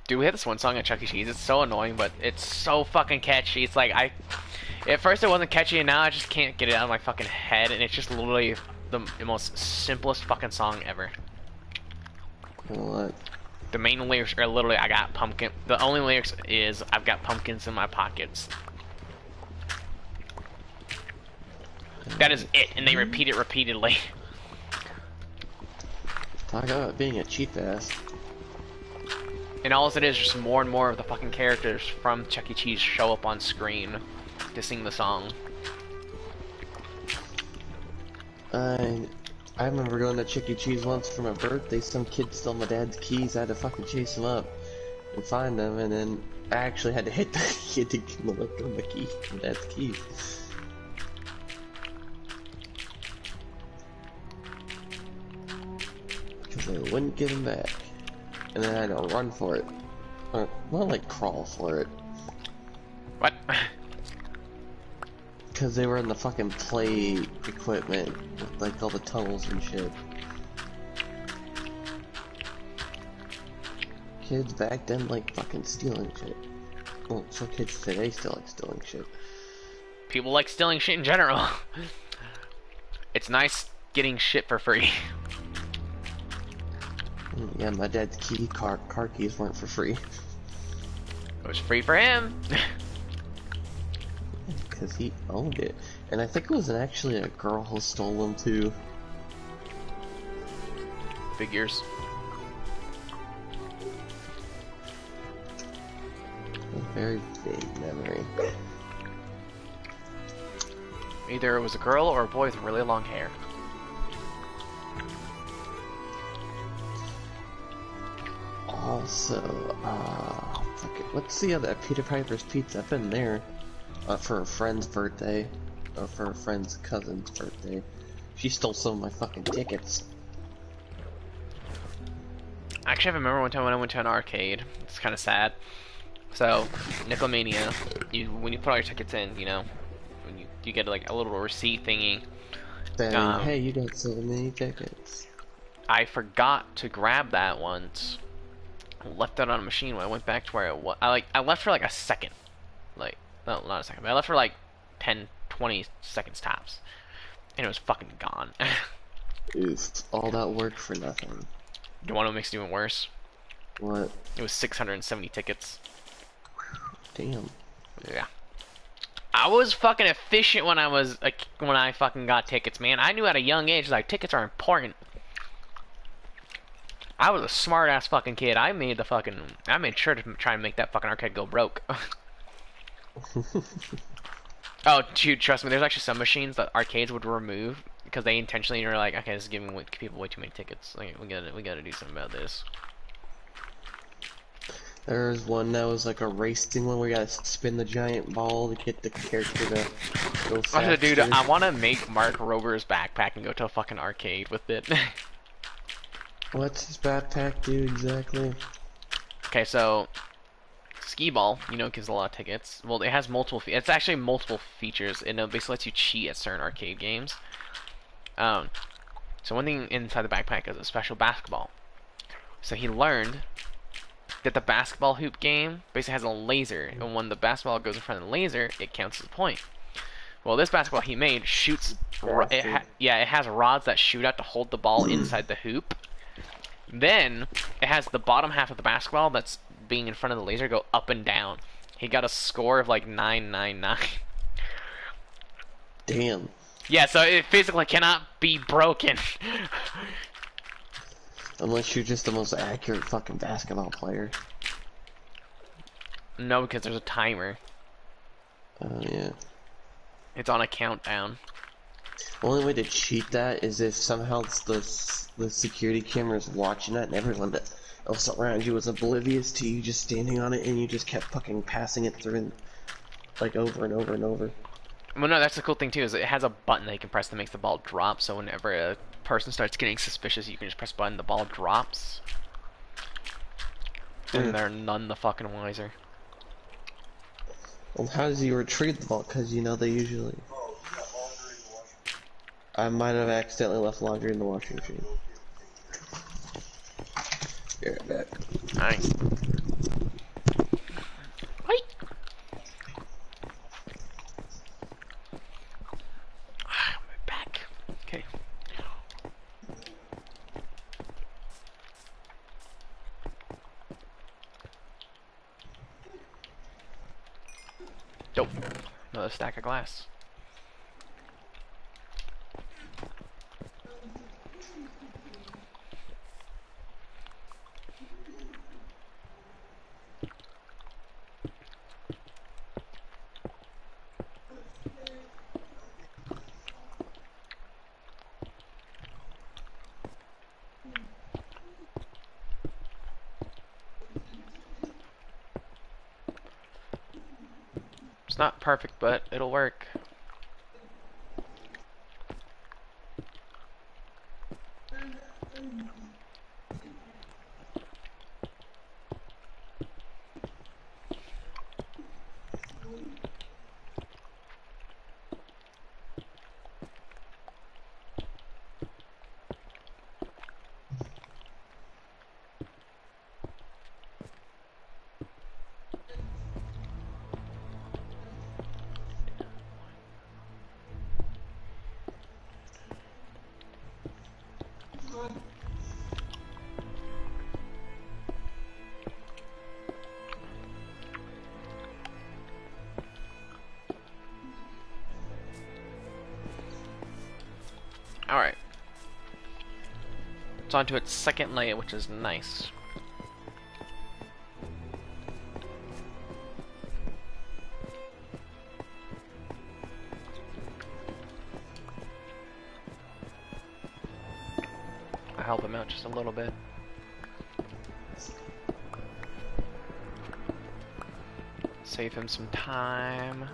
Dude, we had this one song at Chuck E. Cheese. It's so annoying, but it's so fucking catchy. It's like at first it wasn't catchy, and now I just can't get it out of my fucking head, and it's just literally the most simplest fucking song ever. What? The main lyrics are literally, I got pumpkin. The only lyrics is, I've got pumpkins in my pockets. That is it, and they repeat it repeatedly. Talk about being a cheap ass. And all it is just more and more of the fucking characters from Chuck E. Cheese show up on screen to sing the song. I remember going to Chuck E. Cheese once for my birthday. Some kid stole my dad's keys. I had to fucking chase him up and find them, and then I actually had to hit the kid to give him the key, my dad's keys. Because they wouldn't give him back. And then I had to run for it. Or, more like crawl for it. What? Because they were in the fucking play equipment, with like all the tunnels and shit. Kids back then like fucking stealing shit. Well, so kids today still like stealing shit. People like stealing shit in general. It's nice getting shit for free. Yeah, my dad's car keys weren't for free. It was free for him. Because he owned it. And I think it was actually a girl who stole them too. Figures. A very vague memory. Either it was a girl or a boy with really long hair. Also, fuck it. What's the other Peter Piper's Pizza? I've been there for a friend's birthday, or for a friend's cousin's birthday. She stole some of my fucking tickets. Actually, I remember one time when I went to an arcade. It's kind of sad. So, Nickelmania, when you put all your tickets in, you know, when you get like a little receipt thingy. Saying, hey, you got so many tickets. I forgot to grab that once. Left it on a machine when I went back to where it was. I left for like a second. Like, no, not a second, but I left for like 10, 20 seconds tops. And it was fucking gone. Oof, all that work for nothing. You want to make it even worse? What? It was 670 tickets. Damn. Yeah. I was fucking efficient when I fucking got tickets, man. I knew at a young age, like, tickets are important. I was a smart ass fucking kid. I made sure to try and make that fucking arcade go broke. Oh, dude, trust me, there's actually some machines that arcades would remove because they intentionally are like, okay, this is giving people way too many tickets. Like, we gotta do something about this. There's one that was like a racing one where you gotta spin the giant ball to get the character to go faster. Also, dude, I want to make Mark Rober's backpack and go to a fucking arcade with it. What's his backpack do exactly? Okay, so skee ball, you know, gives a lot of tickets. Well, it has multiple. It's actually multiple features. It basically lets you cheat at certain arcade games. So one thing inside the backpack is a special basketball. So he learned that the basketball hoop game basically has a laser, and when the basketball goes in front of the laser, it counts as a point. Well, this basketball he made shoots. Bastard. Yeah, it has rods that shoot out to hold the ball inside the hoop. Then it has the bottom half of the basketball that's being in front of the laser go up and down. He got a score of like 999. Damn. Yeah, so it physically cannot be broken. Unless you're just the most accurate fucking basketball player. No, because there's a timer. Oh, yeah. It's on a countdown. Only way to cheat that is if somehow the security camera is watching that and everyone else around you was oblivious to you just standing on it and you just kept fucking passing it through like over and over and over. Well, no, that's the cool thing too, is it has a button that you can press that makes the ball drop, so whenever a person starts getting suspicious, you can just press a button, the ball drops. And they're none the fucking wiser. Well, how does he retrieve the ball? Because, you know, they usually... I might have accidentally left laundry in the washing machine. Be right back. Nice. Wait. I'm back. Okay. Dope. Another stack of glass. It's not perfect, but it'll work. Alright. It's on to its second layer, which is nice. I'll help him out just a little bit. Save him some time.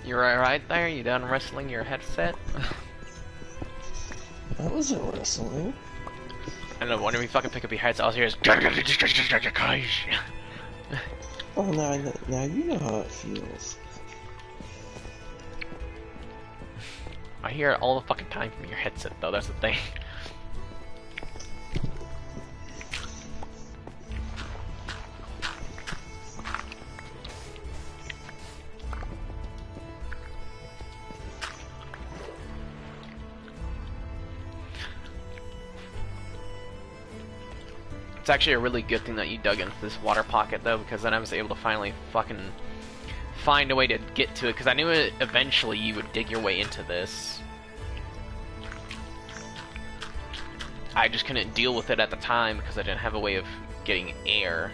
You're right there? You done wrestling your headset? That wasn't wrestling. I don't know, whenever you fucking pick up your headset, all I hear is... Oh, now you know how it feels. I hear it all the fucking time from your headset, though, that's the thing. It's actually a really good thing that you dug into this water pocket, though, because then I was able to finally fucking find a way to get to it, because I knew eventually you would dig your way into this. I just couldn't deal with it at the time because I didn't have a way of getting air.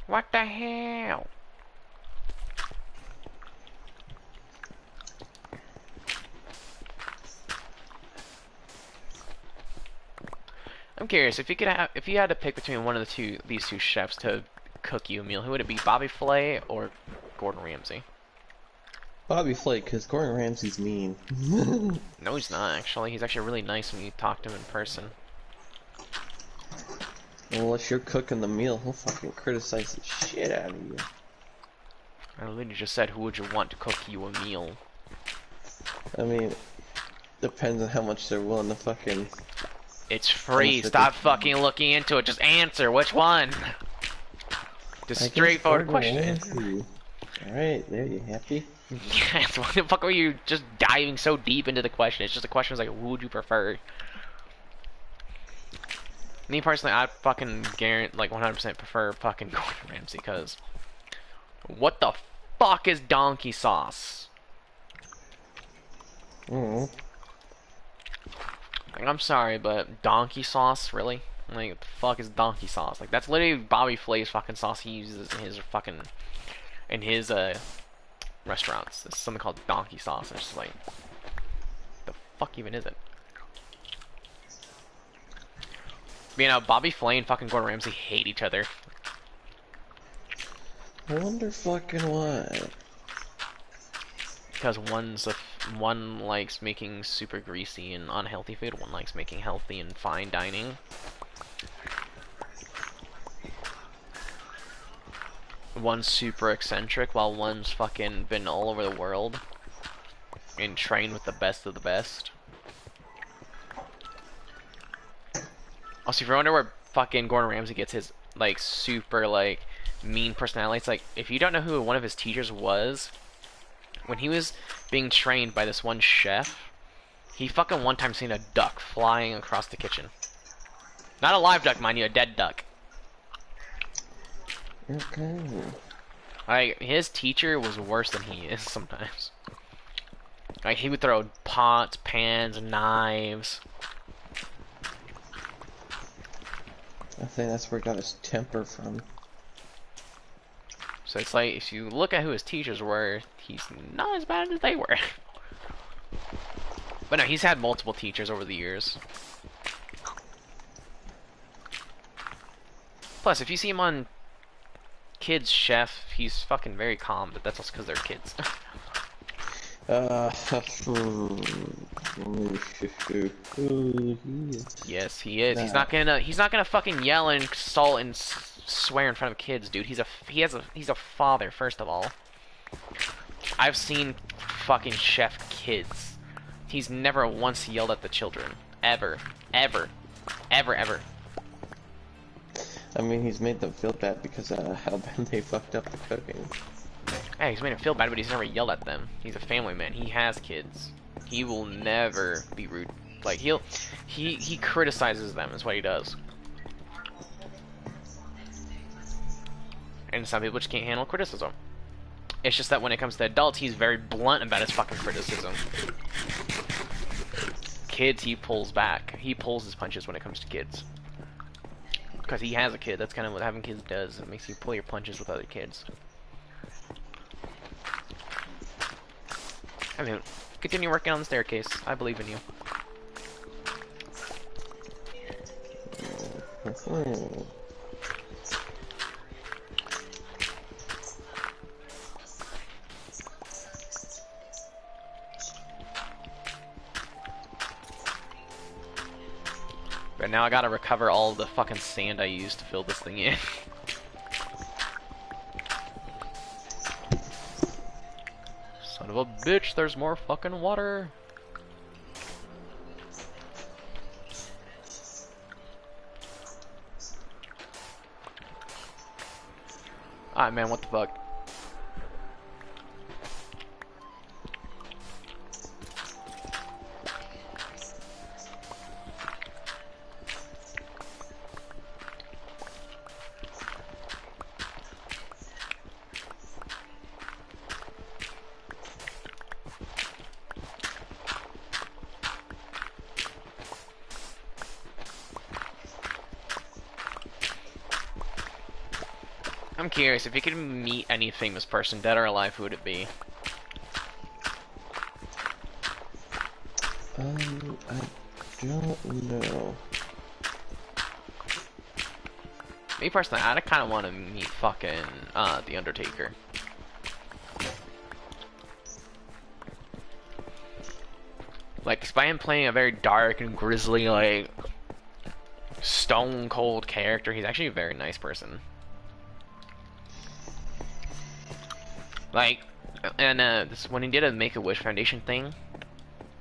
What the hell? I'm curious if you could if you had to pick between one of these two chefs to cook you a meal, who would it be, Bobby Flay or Gordon Ramsay? Bobby Flake, because Gordon Ramsay's mean. No, he's not actually. He's actually really nice when you talk to him in person. Well, if you're cooking the meal, he'll fucking criticize the shit out of you. I literally just said, who would you want to cook you a meal? I mean, depends on how much they're willing to fucking... It's free. Stop fucking looking into it. Just answer. Which one? Just straightforward question. Alright, there, you happy? Yes, why the fuck were you just diving so deep into the question? It's just a question like, who would you prefer? Me personally, I'd fucking guarantee, like 100% prefer fucking Gordon Ramsay, because what the fuck is donkey sauce? Mm. Like, I'm sorry, but donkey sauce, really? Like, what the fuck is donkey sauce? Like, that's literally Bobby Flay's fucking sauce he uses in his fucking, restaurants. It's something called donkey sauce. It's just like, the fuck even is it? You know, Bobby Flay and fucking Gordon Ramsay hate each other. I wonder fucking why. Because one likes making super greasy and unhealthy food, one likes making healthy and fine dining. One's super eccentric, while one's fucking been all over the world and trained with the best of the best. Also, if you wonder where fucking Gordon Ramsay gets his, like, super, like, mean personality, it's like, if you don't know who one of his teachers was, when he was being trained by this one chef, he fucking one time seen a duck flying across the kitchen. Not a live duck, mind you, a dead duck. Okay. Like, his teacher was worse than he is sometimes. Like, he would throw pots, pans, knives. I think that's where he got his temper from. So it's like, if you look at who his teachers were, he's not as bad as they were. But no, he's had multiple teachers over the years. Plus, if you see him on Kids Chef, he's fucking very calm, but that's also because they're kids. Yes, he is. He's not gonna fucking yell and insult and swear in front of kids, dude. He's a father, first of all. I've seen fucking chef kids. He's never once yelled at the children. Ever. Ever. Ever, ever. I mean, he's made them feel bad because how bad they fucked up the cooking. Hey, he's made him feel bad, but he's never yelled at them. He's a family man. He has kids. He will never be rude. Like, he criticizes them is what he does. And some people just can't handle criticism. It's just that when it comes to adults, he's very blunt about his fucking criticism. Kids, he pulls back. He pulls his punches when it comes to kids. Because he has a kid. That's kind of what having kids does. It makes you pull your punches with other kids. I mean, continue working on the staircase. I believe in you. But now I gotta recover all the fucking sand I used to fill this thing in. Son of a bitch, there's more fucking water. Alright, man, what the fuck? I'm curious, if you could meet any famous person, dead or alive, who would it be? I don't know. Me personally, I kind of want to meet fucking, The Undertaker. Like, despite him playing a very dark and grisly, like, stone cold character, he's actually a very nice person. Like, and this when he did a Make-A-Wish Foundation thing,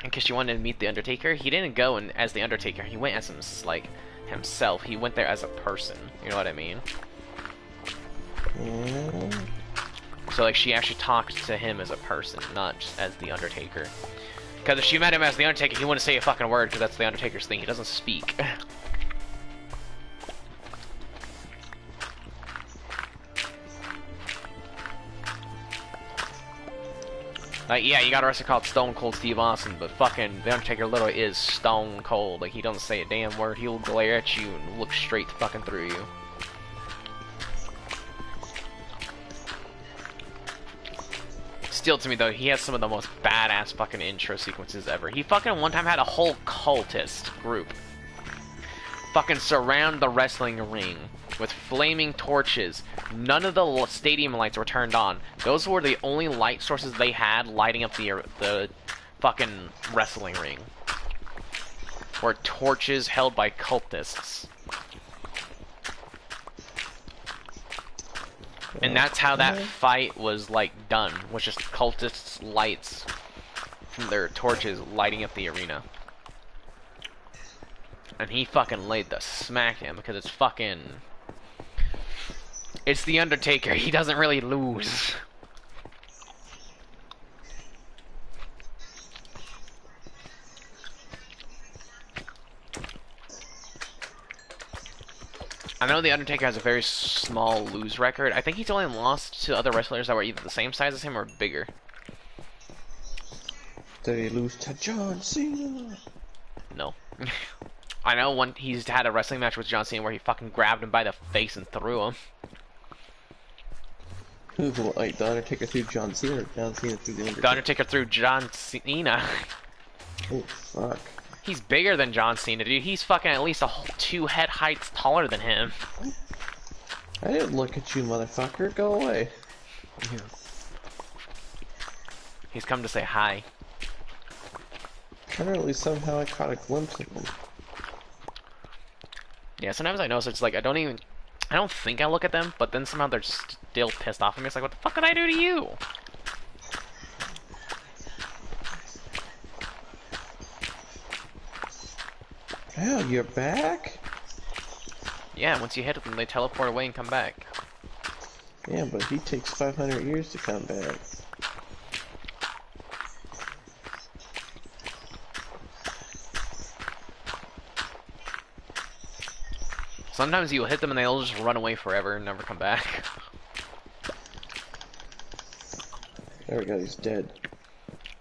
in case you wanted to meet the Undertaker, he didn't go as the Undertaker. He went as himself. He went there as a person. You know what I mean? Yeah. So like, she actually talked to him as a person, not just as the Undertaker. Because if she met him as the Undertaker, he wouldn't say a fucking word, because that's the Undertaker's thing. He doesn't speak. Like, yeah, you got a wrestler called Stone Cold Steve Austin, but fucking The Undertaker literally is stone cold. Like, he doesn't say a damn word. He'll glare at you and look straight fucking through you. Still, to me, though, he has some of the most badass fucking intro sequences ever. He fucking one time had a whole cultist group fucking surround the wrestling ring with flaming torches. None of the stadium lights were turned on. Those were the only light sources they had lighting up the fucking wrestling ring. Were torches held by cultists. And that's how that fight was, like, done. Was just cultists' lights from their torches lighting up the arena. And he fucking laid the smack him because it's fucking... It's the Undertaker. He doesn't really lose. I know the Undertaker has a very small lose record. I think he's only lost to other wrestlers that were either the same size as him or bigger. Did he lose to John Cena? No. I know he's had a wrestling match with John Cena where he fucking grabbed him by the face and threw him. Like, the Undertaker threw John Cena, or John Cena threw the Undertaker? The Undertaker threw John Cena. Oh, fuck. He's bigger than John Cena, dude. He's fucking at least 2 head heights taller than him. I didn't look at you, motherfucker. Go away. He's come to say hi. Apparently, somehow I caught a glimpse of him. Yeah, sometimes I notice it's like I don't think I look at them, but then somehow they're still pissed off at me. It's like, what the fuck did I do to you? Oh, you're back? Yeah, once you hit them, they teleport away and come back. Yeah, but he takes 500 years to come back. Sometimes you'll hit them and they'll just run away forever and never come back. There we go, he's dead.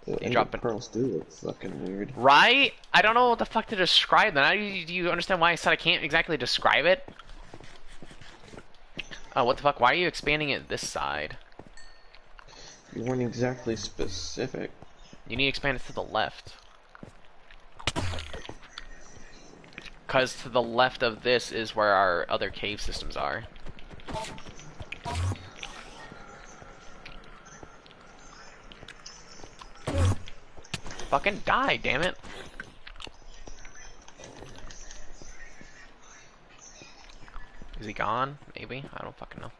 You drop it. Pearls do look fucking weird. Right? I don't know what the fuck to describe them. Do you understand why I said I can't exactly describe it? Oh, what the fuck? Why are you expanding it this side? You weren't exactly specific. You need to expand it to the left. Because to the left of this is where our other cave systems are. Fucking die, damn it. he gone? Maybe? I don't fucking know.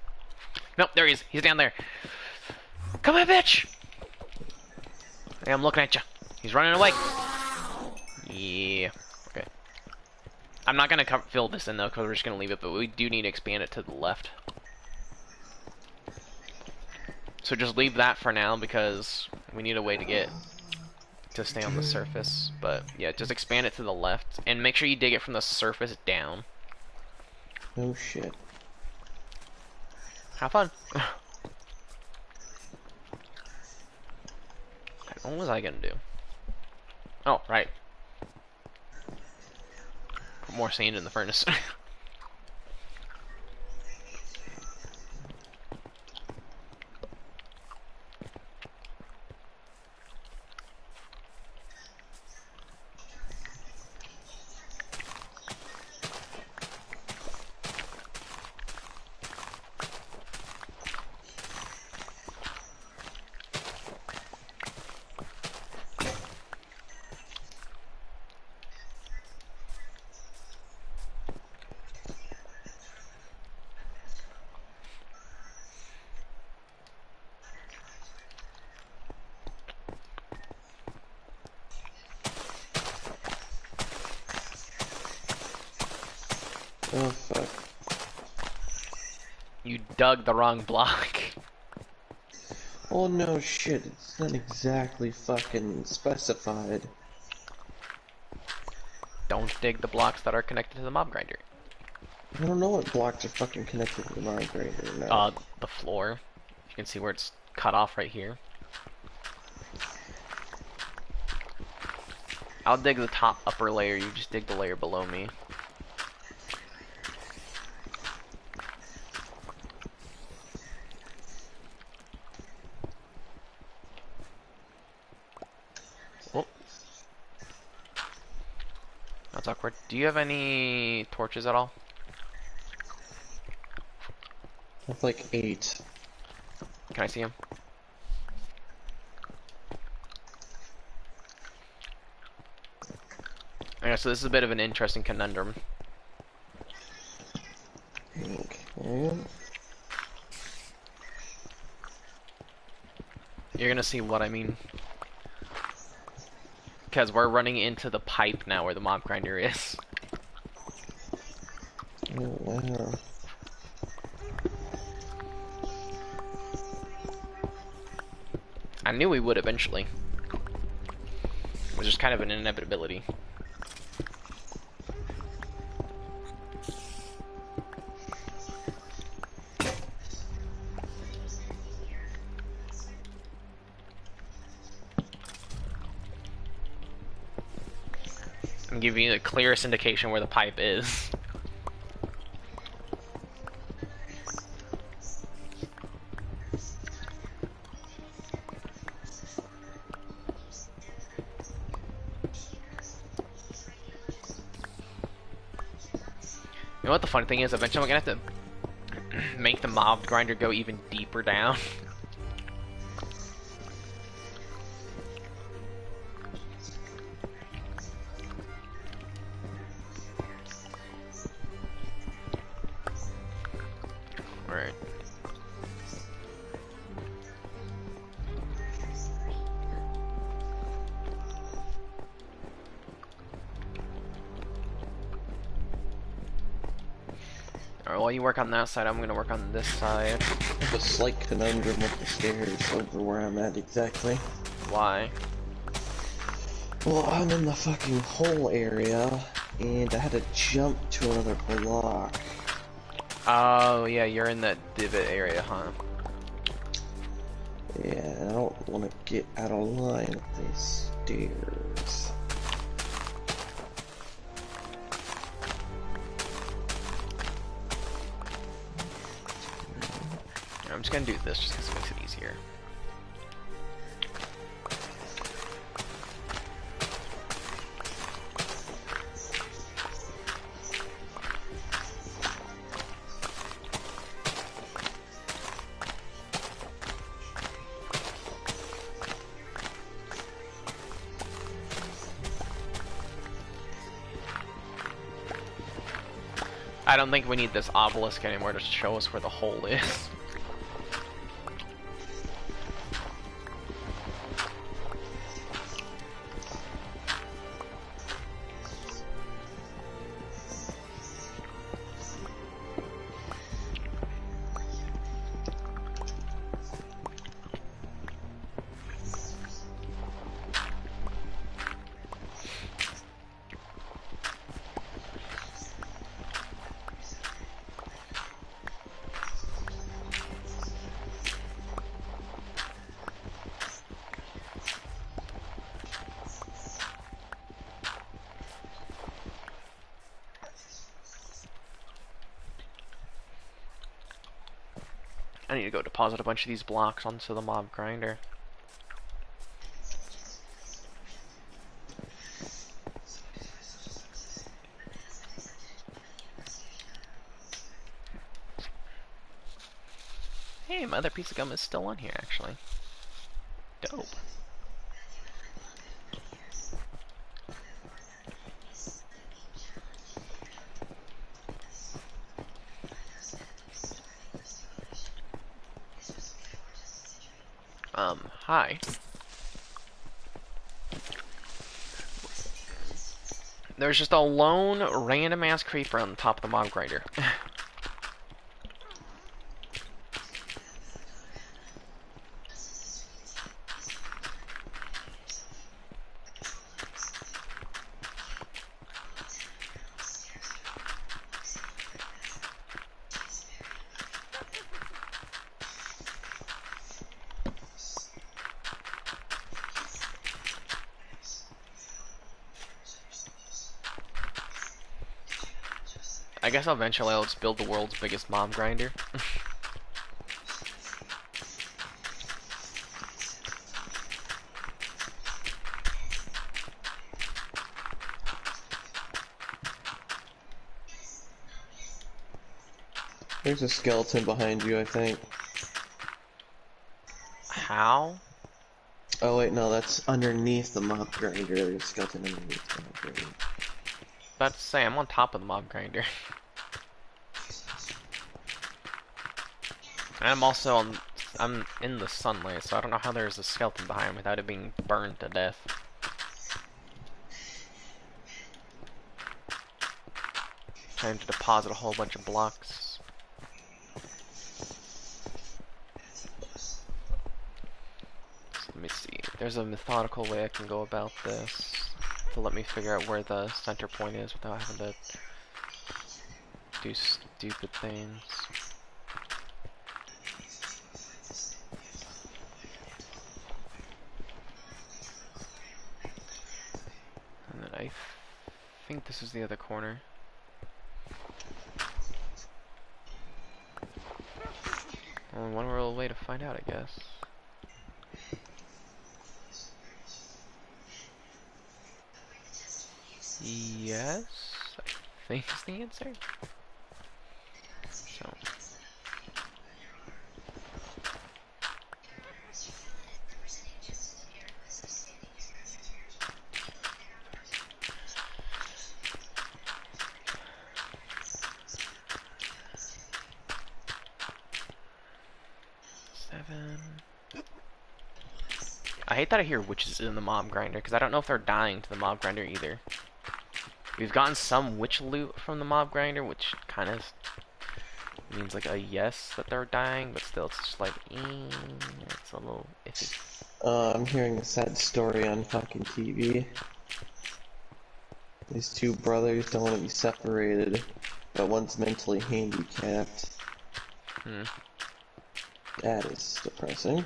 Nope, there he is. He's down there. Come here, bitch! Hey, I'm looking at you. He's running away. Yeah. Okay. I'm not gonna fill this in though, because we're just gonna leave it, but we do need to expand it to the left. So just leave that for now, because we need a way to get to stay on the surface. But yeah, just expand it to the left, and make sure you dig it from the surface down. Oh shit. Have fun. What was I gonna do? Oh, right. Put more sand in the furnace. Oh fuck. You dug the wrong block. Oh no shit, it's not exactly fucking specified. Don't dig the blocks that are connected to the mob grinder. I don't know what blocks are fucking connected to the mine grader now. The floor. You can see where it's cut off right here. I'll dig the top upper layer, you just dig the layer below me. Oh. That's awkward. Do you have any torches at all? I have like 8. Can I see them? Okay, so this is a bit of an interesting conundrum. Okay. You're gonna see what I mean. Because we're running into the pipe now where the mob grinder is. Oh wow. I knew we would eventually. It was just kind of an inevitability. I'm giving you the clearest indication where the pipe is. You know what the funny thing is? Eventually I'm gonna have to make the mob grinder go even deeper down. Alright. Alright, while you work on that side, I'm gonna work on this side. I have a slight conundrum with the stairs over where I'm at exactly. Why? Well, I'm in the fucking hole area, and I had to jump to another block. Oh, yeah, you're in that divot area, huh? Yeah, I don't want to get out of line with these stairs. I'm just gonna do this just because it makes it easier. I don't think we need this obelisk anymore to show us where the hole is. I need to go deposit a bunch of these blocks onto the mob grinder. Hey, my other piece of gum is still on here, actually. Dope. Hi. There's just a lone random ass creeper on the top of the mob grinder. I guess eventually I'll just build the world's biggest mob grinder. There's a skeleton behind you, I think. How? Oh wait, no, that's underneath the mob grinder. There's a skeleton underneath the mob grinder. About to say, I'm on top of the mob grinder. And I'm also on... I'm in the sunlight, so I don't know how there's a skeleton behind without it being burned to death. Trying to deposit a whole bunch of blocks. So let me see. There's a methodical way I can go about this to let me figure out where the center point is without having to do stupid things. And then I think this is the other corner. Only one real way to find out, I guess. Yes, I think is the answer. So. I hate that I hear witches in the mob grinder, because I don't know if they're dying to the mob grinder either. We've gotten some witch loot from the mob grinder, which kind of means like a yes that they're dying, but still it's just like, it's a little iffy. I'm hearing a sad story on fucking TV. These two brothers don't want to be separated, but one's mentally handicapped. That is depressing.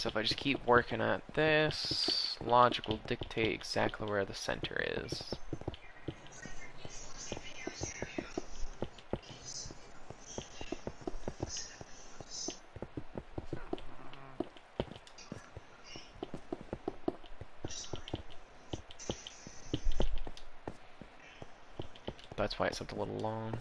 So if I just keep working at this, logic will dictate exactly where the center is. That's why it's a little long.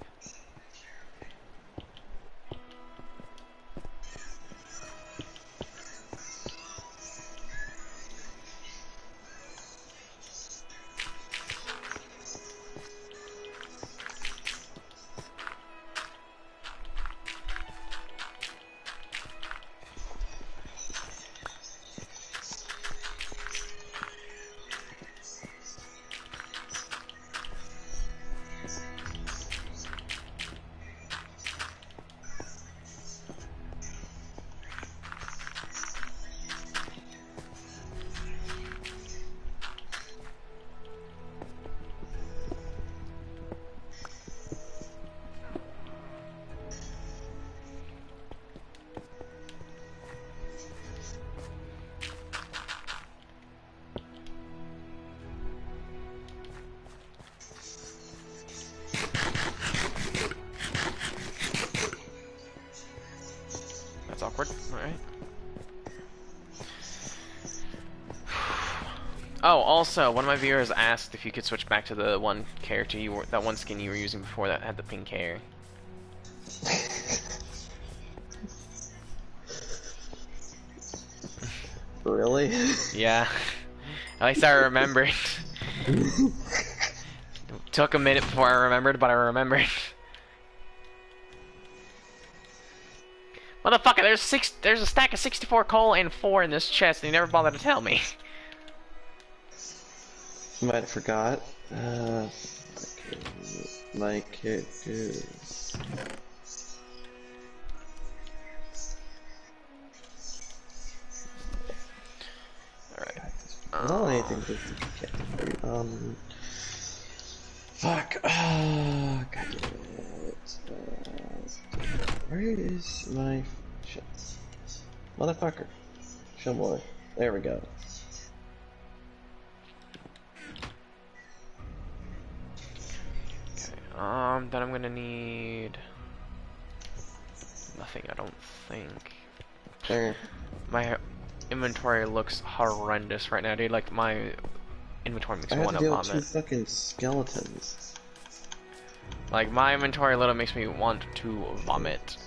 That's awkward. Alright. Oh, also, one of my viewers asked if you could switch back to the one character you were, that one skin you were using before that had the pink hair. Really? Yeah. At least I remembered. Took a minute before I remembered, but I remembered. Motherfucker, there's a stack of 64 coal and 4 in this chest, and you never bothered to tell me. Might have forgot. My characters. Alright. Not anything just fuck. God damn it. Where is my shit? Motherfucker. Show boy. There we go. Then I'm gonna need nothing, I don't think. There. My inventory looks horrendous right now, dude. Like, my inventory makes I me have want to to deal with 2 vomit. fucking skeletons. Like, my inventory literally makes me want to vomit.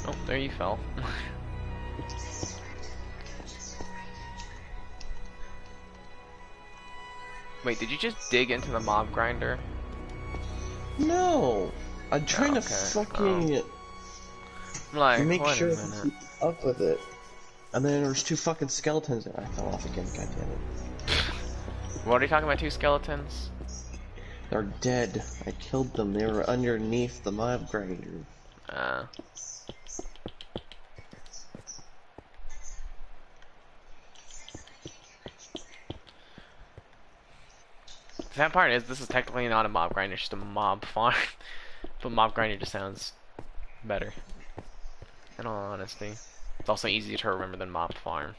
Oh, there you fell. Wait, did you just dig into the mob grinder? No! I'm trying to okay. fucking I'm like, make wait sure a I minute. keep up with it. And then there's 2 fucking skeletons and I fell off again, god damn it. What are you talking about, 2 skeletons? They're dead. I killed them. They were underneath the mob grinder. The sad part is, this is technically not a mob grinder, it's just a mob farm. But mob grinder just sounds better. In all honesty. It's also easier to remember than mob farm.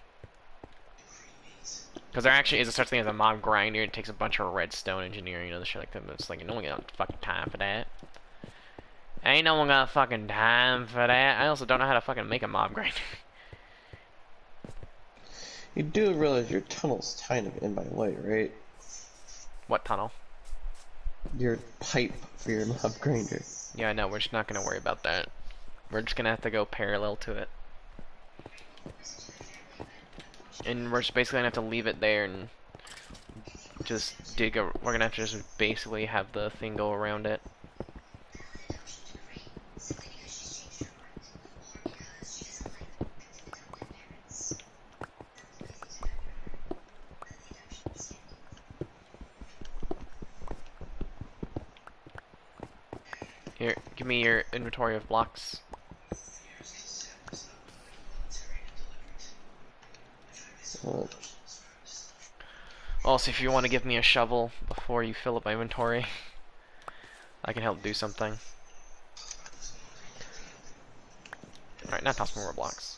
Because there actually is a such thing as a mob grinder. It takes a bunch of redstone engineering and other shit like that. But it's like, no one got fucking time for that. Ain't no one got fucking time for that. I also don't know how to fucking make a mob grinder. You do realize your tunnel's kind of in my way, right? What tunnel? Your pipe for your mob grinder. Yeah, I know. We're just not going to worry about that. We're just going to have to go parallel to it. And we're just basically going to have to leave it there and just dig a... We're going to have to just basically have the thing go around it. Here, give me your inventory of blocks. Well, Also, if you want to give me a shovel before you fill up my inventory, I can help do something. Alright, now toss more blocks.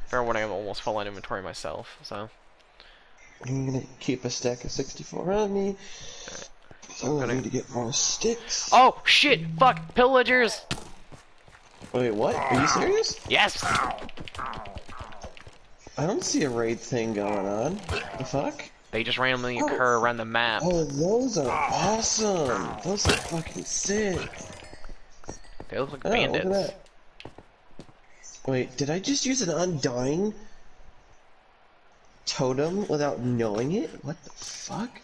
Fair warning, I'm almost full on inventory myself, so. I'm gonna keep a stack of 64 on me. So I need to get more sticks. Oh, shit! Fuck! Pillagers! Wait, what? Are you serious? Yes! I don't see a raid thing going on. The fuck? They just randomly occur around the map. Oh, those are awesome. Those are fucking sick. They look like Oh, look bandits. at that. Wait, did I just use an undying totem without knowing it? What the fuck?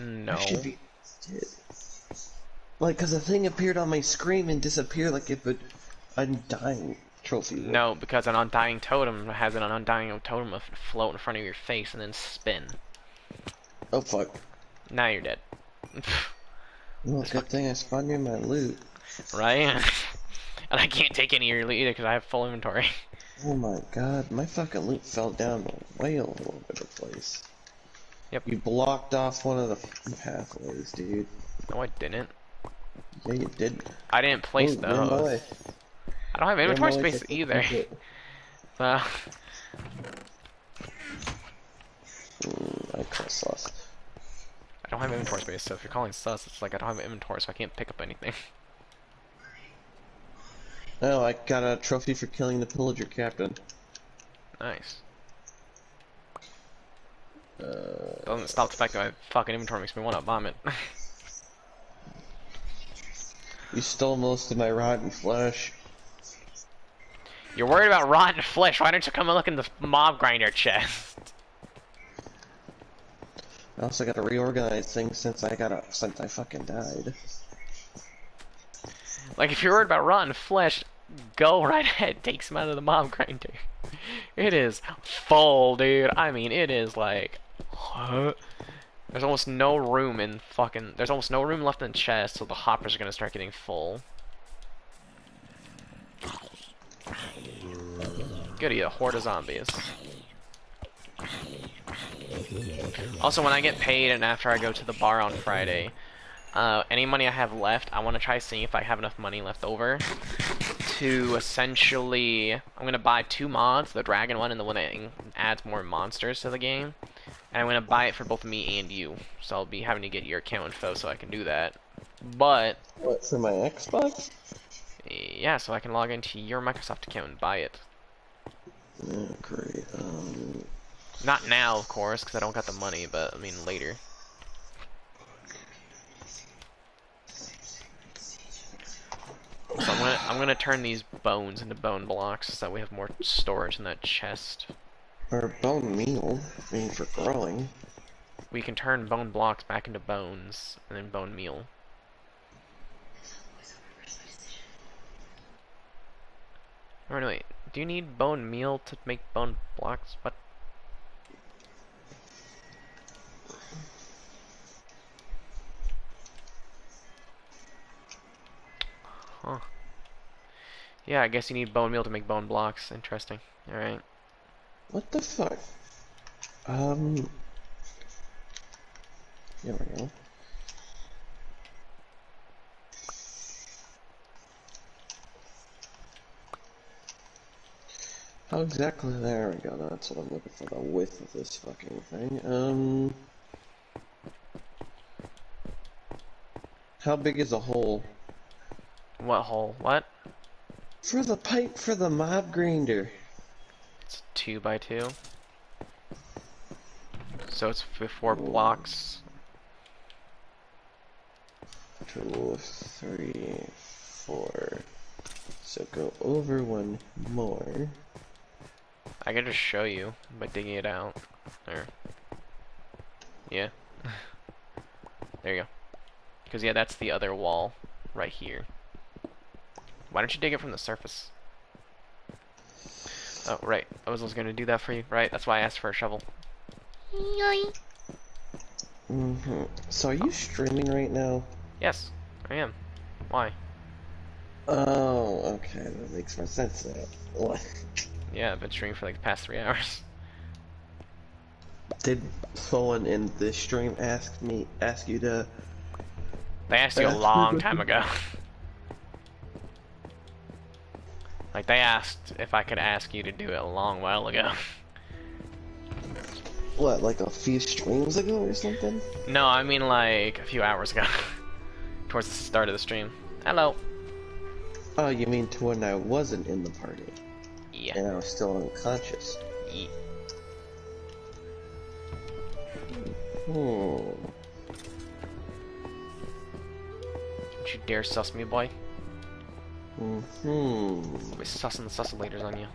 No. I should be dead. Like, cause the thing appeared on my screen and disappeared like if an undying trophy would. No, because an undying totem has an undying totem of float in front of your face and then spin. Oh fuck. Now you're dead. Well, good thing I spawned in my loot. Right? And I can't take any of your loot either because I have full inventory. Oh my god, my fucking loot fell down way all over the place. Yep. You blocked off one of the pathways, dude. No, I didn't. Yeah, you did. I didn't place Ooh, you're in my those. way. I don't have You're in my inventory way, space take either. it. So, I call sauce. I don't have inventory space, so if you're calling sus, it's like I don't have inventory, so I can't pick up anything. Oh, I got a trophy for killing the pillager captain. Nice. Doesn't stop the fact that my fucking inventory makes me want to vomit. You stole most of my rotten flesh. You're worried about rotten flesh, why don't you come and look in the mob grinder chest? I also gotta reorganize things since I fucking died. Like, if you're worried about rotten flesh, go right ahead, take some out of the mob grinder. It is full, dude. I mean, it is like... There's almost no room in fucking... There's almost no room left in the chest, so the hoppers are gonna start getting full. Goody, a horde of zombies. Also, when I get paid and after I go to the bar on Friday, any money I have left, I want to try seeing if I have enough money left over to essentially... I'm going to buy 2 mods, the dragon one and the one that adds more monsters to the game. And I'm going to buy it for both me and you. So I'll be having to get your account info so I can do that. But... What, for my Xbox? Yeah, so I can log into your Microsoft account and buy it. Oh, great. Not now, of course, because I don't got the money, but I mean later. So I'm gonna turn these bones into bone blocks so that we have more storage in that chest. Or bone meal, I mean, for growing. We can turn bone blocks back into bones and then bone meal. Or no, wait, do you need bone meal to make bone blocks? What? Huh. Yeah, I guess you need bone meal to make bone blocks. Interesting. Alright. What the fuck? There we go. How exactly, there we go, that's what I'm looking for, the width of this fucking thing. How big is a hole? What hole? What? For the pipe for the mob grinder. It's 2 by 2. So it's 4 blocks. 2, 3, 4. So go over 1 more. I can just show you by digging it out. There. Yeah. There you go. Because, yeah, that's the other wall right here. Why don't you dig it from the surface? Oh, right. I was going to do that for you. Right, that's why I asked for a shovel. So are you streaming right now? Yes, I am. Why? Oh, okay, that makes more sense now. What? Yeah, I've been streaming for like the past 3 hours. Did someone in this stream ask you to They asked you a ask me long time something? ago. Like, they asked if I could ask you to do it a long while ago. What, like a few streams ago or something? No, I mean like a few hours ago. Towards the start of the stream. Hello. Oh, you mean to when I wasn't in the party Yeah. and I was still unconscious? Yeah. Hmm. Don't you dare suss me, boy. Hmm. I'll be sussing the suscilators on you.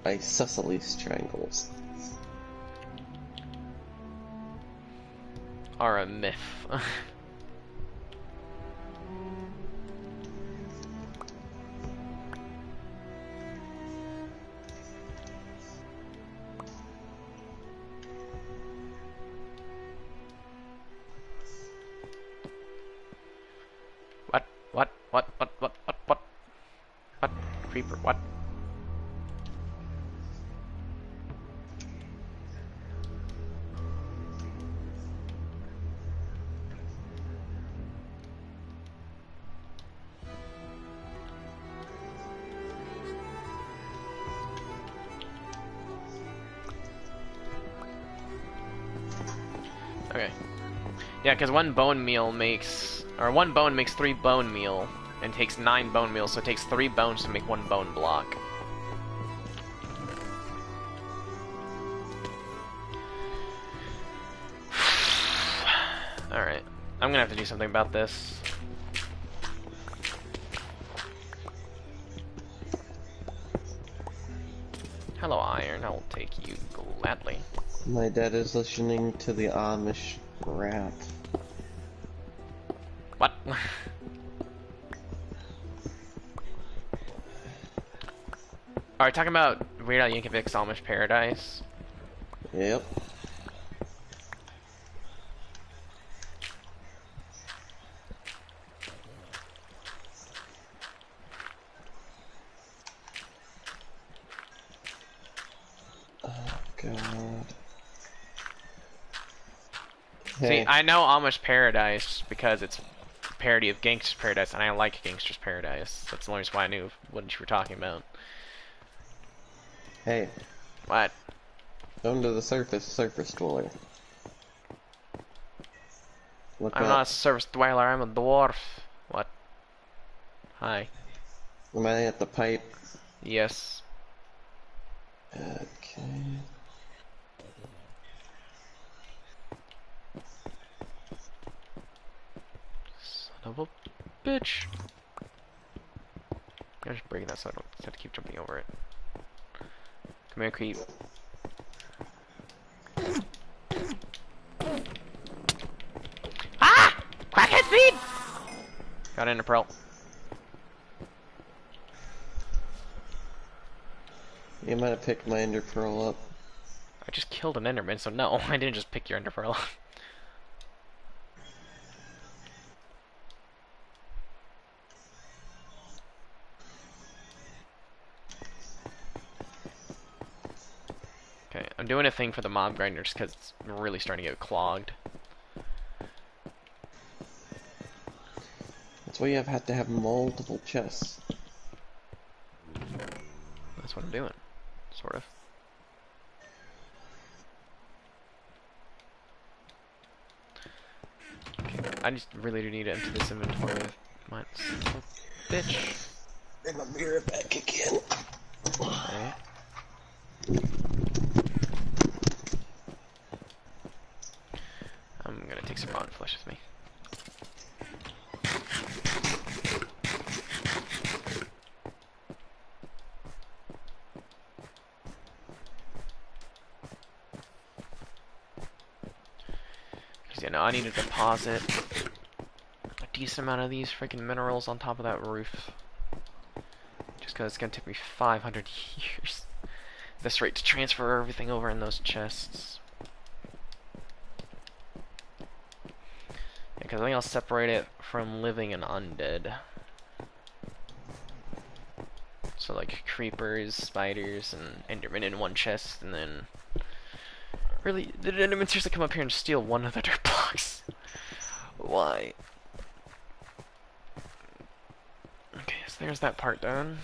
Isosceles triangles. Are a myth. What? What? What? What? What? What? What? What? Creeper? What? Okay. Yeah, because one bone meal makes, or one bone makes 3 bone meal, and takes 9 bone meal, so it takes 3 bones to make 1 bone block. Alright. I'm gonna have to do something about this. Hello, Iron. I will take you gladly. My dad is listening to the Amish rap. What? Are we talking about Weird Al Yankovic's Amish Paradise? Yep. Oh god. See, Hey, I know Amish Paradise because it's a parody of Gangster's Paradise, and I like Gangster's Paradise. That's the only reason why I knew what you were talking about. hey, What? come to the surface dweller. Look I'm not a up. surface dweller, I'm a dwarf. What? Hi. Am I at the pipe? Yes. Okay. Son of a bitch. I'm just breaking that so I don't have to keep jumping over it. Come here, creep. Ah! Crackhead feed! Got in a pearl. You might have picked my ender pearl up. I just killed an enderman, so no, I didn't just pick your ender pearl. Okay, I'm doing a thing for the mob grinder just because it's really starting to get clogged. That's why you have to have multiple chests. That's what I'm doing, sort of. Okay, I just really do need to empty this inventory of mine. Son of a bitch. Bring my mirror back again. Okay. I'm gonna take some rotten flesh with me. Because, yeah, no, I need to deposit a decent amount of these freaking minerals on top of that roof. Just because it's gonna take me 500 years at this rate to transfer everything over in those chests. Because I think I'll separate it from living and undead. So like creepers, spiders, and endermen in one chest, and then really the endermen seriously come up here and steal one of the dirt blocks. Why? Okay, so there's that part done.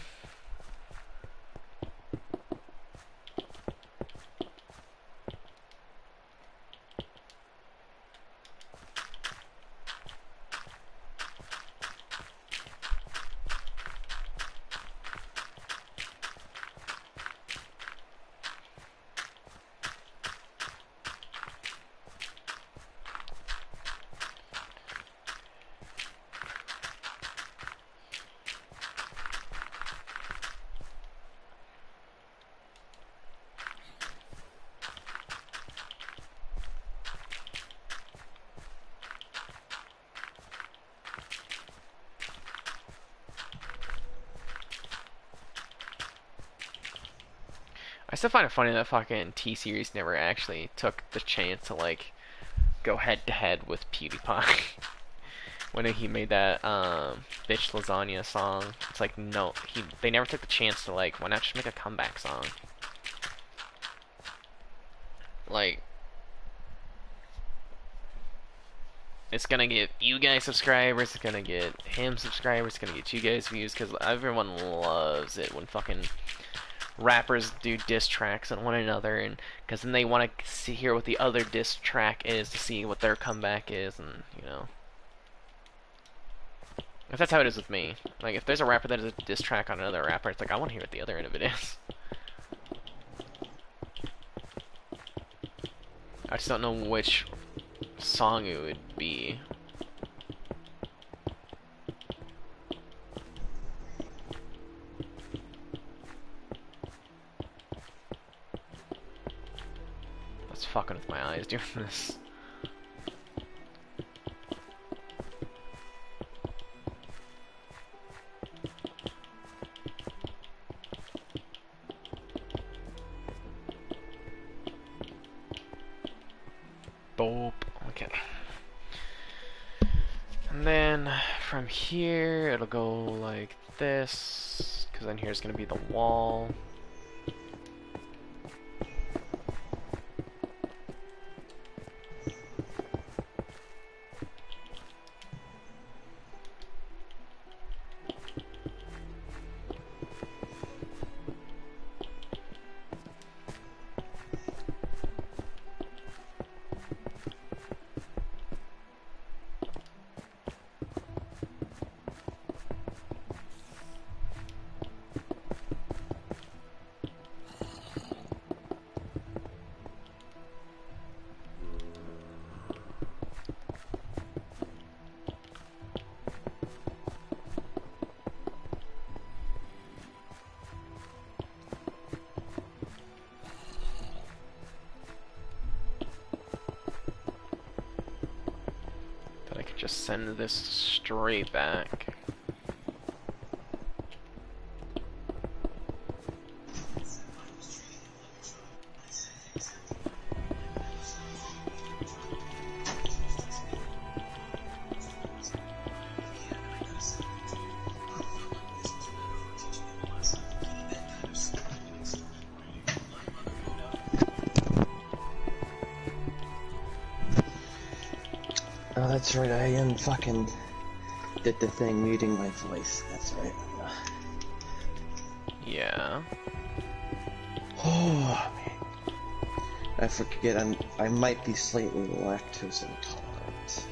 I still find it funny that fucking T-Series never actually took the chance to like go head to head with PewDiePie when he made that bitch lasagna song. It's like no, they never took the chance to like why not just make a comeback song? Like it's gonna get you guys subscribers, it's gonna get him subscribers, it's gonna get you guys views because everyone loves it when fucking rappers do diss tracks on one another, and because then they want to hear what the other diss track is to see what their comeback is, and you know, if that's how it is with me. Like if there's a rapper that is a diss track on another rapper, it's like I want to hear what the other end of it is. I just don't know which song it would be. That's fucking with my eyes doing this. Dope. Okay. And then from here it'll go like this, because then here's gonna be the wall. Just send this straight back. Oh, that's right, I am fucking did the thing muting my voice, that's right. Yeah. Oh, man. I forget, I might be slightly lactose intolerant.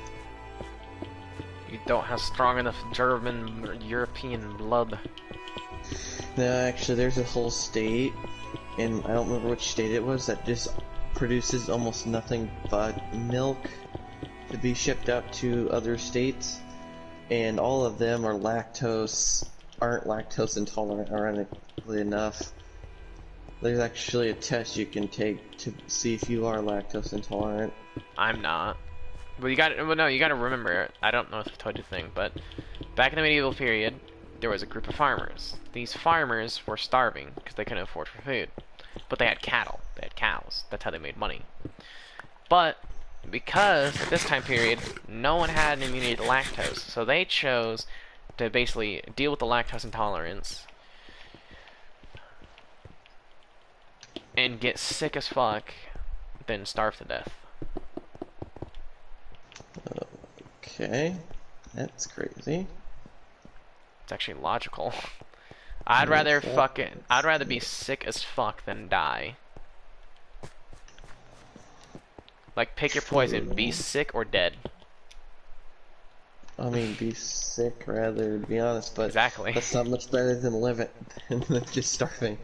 You don't have strong enough German or European blood. No, actually, there's a whole state, and I don't remember which state it was, that just produces almost nothing but milk to be shipped out to other states, and all of them are aren't lactose intolerant, ironically enough. There's actually a test you can take to see if you are lactose intolerant. I'm not. But you gotta remember, I don't know if I told you the thing, but back in the medieval period, there was a group of farmers. These farmers were starving because they couldn't afford for food. But they had cattle, they had cows, that's how they made money. But because at this time period, no one had an immunity to lactose, so they chose to basically deal with the lactose intolerance and get sick as fuck than starve to death. Okay, that's crazy. It's actually logical. Yes, I'd rather be sick as fuck than die. Like, pick your poison. Be true. sick or dead. I mean, be sick rather, to be honest, but Exactly. that's not much better than living than just starving.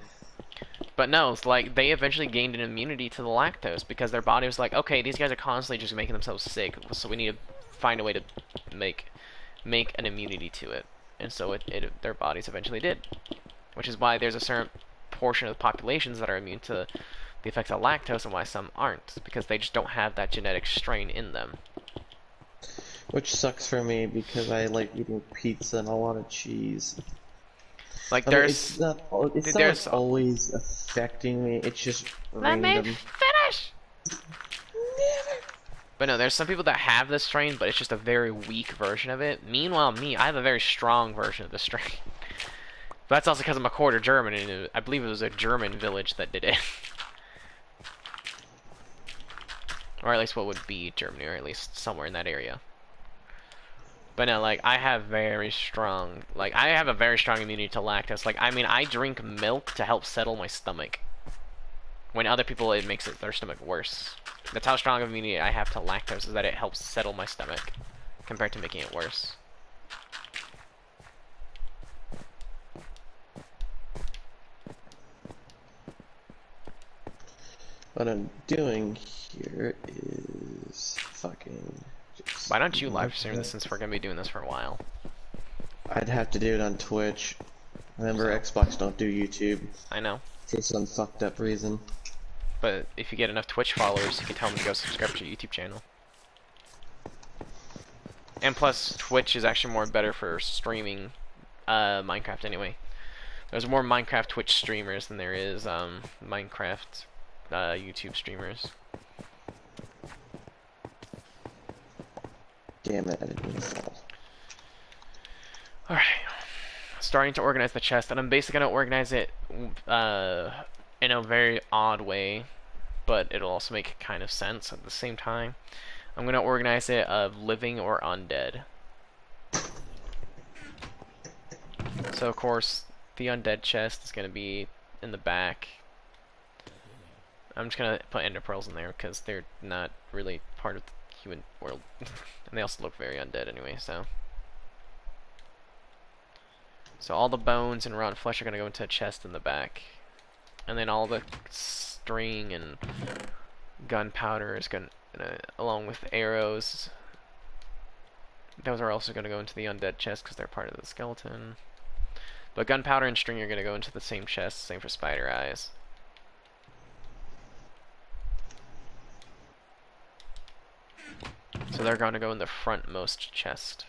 But no, it's like, they eventually gained an immunity to the lactose because their body was like, okay, these guys are constantly just making themselves sick, so we need to find a way to make an immunity to it. And so their bodies eventually did. Which is why there's a certain portion of the populations that are immune to the effects of lactose and why some aren't. Because they just don't have that genetic strain in them. Which sucks for me because I like eating pizza and a lot of cheese. Like, I mean, it's not like there's, always affecting me. It's just let me random. finish! But no, there's some people that have this strain, but it's just a very weak version of it. Meanwhile, me, I have a very strong version of the strain. But that's also because I'm a quarter German, and I believe it was a German village that did it. Or at least what would be Germany, or at least somewhere in that area. But no, like, I have a very strong immunity to lactose. Like, I mean, I drink milk to help settle my stomach. When other people, it makes their stomach worse. That's how strong of immunity I have to lactose, is that it helps settle my stomach, compared to making it worse. What I'm doing here is fucking just Why don't you live stream this since we're going to be doing this for a while? I'd have to do it on Twitch. Remember, So, Xbox don't do YouTube I know. for some fucked up reason. But if you get enough Twitch followers, you can tell them to go subscribe to your YouTube channel. And plus, Twitch is actually better for streaming Minecraft anyway. There's more Minecraft Twitch streamers than there is Minecraft YouTube streamers. Damn it, I didn't mean to fall. Alright. Starting to organize the chest, and I'm basically going to organize it in a very odd way, but it'll also make kind of sense at the same time. I'm going to organize it of living or undead. So of course, the undead chest is going to be in the back. I'm just going to put ender pearls in there because they're not really part of the human world. And they also look very undead anyway, so. So all the bones and rotten flesh are going to go into a chest in the back. And then all the string and gunpowder is going to, along with arrows, those are also going to go into the undead chest because they're part of the skeleton. But gunpowder and string are going to go into the same chest, same for spider eyes. So they're going to go in the frontmost chest.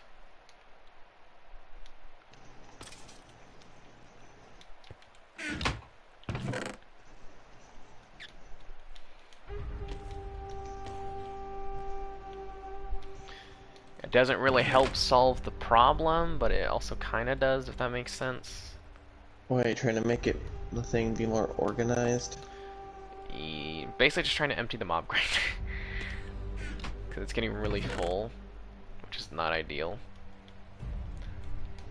It doesn't really help solve the problem, but it also kind of does, if that makes sense. Wait, trying to make the thing be more organized? Basically just trying to empty the mob grinder. Because it's getting really full, which is not ideal.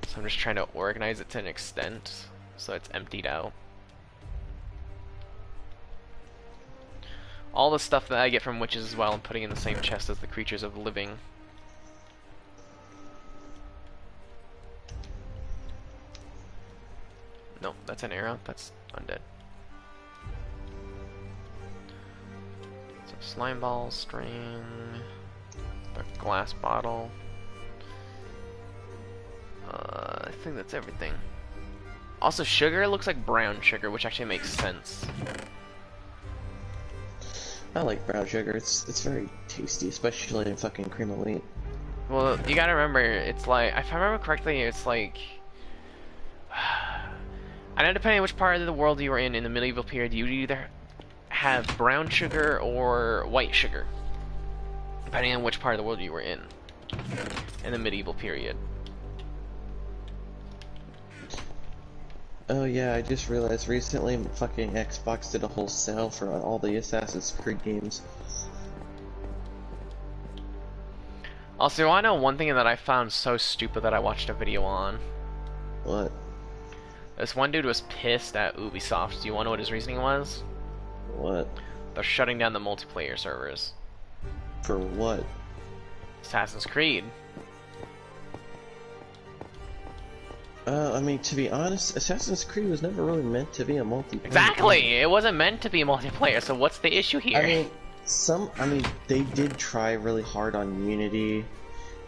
So I'm just trying to organize it to an extent, so it's emptied out. All the stuff that I get from witches as well, I'm putting in the same chest as the creatures of living. Nope, that's an arrow. That's undead. So slime ball, string, the glass bottle. I think that's everything. Also, sugar looks like brown sugar, which actually makes sense. I like brown sugar. It's very tasty, especially in fucking cream of wheat. Well, you gotta remember, it's like, if I remember correctly, it's like, I know depending on which part of the world you were in the medieval period, you would either have brown sugar or white sugar, depending on which part of the world you were in the medieval period. Oh yeah, I just realized recently fucking Xbox did a whole sale for all the Assassin's Creed games. Also, I know one thing that I found so stupid that I watched a video on. What? This one dude was pissed at Ubisoft. Do you want to know what his reasoning was? What? They're shutting down the multiplayer servers. For what? Assassin's Creed. I mean, to be honest, Assassin's Creed was never really meant to be a multiplayer Exactly! game. It wasn't meant to be multiplayer, so what's the issue here? I mean, they did try really hard on Unity,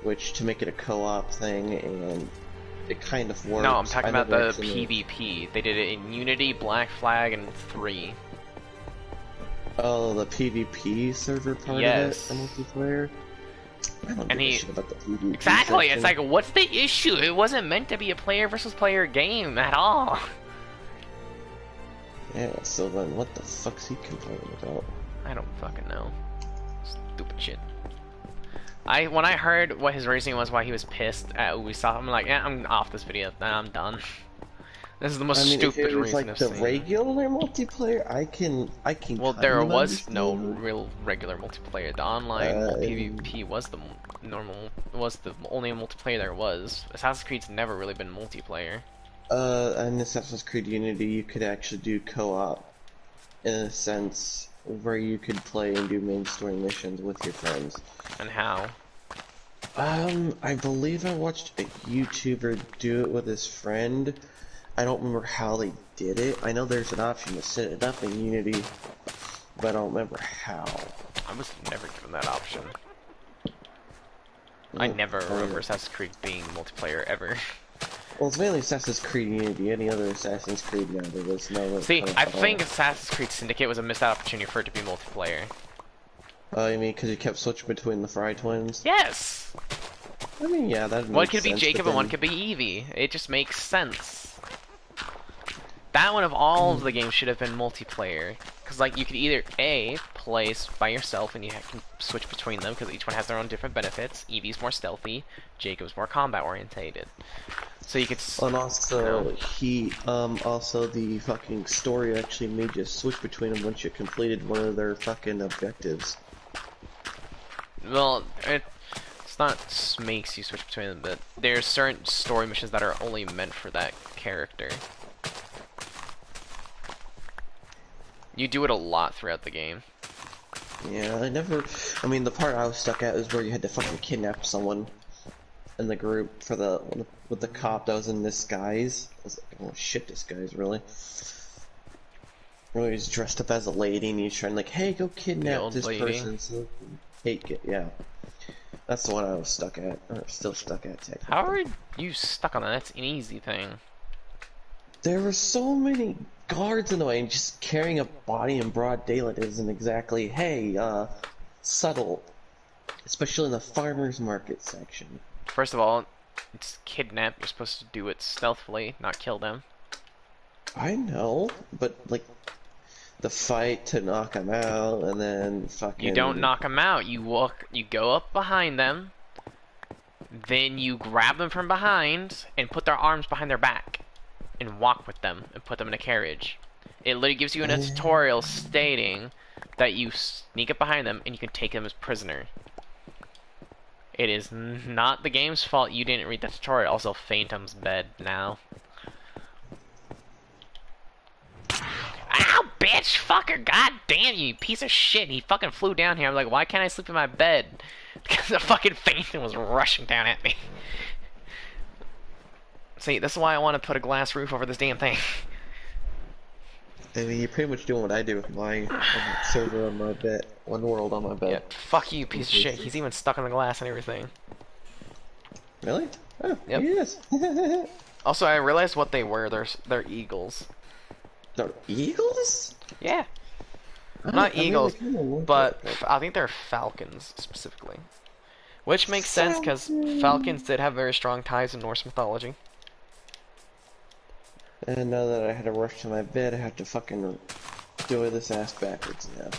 which to make it a co-op thing, and it kind of worked. No, I'm talking about the actually... PvP. They did it in Unity, Black Flag, and 3. Oh, the PvP server part Yes. of it, the multiplayer? I don't give a shit about the PvP Exactly! section. It's like, what's the issue? It wasn't meant to be a player versus player game at all. Yeah, so then what the fuck's he complaining about? I don't fucking know. Stupid shit. When I heard what his reasoning was why he was pissed at Ubisoft, I'm like, yeah, I'm off this video. I'm done. This is the most stupid if it was reason like I've the seen. regular multiplayer, I can. Well, there kind of was no understand. real regular multiplayer. The online PvP was the normal, was the only multiplayer there was. Assassin's Creed's never really been multiplayer. In Assassin's Creed Unity, you could actually do co-op, in a sense, where you could play and do main story missions with your friends. And how? I believe I watched a YouTuber do it with his friend. I don't remember how they did it. I know there's an option to set it up in Unity, but I don't remember how. I was never given that option. I never remember Assassin's Creed being multiplayer ever. Well, it's mainly Assassin's Creed Unity. Any other Assassin's Creed now, there was no... See, I think Assassin's Creed Syndicate was a missed opportunity for it to be multiplayer. Oh, you mean because you kept switching between the Fry twins? Yes! I mean, yeah, that makes sense. One could be Jacob but and one then- could be Evie. It just makes sense. That one of all of the games should have been multiplayer. Because, like, you could either A, play by yourself and you can switch between them because each one has their own different benefits. Evie's more stealthy, Jacob's more combat orientated. So you could... And also, also the fucking story actually made you switch between them once you completed one of their fucking objectives. Well, it's not makes you switch between them, but there's certain story missions that are only meant for that character. You do it a lot throughout the game. Yeah, I mean, the part I was stuck at is where you had to fucking kidnap someone in the group with the cop that was in disguise. I was like, oh shit, disguise, really? Where he's dressed up as a lady and he's trying like, hey, go kidnap this person. So, yeah. That's the one I was stuck at, or still stuck at, technically. How are you stuck on that? That's an easy thing. There were so many guards in the way, and just carrying a body in broad daylight isn't exactly, hey, subtle. Especially in the farmer's market section. First of all, it's kidnap. You're supposed to do it stealthily, not kill them. I know, but, like, the fight to knock them out, and then fucking... You don't knock them out. You go up behind them, then you grab them from behind, and put their arms behind their back. And walk with them and put them in a carriage. It literally gives you a tutorial stating that you sneak up behind them and you can take them as prisoner. It is not the game's fault you didn't read the tutorial. Also, Phantom's bed now. Ow, bitch! Fucker! God damn you, piece of shit! He fucking flew down here. I'm like, why can't I sleep in my bed? Because the fucking Phantom was rushing down at me. See, this is why I want to put a glass roof over this damn thing. I mean, you're pretty much doing what I do with my server on my bed, one world on my bed. Yeah, fuck you, piece of shit. He's even stuck on the glass and everything. Really? Oh, Yep. he is. Also, I realized what they were. They're eagles. They're eagles? Yeah. I Not mean, eagles, they kinda look but like I think they're falcons, specifically. Which makes sense, because falcons did have very strong ties in Norse mythology. And now that I had to rush to my bed, I have to fucking do this ass backwards now.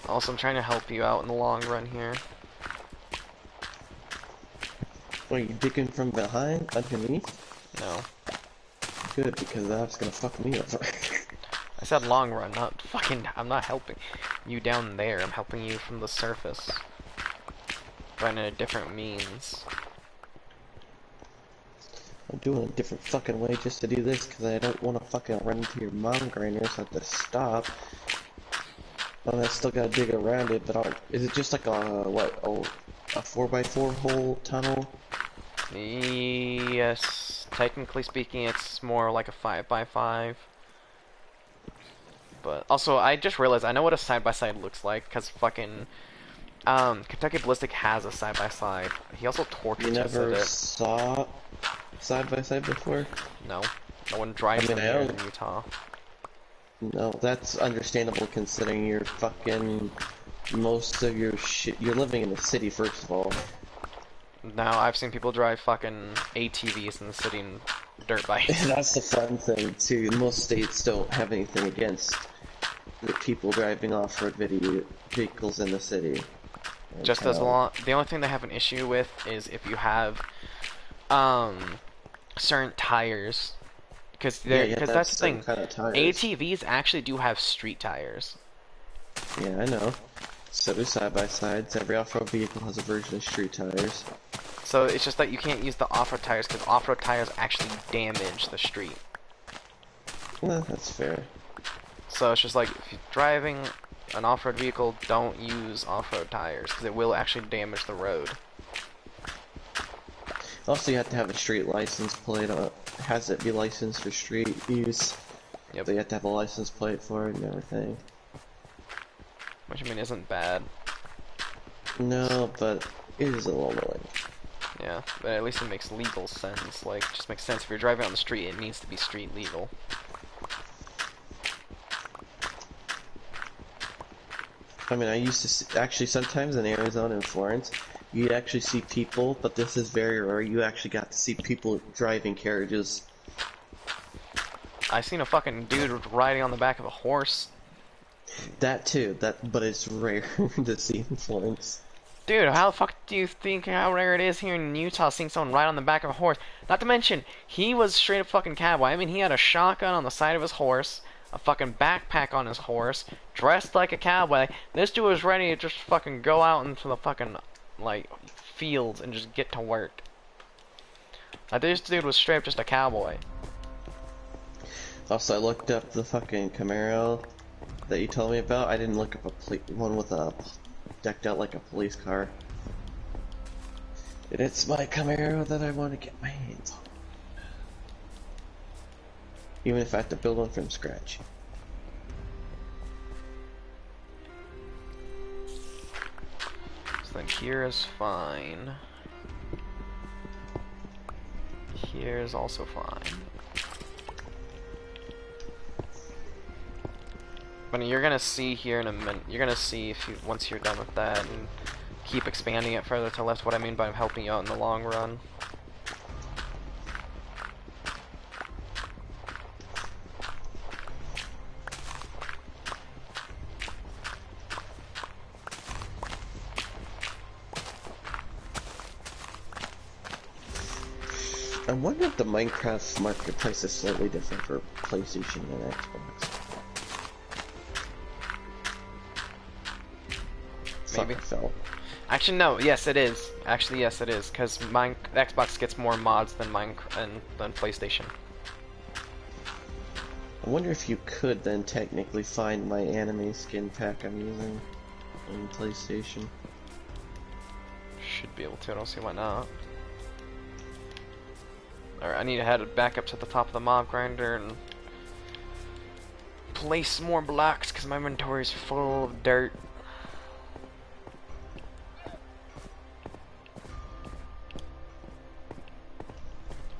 Also, I'm trying to help you out in the long run here. What, are you digging from behind, underneath? No. Good, because that's gonna fuck me over. I said long run, not fucking... I'm not helping you down there. I'm helping you from the surface. But in a different means. I'm doing a different fucking way just to do this, because I don't want to fucking run into your mom grinder, so I have to stop. And I still gotta dig around it, but is it just like a, what, a 4x4 hole tunnel? Yes, technically speaking, it's more like a 5x5. But also, I just realized I know what a side-by-side looks like, because fucking Kentucky Ballistic has a side-by-side. He also torture You tested never it. saw side by side before? No, no one I drives mean, them here in Utah. no, that's understandable considering you're fucking most of your shit. You're living in the city, first of all. Now I've seen people drive fucking ATVs in the city and dirt bikes. That's the fun thing too. Most states don't have anything against the people driving off-road vehicles in the city or Just as town. long, the only thing they have an issue with is if you have certain tires, because Yeah, you have to have that's the certain thing. kind of tires. ATVs actually do have street tires. Yeah, I know. So do side-by-sides. Every off-road vehicle has a version of street tires. So it's just that you can't use the off-road tires because off-road tires actually damage the street. Well, that's fair. So it's just like if you're driving an off-road vehicle, don't use off-road tires because it will actually damage the road. Also, you have to have a street license plate on it. Has it be licensed for street use. Yep. So you have to have a license plate for it and everything. Which I mean isn't bad. No, but it is a little annoying. Yeah, but at least it makes legal sense. Like, it just makes sense if you're driving on the street, it needs to be street legal. I mean, I used to see, actually sometimes in Arizona and Florence, you actually see people, but this is very rare. You actually got to see people driving carriages. I seen a fucking dude riding on the back of a horse. That too, but it's rare to see in Florence. Dude, how the fuck do you think how rare it is here in Utah seeing someone ride on the back of a horse? Not to mention, he was straight up fucking cowboy. I mean, he had a shotgun on the side of his horse, a fucking backpack on his horse, dressed like a cowboy. This dude was ready to just fucking go out into the fucking, like, fields and just get to work. Like, this dude was straight up just a cowboy. Also, I looked up the fucking Camaro that you told me about. I didn't look up one with a decked out like a police car. And it's my Camaro that I want to get my hands on. Even if I have to build one from scratch. So then here is fine. Here is also fine. But you're gonna see here in a minute. You're gonna see if you once you're done with that and keep expanding it further to the left. What I mean by helping you out in the long run. I wonder if the Minecraft marketplace is slightly different for PlayStation and Xbox. Maybe. Fuck, I fell. Actually, no. Yes, it is. Actually, yes, it is. Because Xbox gets more mods than than PlayStation. I wonder if you could then technically find my anime skin pack I'm using on PlayStation. Should be able to. I don't see why not. Alright, I need to head back up to the top of the mob grinder and place more blocks because my inventory is full of dirt.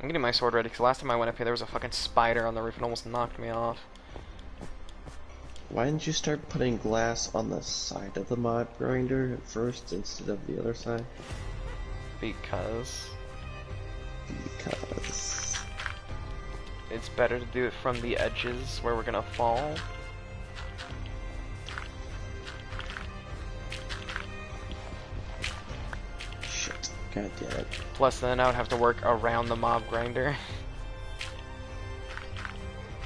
I'm getting my sword ready because last time I went up here there was a fucking spider on the roof and almost knocked me off. Why didn't you start putting glass on the side of the mob grinder at first instead of the other side? Because Because... it's better to do it from the edges where we're gonna fall. God damn it. Plus, then I would have to work around the mob grinder.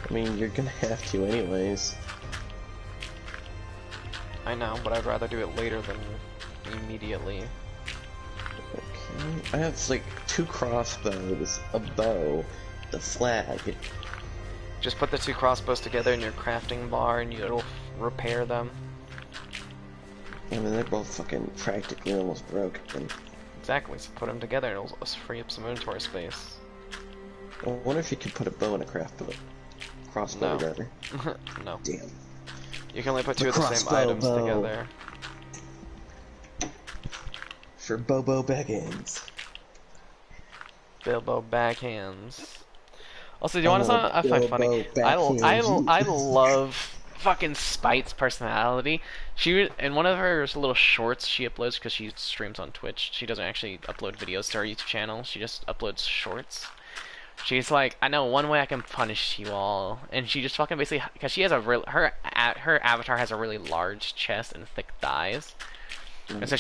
I mean, you're gonna have to anyways. I know, but I'd rather do it later than immediately. Okay. I have like 2 crossbows, a bow, the flag. Just put the 2 crossbows together in your crafting bar and it'll repair them. I mean, they're both fucking practically almost broken. Exactly, so put them together and it'll free up some inventory space. I wonder if you could put a bow in a crossbow No. together. No. Damn. You can only put 2 The of the same crossbow items bow. together. For Bobo Baggins. Bilbo backhands. Also, do you want to know something I find funny? Bilbo I backhands you. love fucking Spite's personality. She, in one of her little shorts she uploads, because she streams on Twitch, she doesn't actually upload videos to her YouTube channel, she just uploads shorts. She's like, I know one way I can punish you all, and she just fucking basically, because she has a real, her avatar has a really large chest and thick thighs, and so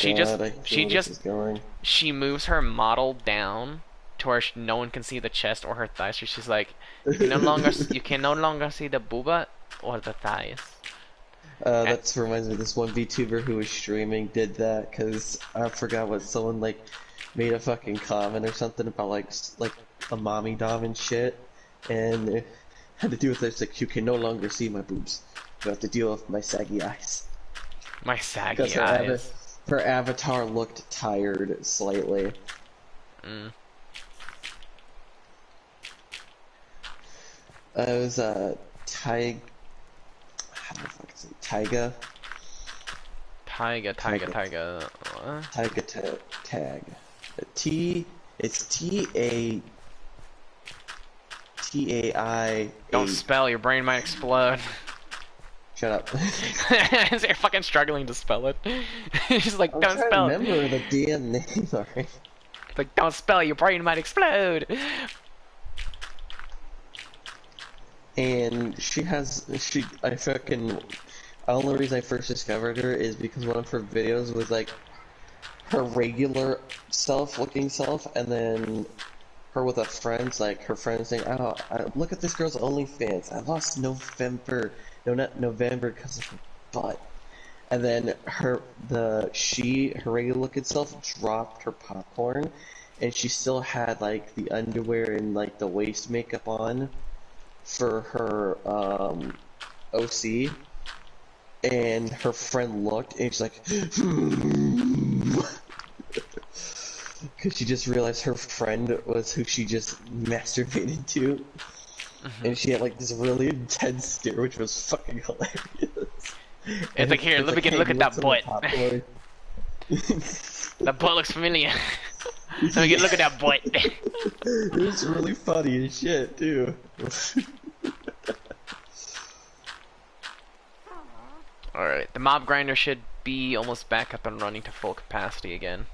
she moves her model down to where no one can see the chest or her thighs. So she's like, you can no longer see the booba or the thighs. That reminds me of this one VTuber who was streaming did that because I forgot what someone like made a fucking comment or something about like a mommy dom and shit, and it had to do with this like you can no longer see my boobs. You have to deal with my saggy eyes. My saggy eyes. Her avatar looked tired slightly. Mm. It was how the fuck is it? Taiga. Taiga. What? Taiga tag. It's T-A-I. Don't spell, your brain might explode. Shut up. You're fucking struggling to spell it. She's like, don't spell it. Remember the damn name, alright? Like, don't spell, your brain might explode. And the only reason I first discovered her is because one of her videos was like her regular looking self, and then her with a friend's like her friend saying, "Oh, look at this girl's OnlyFans. I lost November because of her butt." And then her regular looking self dropped her popcorn, and she still had like the underwear and like the waist makeup on for her OC, and her friend looked and she's like because she just realized her friend was who she just masturbated to. And she had like this really intense stare, which was fucking hilarious. It's like, here, let me get a look at that butt. That butt looks familiar. Let me get a look at that butt. It was really funny as shit too. Alright, the mob grinder should be almost back up and running to full capacity again.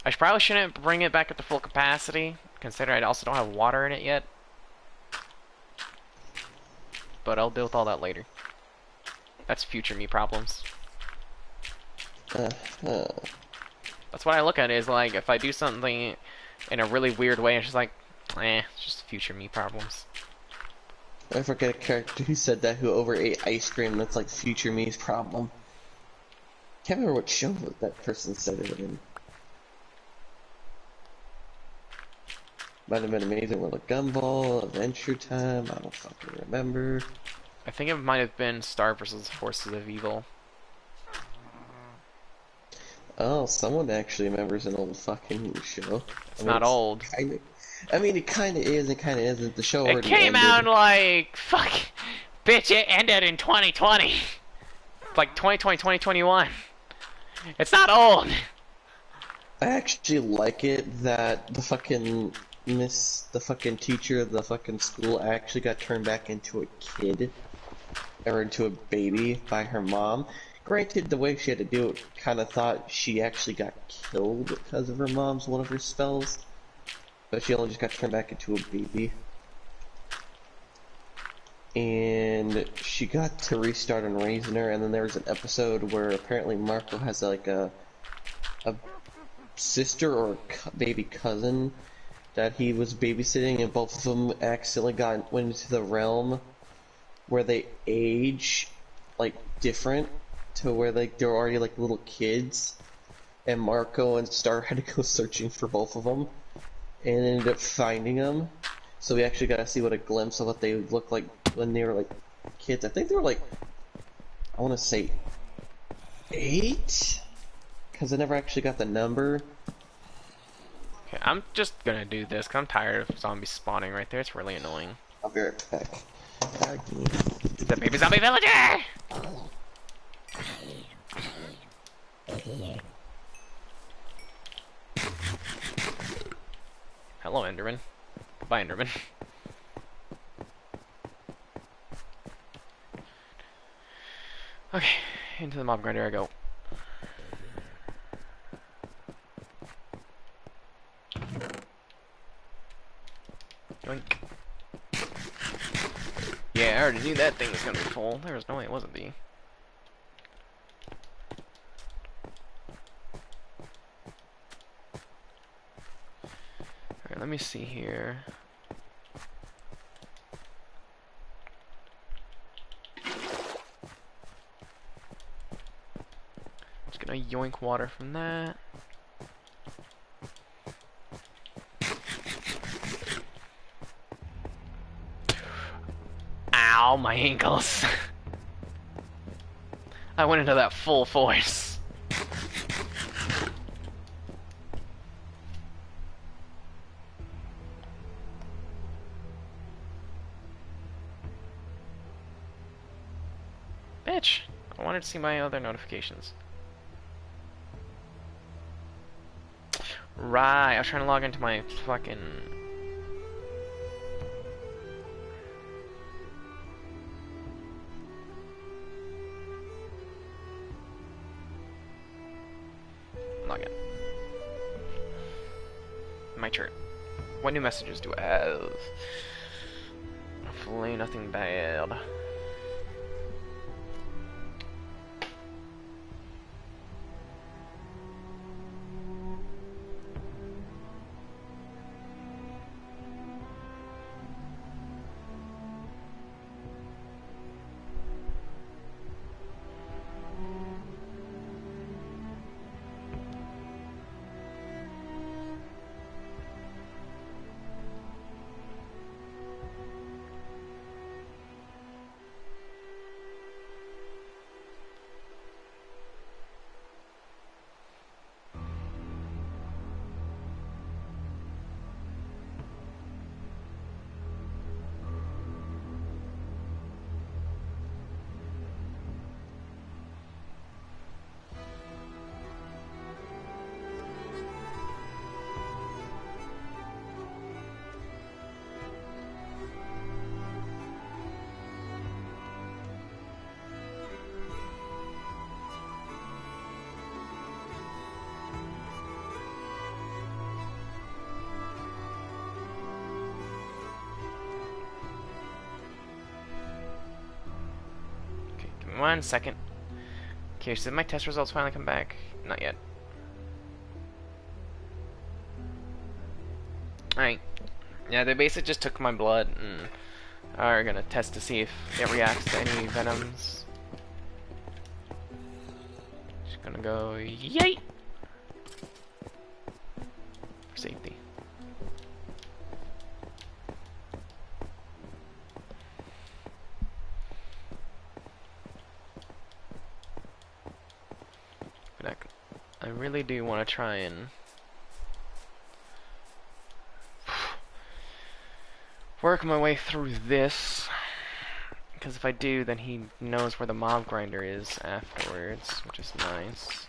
I probably shouldn't bring it back up to full capacity, considering I also don't have water in it yet. But I'll deal with all that later. That's future me problems. That's what I look at, is like, if I do something in a really weird way, it's just like, it's just future me problems. I forget a character who said that, who overate ice cream. That's like future me's problem. Can't remember what show that person said it in. Might have been Amazing World of Gumball, Adventure Time, I don't fucking remember. I think it might have been Star vs. Forces of Evil. Oh, someone actually remembers an old fucking show. It's not old. I mean, it kinda is and kinda isn't. The show already It came ended. out like, fuck, bitch, it ended in 2020. Like 2020, 2021. It's not old. I actually like it that the fucking teacher of the fucking school actually got turned back into a kid. Or into a baby by her mom. Granted, the way she had to do it, kinda thought she actually got killed because of her mom's one of her spells. But she only just got turned back into a baby. and she got to restart and raising her, and then there was an episode where apparently Marco has like a sister or baby cousin that he was babysitting, and both of them accidentally went into the realm where they age like different to where like they're already like little kids, and Marco and Star had to go searching for both of them and ended up finding them. So we actually got to see what a glimpse of what they looked like when they were like kids. I think they were like, I want to say 8, because I never actually got the number. Okay, I'm just gonna do this because I'm tired of zombies spawning right there. It's really annoying. I'll be right back. It's a baby zombie villager! Hello, Enderman. Goodbye, Enderman. Okay, into the mob grinder I go. Yoink. Yeah, I already knew that thing was gonna be full. There was no way it wasn't be. Alright, let me see here. Just gonna yoink water from that. Ow, my ankles. I went into that full force. Bitch, I wanted to see my other notifications. Right, I was trying to log into my fucking... Login. My turn. What new messages do I have? Hopefully nothing bad. Okay, give me 1 second. Okay, so did my test results finally come back? Not yet. Alright. Yeah, they basically just took my blood and are gonna test to see if it reacts to any venoms. Just gonna go yay for safety. But I really do want to try and work my way through this, because if I do, then he knows where the mob grinder is afterwards, which is nice.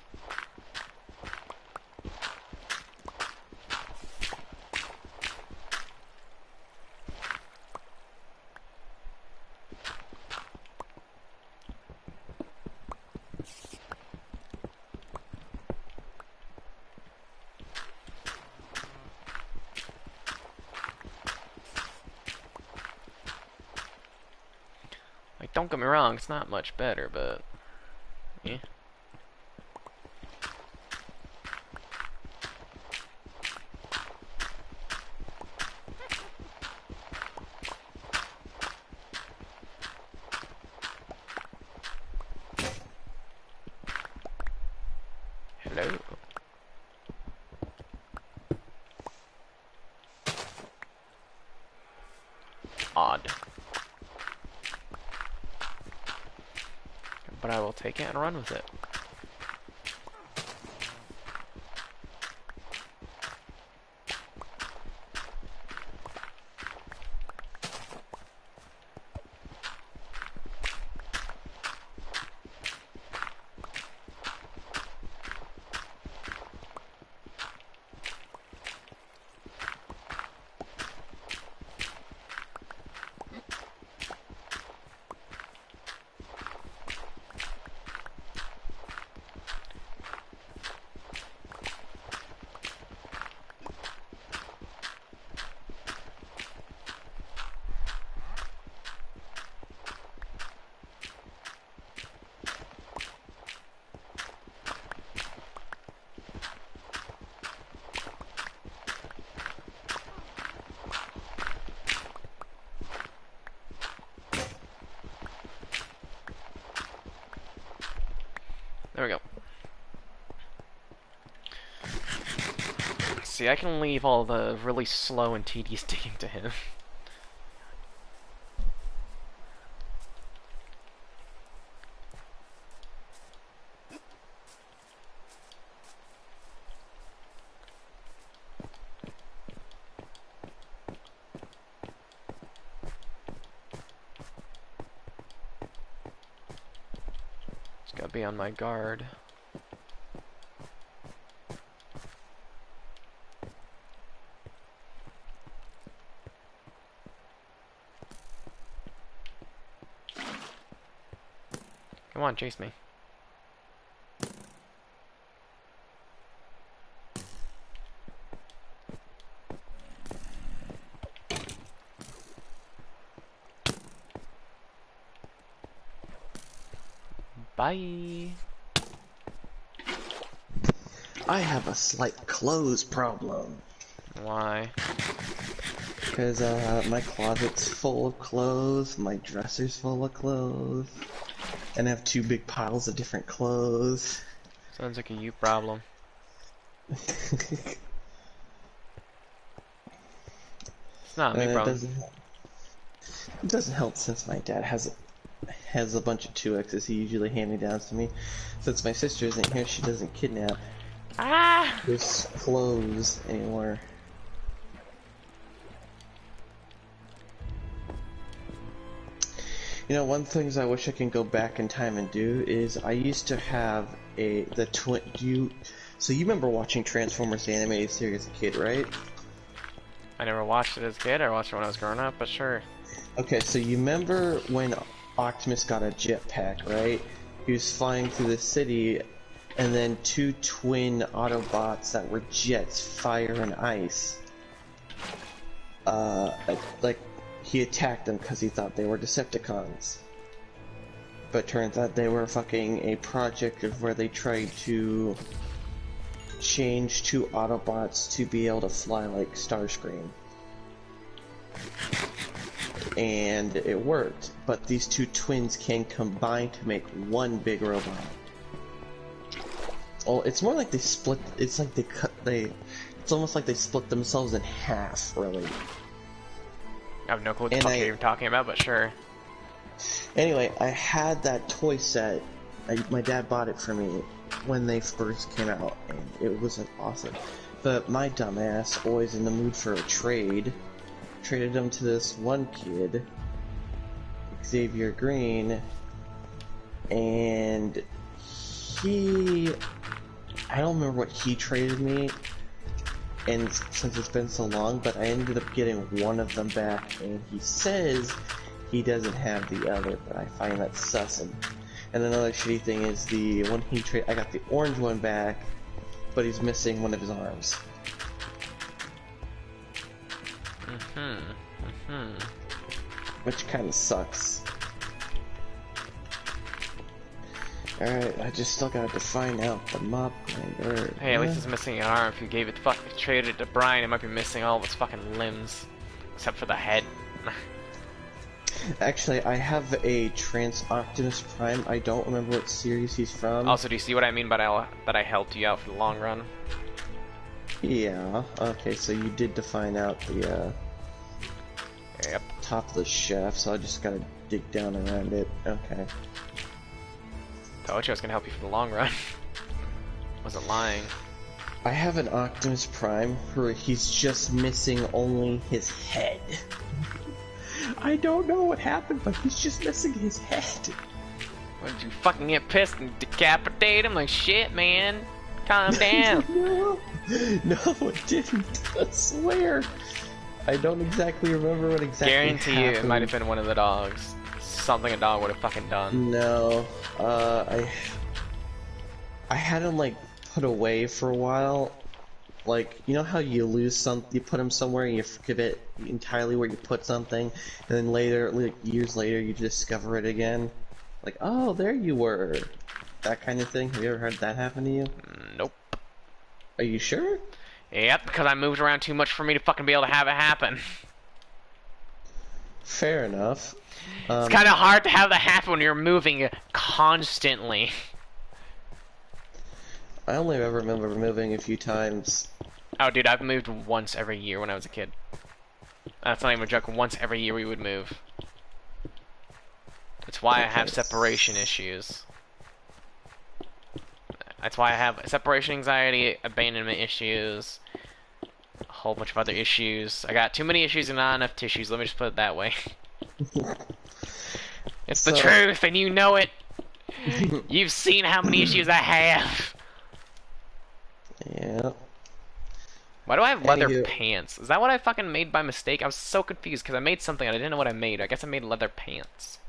don't get me wrong, it's not much better, but yeah. Hello. Odd. But I will take it and run with it. There we go. See, I can leave all the really slow and tedious digging to him. Just gotta be on my guard. Come on, chase me. Bye. I have a slight clothes problem. Why? Because my closet's full of clothes, my dresser's full of clothes, and I have two big piles of different clothes. Sounds like a you problem. It It's not a me problem. doesn't help since my dad has a bunch of 2X's he usually hand-me-downs to me. Since my sister isn't here, she doesn't kidnap his clothes anymore. You know, one things I wish I can go back in time and do is I used to have so you remember watching Transformers the animated series as a kid, right? I never watched it as a kid. I watched it when I was growing up, but sure. Okay, so you remember when Optimus got a jetpack, right? He was flying through the city, and then two twin Autobots that were jets, fire and ice. Like, he attacked them because he thought they were Decepticons. But turns out they were fucking a project of where they tried to change two Autobots to be able to fly like Starscream. And it worked, but these two twins can combine to make one big robot. Well, it's more like they split. It's like it's almost like they split themselves in half, really. I have no clue what the fuck you're even talking about, but sure. Anyway, I had that toy set. My dad bought it for me when they first came out, and it was awesome. But my dumbass, always in the mood for a trade, traded them to this one kid, Xavier Green, and I don't remember what he traded me, and since it's been so long, but I ended up getting one of them back, and he says he doesn't have the other, but I find that sus. And another shitty thing is the one I got the orange one back, but he's missing one of his arms. Mm-hmm. Mm-hmm. Which kind of sucks. Alright, I just still gotta find out the mob grinder. Hey, at least it's missing an arm. If you gave it traded it to Brian, it might be missing all of its fucking limbs. Except for the head. Actually, I have a Optimus Prime. I don't remember what series he's from. Also, do you see what I mean by that I helped you out for the long run? Yeah, okay, so you did define out the Yep. top of the shaft, so I just gotta dig down around it. Okay. Told you I was gonna help you for the long run. Wasn't lying. I have an Optimus Prime where he's just missing only his head. I don't know what happened, but he's just missing his head. What, did you fucking get pissed and decapitate him? Like, shit, man. Calm down. No, I didn't. I swear. I don't exactly remember what exactly Guarantee happened. you it might have been one of the dogs. Something a dog would have fucking done. No, I had him like put away for a while. Like, you know how you lose something, you put him somewhere and you forget entirely where you put something, and then later, like years later, you discover it again. Like, oh, there you were. That kind of thing. Have you ever had that happen to you? Nope. Are you sure? Yep, because I moved around too much for me to fucking be able to have it happen. Fair enough. It's kind of hard to have that happen when you're moving constantly. I only ever remember moving a few times. Oh, dude, I've moved once every year when I was a kid. That's not even a joke. Once every year we would move. That's why I have separation issues. That's why I have separation anxiety, abandonment issues, a whole bunch of other issues. I got too many issues and not enough tissues. Let me just put it that way. It's the truth, and you know it. You've seen how many issues I have. Yeah. Why do I have leather Anywho. pants? Is that what I fucking made by mistake? I was so confused because I made something and I didn't know what I made. I guess I made leather pants.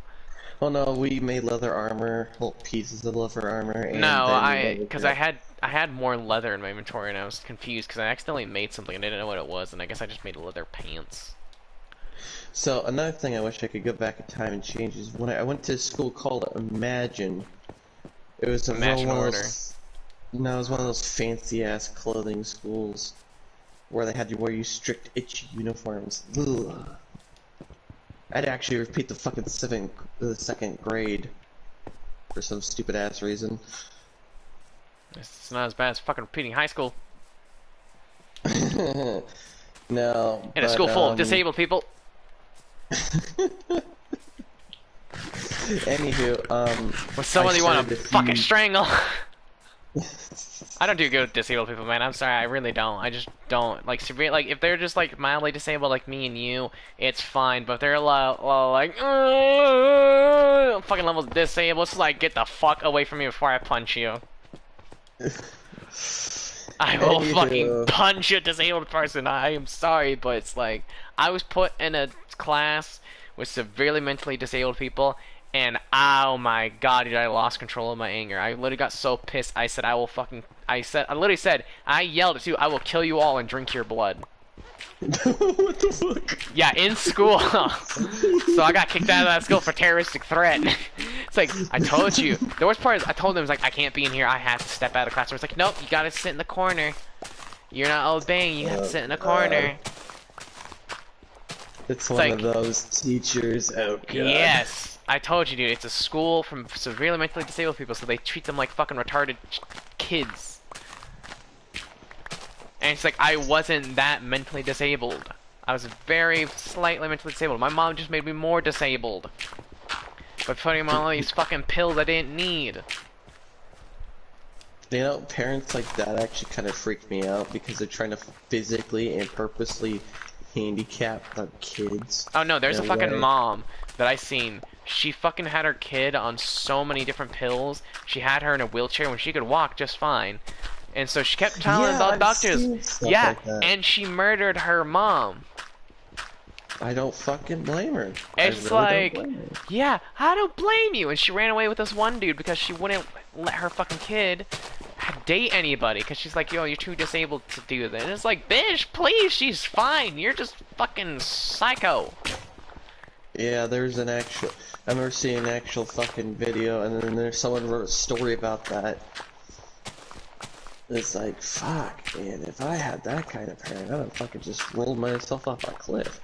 Oh no, we made leather armor, little pieces of leather armor. And No, because I had. had more leather in my inventory and I was confused because I accidentally made something and I didn't know what it was, and I guess I just made leather pants. So another thing I wish I could go back in time and change is when I went to a school called Imagine. It was Imagine one of Order. those, no, it was one of those fancy ass clothing schools where they had you wear strict itchy uniforms. Ugh. I'd actually repeat the fucking second grade for some stupid ass reason. It's not as bad as fucking repeating high school. No. In a school full of disabled people. Anywho, With someone you want to fucking few... strangle. I don't do good with disabled people, man. I'm sorry, I really don't. I just don't. Like, severe, like if they're just like mildly disabled, like me and you, it's fine. But if they're like fucking levels disabled, it's like get the fuck away from me before I punch you. I will fucking punch a disabled person. I am sorry, but it's like I was put in a class with severely mentally disabled people, and oh my god, dude, I lost control of my anger. I literally got so pissed. I said, I literally said, I yelled at you, I will kill you all and drink your blood. What the fuck? Yeah, in school. So I got kicked out of that school for terroristic threat. It's like, I told you. The worst part is, I told them, it's like, I can't be in here, I have to step out of the classroom. It's like, nope, you gotta sit in the corner. You're not obeying, you have to sit in the corner. It's one of those teachers. Oh god. Yes, I told you, dude. It's a school from severely mentally disabled people, so they treat them like fucking retarded kids. And it's like I wasn't that mentally disabled. I was very slightly mentally disabled. My mom just made me more disabled by putting me on all these fucking pills I didn't need. You know, parents like that actually kind of freak me out because they're trying to physically and purposely handicap the kids. Oh no, there's a fucking way. mom that I seen. She fucking had her kid on so many different pills. She had her in a wheelchair when she could walk just fine. And so she kept telling the doctors, yeah, like and she murdered her mom. I don't fucking blame her. It's like, yeah, I don't blame you. And she ran away with this one dude because she wouldn't let her fucking kid date anybody because she's like, yo, you're too disabled to do that. And it's like, bitch, please, she's fine. You're just fucking psycho. Yeah, there's an actual. I remember seeing an actual fucking video, and then there's someone wrote a story about that. It's like, fuck, man, if I had that kind of parent, I'd have fucking just rolled myself off a cliff.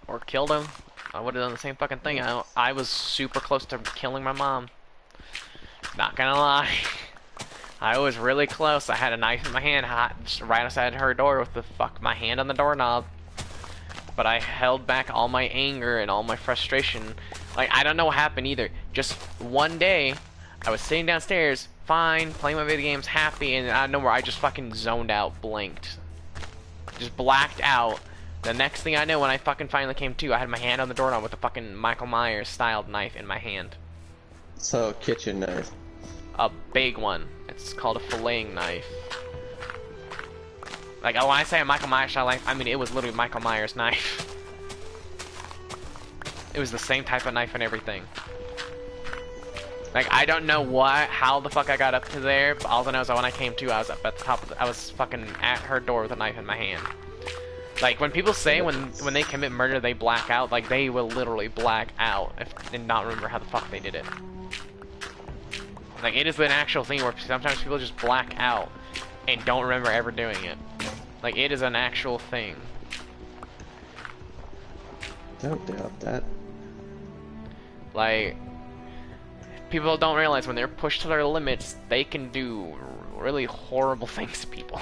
Or killed him. I would have done the same fucking thing. I was super close to killing my mom. Not gonna lie. I was really close. I had a knife in my hand, hot, just right outside her door with my hand on the doorknob. But I held back all my anger and all my frustration. Like, I don't know what happened either. Just one day, I was sitting downstairs, fine, playing my video games, happy, and out of nowhere, I just fucking zoned out, blinked. Just blacked out. The next thing I know, when I fucking finally came to, I had my hand on the doorknob with a fucking Michael Myers styled knife in my hand. So, kitchen knife. A big one. It's called a filleting knife. Like, when I say a Michael Myers style knife, I mean it was literally Michael Myers knife. It was the same type of knife and everything. Like, I don't know how the fuck I got up to there, but all I know is that when I came to, I was up at the top I was fucking at her door with a knife in my hand. Like, when people say when they commit murder they black out, like, they will literally black out and not remember how the fuck they did it. Like, it is an actual thing where sometimes people just black out and don't remember ever doing it. Like, it is an actual thing. Don't doubt that. Like, people don't realize when they're pushed to their limits, they can do really horrible things to people.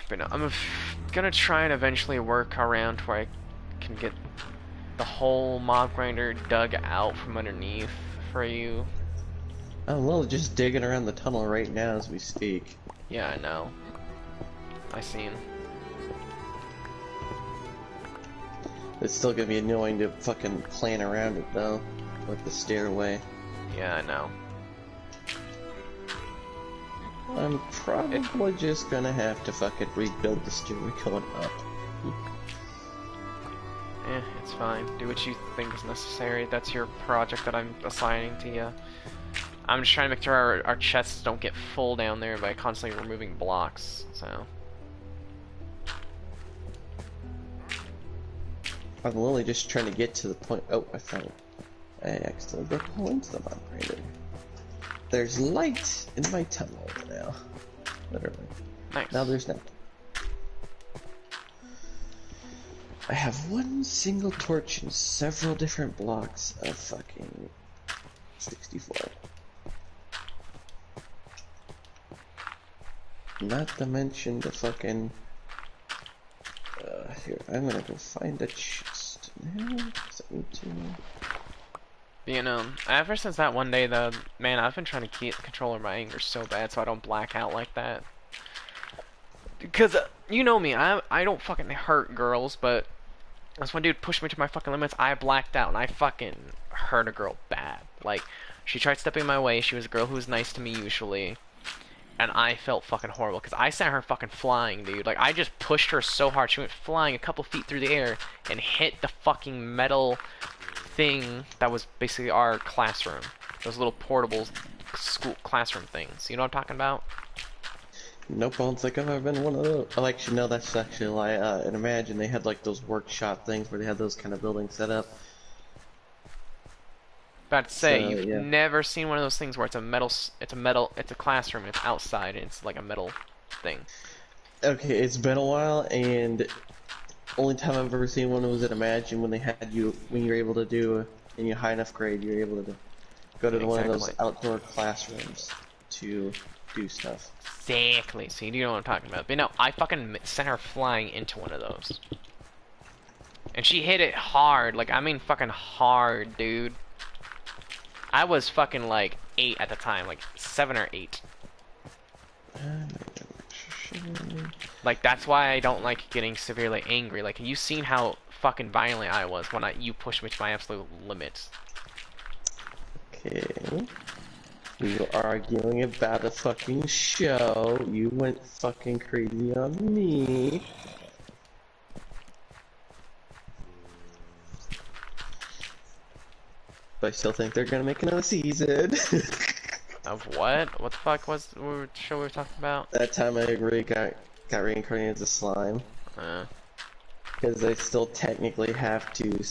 But no, I'm gonna try and eventually work around to where I can get the whole mob grinder dug out from underneath for you. I'm literally just digging around the tunnel right now as we speak. Yeah, I know. I seen. It's still gonna be annoying to fucking plan around it though, with the stairway. Yeah, I know. I'm probably just gonna have to fucking rebuild the stairway going up. It's fine. Do what you think is necessary. That's your project that I'm assigning to you. I'm just trying to make sure our chests don't get full down there by constantly removing blocks, so. I'm literally just trying to get to the point. Oh, I accidentally broke a hole into the mob grinder. There's light in my tunnel now. Literally. Nice. Now there's nothing. I have one single torch and several different blocks of fucking 64. Not to mention the fucking... here, I'm gonna go find a chest now, 'cause I need to... You know, ever since that one day, man, I've been trying to keep control of my anger so bad so I don't black out like that. Because, you know me, I don't fucking hurt girls, but this one dude pushed me to my fucking limits, I blacked out, and I fucking hurt a girl bad. Like, she tried stepping my way, she was a girl who was nice to me usually, and I felt fucking horrible, because I sent her fucking flying, dude. Like, I just pushed her so hard, she went flying a couple feet through the air, and hit the fucking metal thing that was basically our classroom. Those little portable school classroom things. You know what I'm talking about? Nope, I don't think I've ever been in one of those. Oh, actually, no, that's actually a lie. And Imagine they had like those workshop things where they had those kind of buildings set up. About to say, So, you've yeah. never seen one of those things where it's a classroom, and it's outside, and it's like a metal thing. Okay, it's been a while, and only time I've ever seen one was at Imagine when they had you, when you were able to do, in your high enough grade, you were able to go to one of those Exactly. outdoor classrooms to do stuff. Exactly. So you know what I'm talking about. But no, I fucking sent her flying into one of those. And she hit it hard. Like, I mean fucking hard, dude. I was fucking like 8 at the time. Like 7 or 8. Like, that's why I don't like getting severely angry. Like, you've seen how fucking violent I was when you pushed me to my absolute limits. Okay. We were arguing about a fucking show. You went fucking crazy on me. But I still think they're gonna make another season. Of what? What the fuck was the show we were talking about? That time I really got reincarnated as a slime. Uh, Because they still technically have to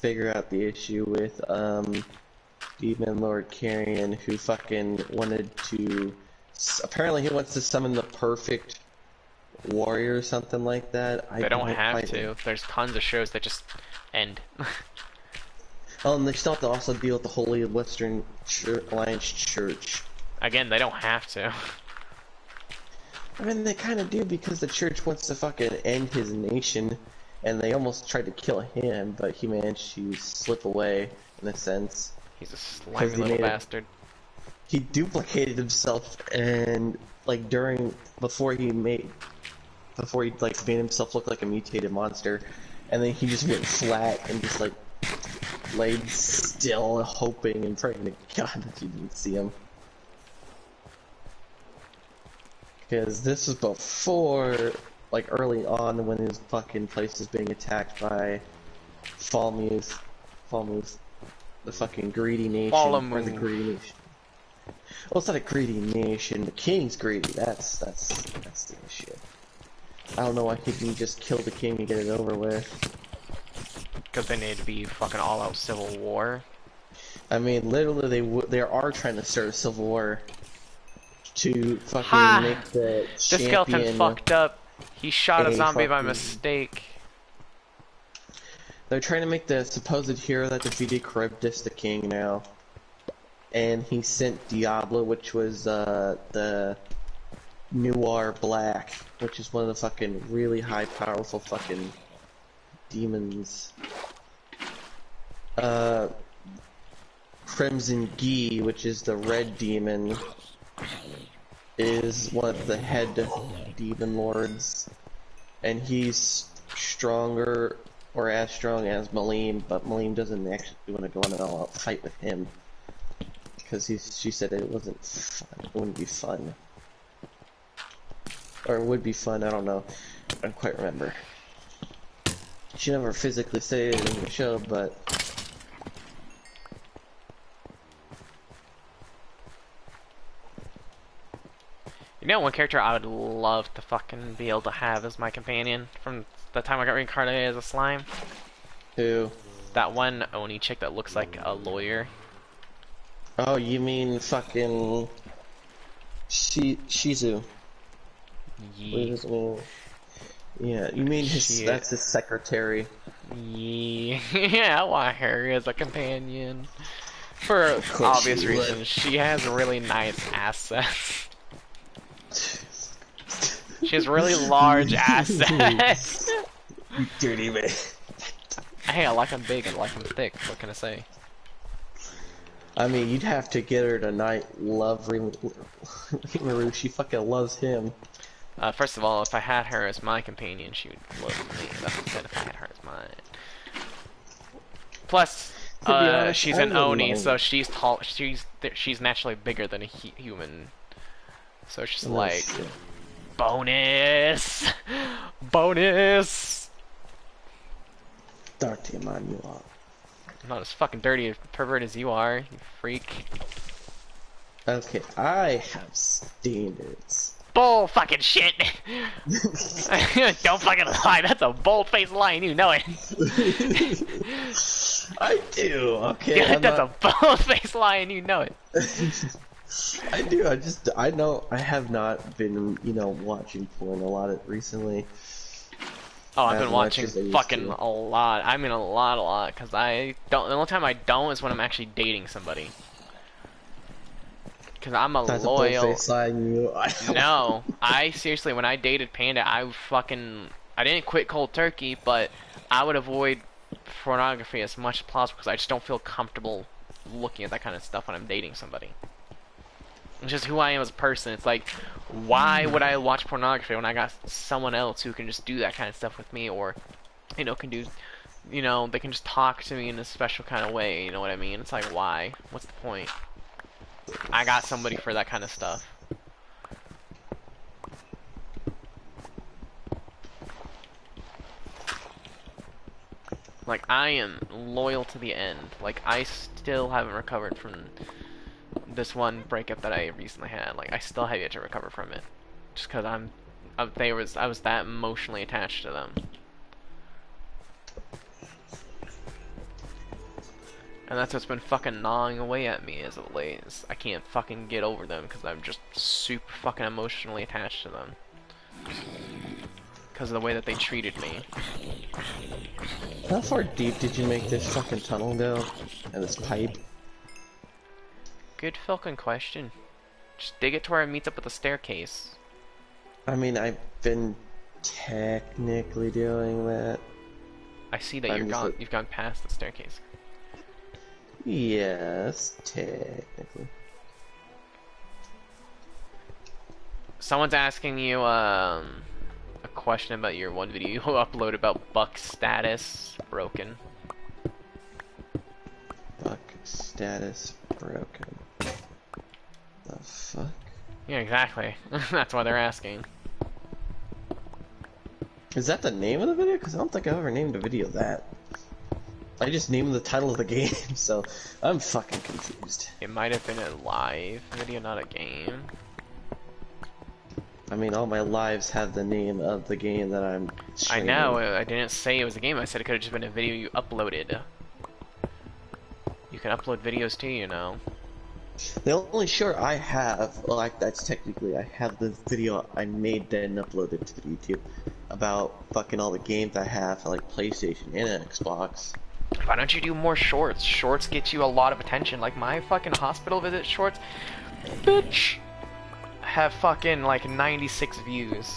figure out the issue with, Demon Lord Carrion, who fucking wanted to... Apparently he wants to summon the perfect warrior or something like that. I they don't don't have quite... to. There's tons of shows that just end. Oh, and they still have to also deal with the Holy Western Alliance Church. Again, they don't have to. I mean, they kind of do because the church wants to fucking end his nation, and they almost tried to kill him, but he managed to slip away, in a sense. He's a slimy little bastard. He duplicated himself, and like before he made himself look like a mutated monster, and then he just went flat and just like laid still, hoping and praying to God that you didn't see him. Because this was before, like early on, when his fucking place was being attacked by Falmouth, the fucking greedy nation, or the greedy nation. Well, it's not a greedy nation. The king's greedy. That's the issue. I don't know why he didn't just kill the king and get it over with. Because they need to be fucking all-out civil war. I mean, literally, they are trying to start a civil war to fucking make the This skeleton fucked up. He shot a zombie by fucking... mistake. They're trying to make the supposed hero that defeated Charybdis the king now. And he sent Diablo, which was the Noir Black, which is one of the fucking really high powerful fucking demons. Crimson Ghee, which is the red demon, is one of the head demon lords, and he's stronger, or as strong as Malim, but Malim doesn't actually want to go on an all-out fight with him. Because she said it wasn't fun. It wouldn't be fun. Or it would be fun, I don't know. I don't quite remember. She never physically said it in the show, but... You know one character I would love to fucking be able to have as my companion from the time I got reincarnated as a slime? Who? That one Oni chick that looks like a lawyer. Oh, you mean fucking... Shizu. Yeah, you mean that's his secretary. Yeah, I want her as a companion. For obvious reasons. She has really nice assets. She has really large assets. You dirty man. Hey, I like them big, I like them thick. What can I say? I mean, you'd have to get her to love Rimuru. She fucking loves him. First of all, if I had her as my companion, she would love me. That's what I said, if I had her as mine. Plus, honest, she's an Oni, so she's tall. She's naturally bigger than a human. So it's just like, shit. Bonus! Bonus! Dirty man, you are. I'm not as fucking dirty a pervert as you are, you freak. Okay, I have standards. Bull fucking shit! Don't fucking lie, that's a bold-faced lie and you know it. I do, okay. Yeah, that's a bold-faced lie and you know it. I do, I know I have not been, watching porn a lot recently. Oh, I've been watching fucking a lot. I mean a lot, because the only time I don't is when I'm actually dating somebody. Because I'm a That's loyal... No, I seriously, when I dated Panda, I didn't quit cold turkey, but I would avoid pornography as much as possible because I just don't feel comfortable looking at that kind of stuff when I'm dating somebody. It's just who I am as a person. It's like, why would I watch pornography when I got someone else who can just do that kind of stuff with me, or, can do, they can just talk to me in a special kind of way, you know what I mean? It's like, why? What's the point? I got somebody for that kind of stuff. Like, I am loyal to the end. Like, I still haven't recovered from this one breakup that I recently had, like I still have yet to recover from it, just because I was that emotionally attached to them, and that's what's been fucking gnawing away at me as of late. Is I can't fucking get over them because I'm just super fucking emotionally attached to them because of the way that they treated me. How far deep did you make this fucking tunnel go? And this pipe? Good fucking question. Just dig it to where it meets up with the staircase. I mean, I've been technically doing that. I see that you've gone past the staircase. Yes, technically. Someone's asking you a question about your one video you upload about Buck status broken. Buck status broken. The fuck? Yeah, exactly. That's why they're asking. Is that the name of the video? Because I don't think I've ever named a video that. I just named the title of the game, so I'm fucking confused. It might have been a live video, not a game. I mean, all my lives have the name of the game that I'm streaming. I know, I didn't say it was a game, I said it could have just been a video you uploaded. You can upload videos too, you know. The only short I have, well, that's technically, I have the video I made then uploaded to YouTube about fucking all the games I have for like PlayStation and Xbox. Why don't you do more shorts? Shorts get you a lot of attention. Like my fucking hospital visit shorts, bitch, have fucking like 96 views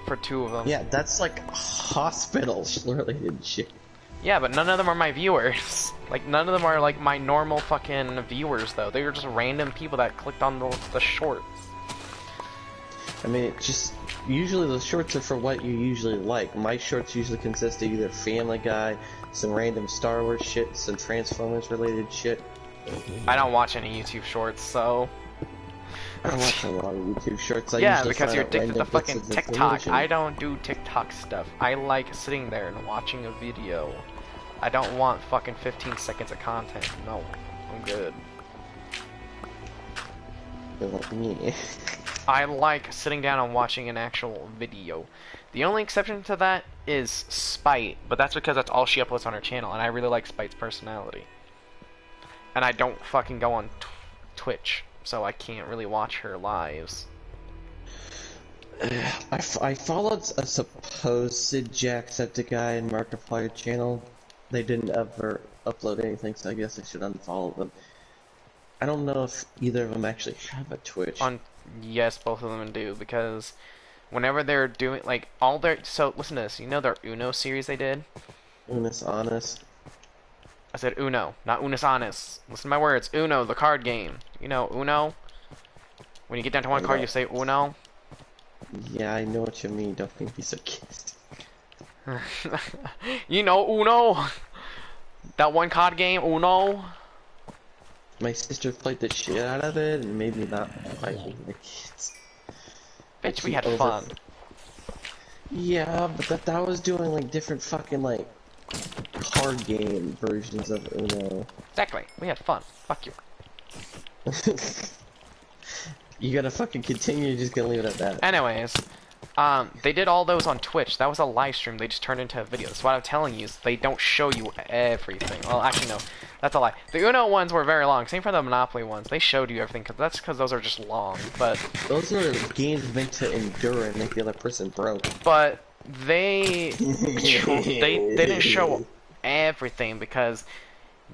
for 2 of them. Yeah, that's like hospitals related shit. Yeah, but none of them are my viewers. Like, none of them are like my normal fucking viewers, though. They were just random people that clicked on the shorts. I mean, it just, usually the shorts are for what you usually like. My shorts usually consist of either Family Guy, some random Star Wars shit, some Transformers related shit. I don't watch any YouTube shorts, so... I watch a lot of YouTube shorts. Yeah, because you're addicted to fucking TikTok. I don't do TikTok stuff. I like sitting there and watching a video. I don't want fucking 15 seconds of content. No, I'm good. You're like me. I like sitting down and watching an actual video. The only exception to that is Spite, but that's because that's all she uploads on her channel, and I really like Spite's personality. And I don't fucking go on Twitch, so I can't really watch her lives. I followed a supposed Jacksepticeye and Markiplier channel. They didn't ever upload anything, so I guess I should unfollow them. I don't know if either of them actually have a Twitch. Yes, both of them do, because whenever they're doing, like, all their... So, listen to this. You know their Uno series they did? Unus Honest. I said Uno, not Unus Honest. Listen to my words. Uno, the card game. You know, Uno? When you get down to one card, you say Uno? Yeah, I know what you mean. Don't make me so kissed. You know Uno? That one card game, Uno? My sister played the shit out of it and made me not play with my kids. Bitch, we had fun. Yeah, but that was doing like different fucking like card game versions of Uno. Exactly. We had fun. Fuck you. You gotta fucking continue, you're just gonna leave it at that. Anyways, they did all those on Twitch. That was a live stream. They just turned into a video. That's what I'm telling you. Is they don't show you everything. Well, actually, no. That's a lie. The Uno ones were very long. Same for the Monopoly ones. They showed you everything. That's because those are just long. But those are games meant to endure and make the other person broke. But they didn't show everything because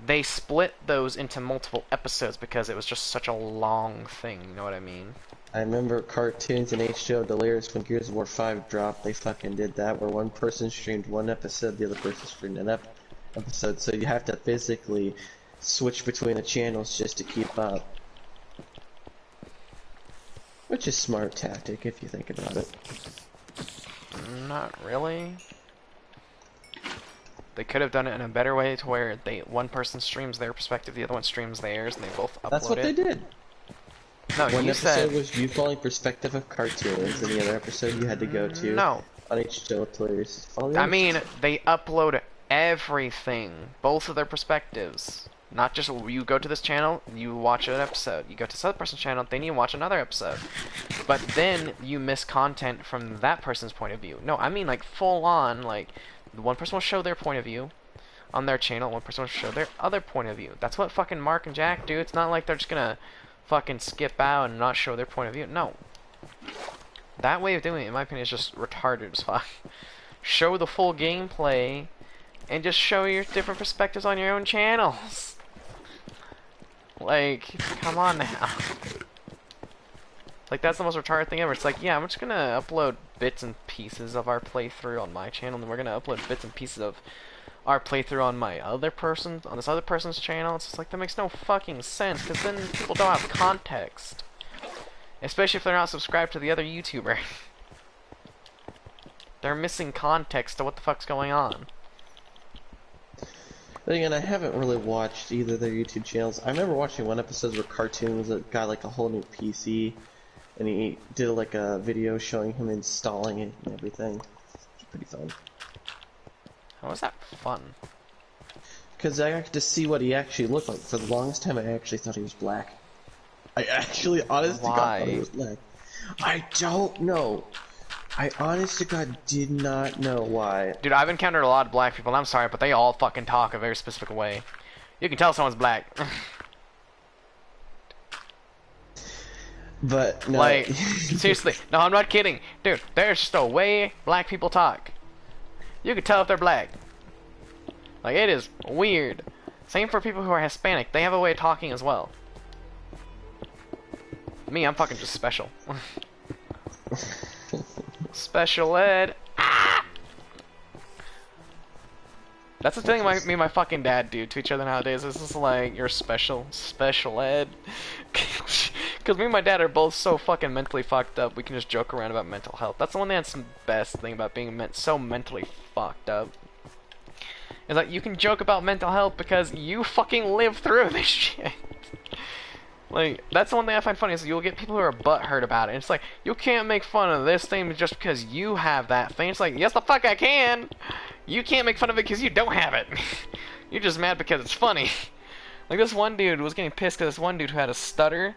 they split those into multiple episodes because it was just such a long thing. You know what I mean? I remember cartoons and HBO Delirious when Gears of War 5 dropped. They fucking did that where one person streamed one episode, the other person streamed an episode. So you have to physically switch between the channels just to keep up. Which is smart tactic if you think about it. Not really. They could have done it in a better way to where one person streams their perspective, the other one streams theirs, and they both upload it. That's what they did. No, one you episode said... was you following perspective of cartoons, and the other episode you had to go to no. on HBO Delirious. I mean, they upload everything, both of their perspectives. Not just you go to this channel, you watch an episode. You go to this other person's channel, then you watch another episode. But then you miss content from that person's point of view. No, I mean like full on, like one person will show their point of view on their channel, one person will show their other point of view. That's what fucking Mark and Jack do. It's not like they're just gonna fucking skip out and not show their point of view. No. That way of doing it, in my opinion, is just retarded as fuck. Show the full gameplay and just show your different perspectives on your own channels. Like, come on now. Like, that's the most retarded thing ever. It's like, yeah, I'm just gonna upload bits and pieces of our playthrough on my channel, and then we're gonna upload bits and pieces of our playthrough on this other person's channel. It's just like, that makes no fucking sense, because then people don't have context. Especially if they're not subscribed to the other YouTuber. They're missing context to what the fuck's going on. But again, I haven't really watched either of their YouTube channels. I remember watching one episode where Cartoons got like a whole new PC, and he did like a video showing him installing it and everything. It's pretty fun. How was that fun? Because I got to see what he actually looked like. For the longest time, I actually thought he was black. I actually, honest to God, thought he was black. I don't know. I honest to God did not know why. Dude, I've encountered a lot of black people, and I'm sorry, but they all fucking talk a very specific way. You can tell someone's black. But, no. Like, seriously. No, I'm not kidding. Dude, there's just a way black people talk. You can tell if they're black. Like, it is weird. Same for people who are Hispanic. They have a way of talking as well. Me, I'm fucking just special. Special ed. Ah! That's the thing me and my fucking dad do to each other nowadays. This is like, you're special ed. Because me and my dad are both so fucking mentally fucked up, we can just joke around about mental health. That's the one that's the best thing about being so mentally fucked up. Is that you can joke about mental health because you fucking live through this shit. Like, that's the one thing I find funny is you'll get people who are butthurt about it. And it's like, you can't make fun of this thing just because you have that thing. It's like, yes the fuck I can! You can't make fun of it because you don't have it. You're just mad because it's funny. Like, this one dude was getting pissed because this one dude who had a stutter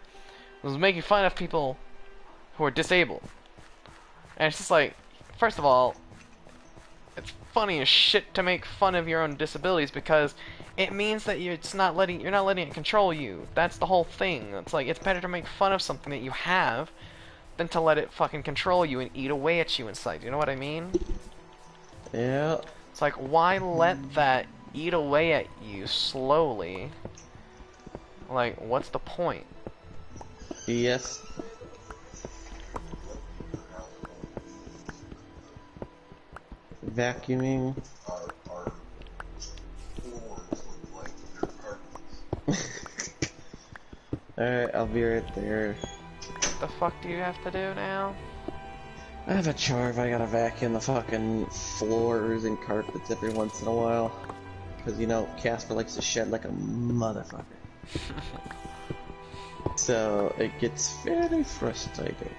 was making fun of people who are disabled. And it's just like, first of all, it's funny as shit to make fun of your own disabilities because it means that you're not letting it control you. That's the whole thing. It's like, it's better to make fun of something that you have than to let it fucking control you and eat away at you inside. You know what I mean? Yeah. It's like, why let that eat away at you slowly? Like, what's the point? Yes. Vacuuming. Alright, I'll be right there. What the fuck do you have to do now? I have a chore. I gotta vacuum the fucking floors and carpets every once in a while. Because, you know, Casper likes to shed like a motherfucker. So, it gets very frustrating.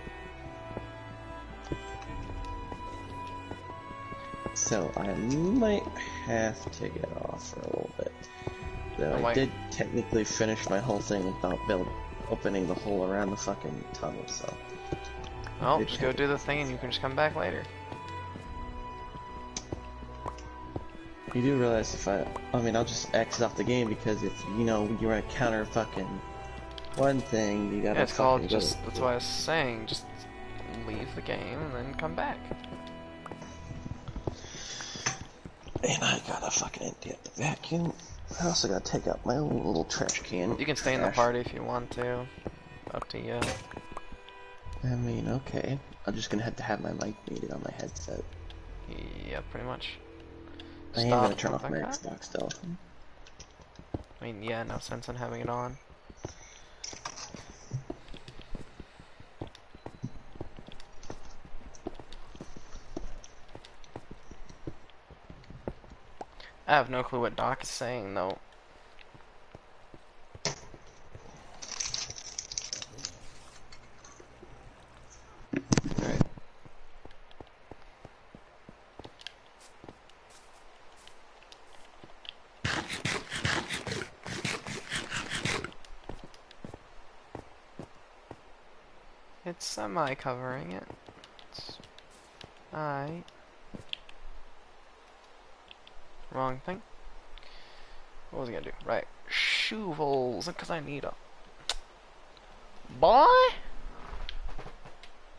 So, I might have to get off for a little bit. Though I did technically finish my whole thing without opening the hole around the fucking tunnel, so... Well, just go do the thing and you can just come back later. You do realize if I mean, I'll just exit off the game because if, you know, you want to counter fucking one thing, you gotta yeah, it's called just, that's why I was saying, just leave the game and then come back. And I gotta fucking empty out the vacuum. I also gotta take out my own little trash can. You can stay in the party if you want to. Up to you. I mean, okay. I'm just gonna have to have my mic muted on my headset. Yeah, pretty much. I am gonna turn off my Xbox though. I mean, yeah, no sense in having it on. I have no clue what Doc is saying, though. Alright. It's semi-covering it. It's... Alright. Wrong thing. What was I gonna do? Right. Shoevels, because I need a... Boy!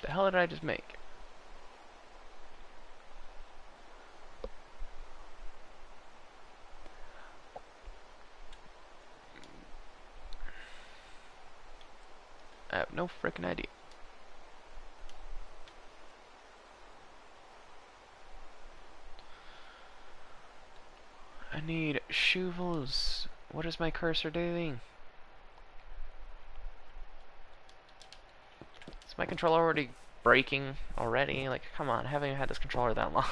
The hell did I just make? I have no freaking idea. I need shoevels. What is my cursor doing? Is my controller already breaking already? Like, come on, I haven't even had this controller that long.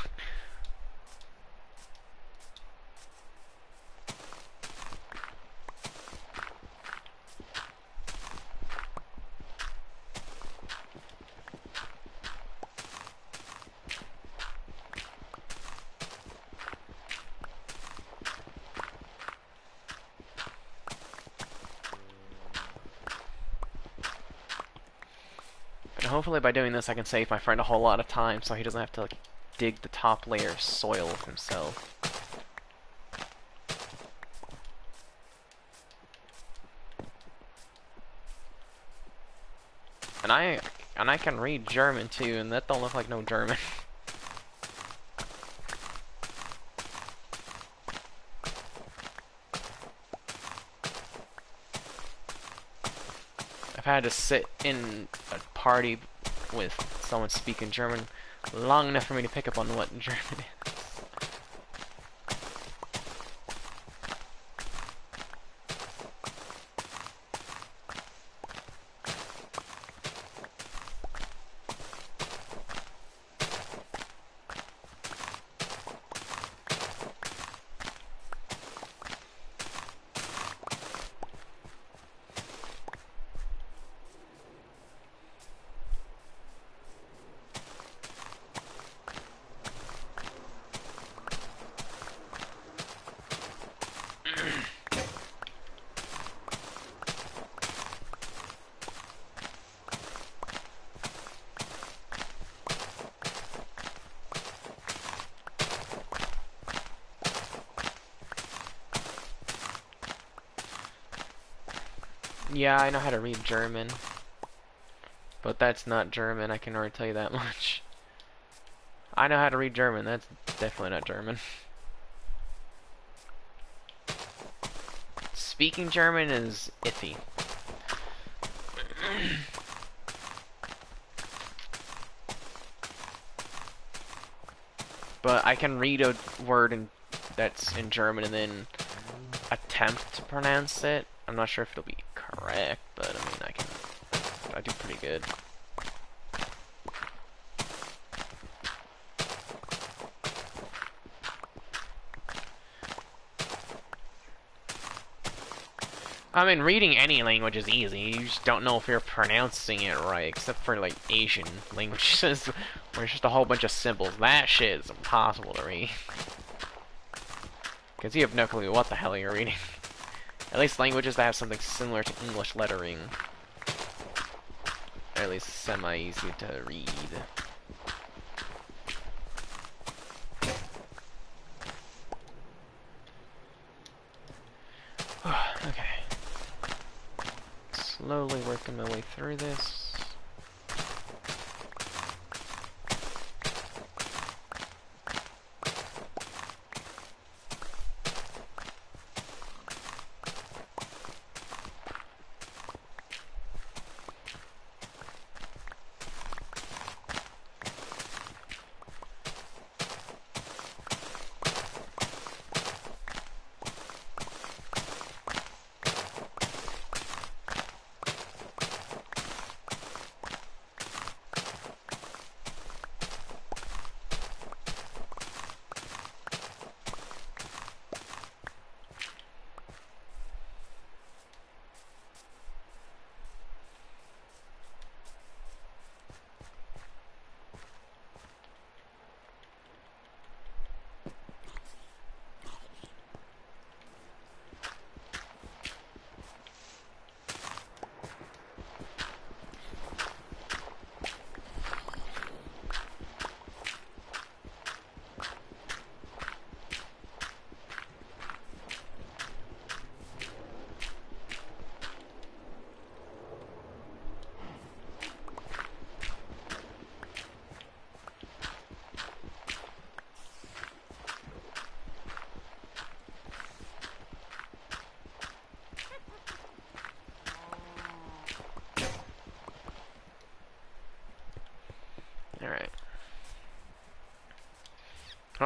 And hopefully by doing this I can save my friend a whole lot of time so he doesn't have to like dig the top layer of soil himself. And I can read German too, and that don't look like no German. I've had to sit in a party with someone speaking German long enough for me to pick up on what German is. Yeah, I know how to read German. But that's not German, I can already tell you that much. I know how to read German, that's definitely not German. Speaking German is iffy. But I can read a word that's in German and then attempt to pronounce it. I'm not sure if it'll be correct, but I mean, I do pretty good. I mean, reading any language is easy. You just don't know if you're pronouncing it right, except for, like, Asian languages, where it's just a whole bunch of symbols. That shit is impossible to read. Because you have no clue what the hell you're reading. At least languages that have something similar to English lettering are at least semi-easy to read. Okay. Slowly working my way through this.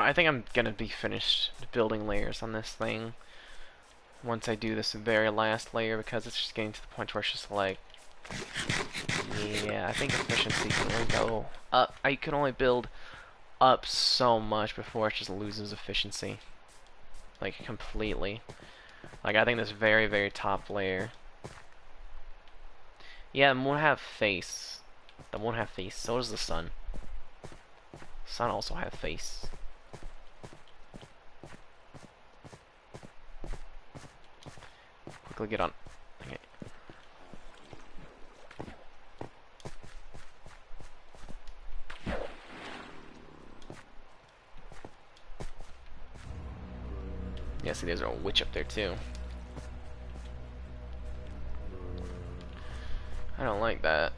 I think I'm gonna be finished building layers on this thing once I do this very last layer, because it's just getting to the point where it's just like, yeah, I think efficiency can only go up. I can only build up so much before it just loses efficiency, like completely. Like I think this very, very top layer. Yeah, it won't have face. That won't have face. So does the sun. Sun also have face. Quickly get on. Okay. Yeah, see, there's a witch up there too. I don't like that.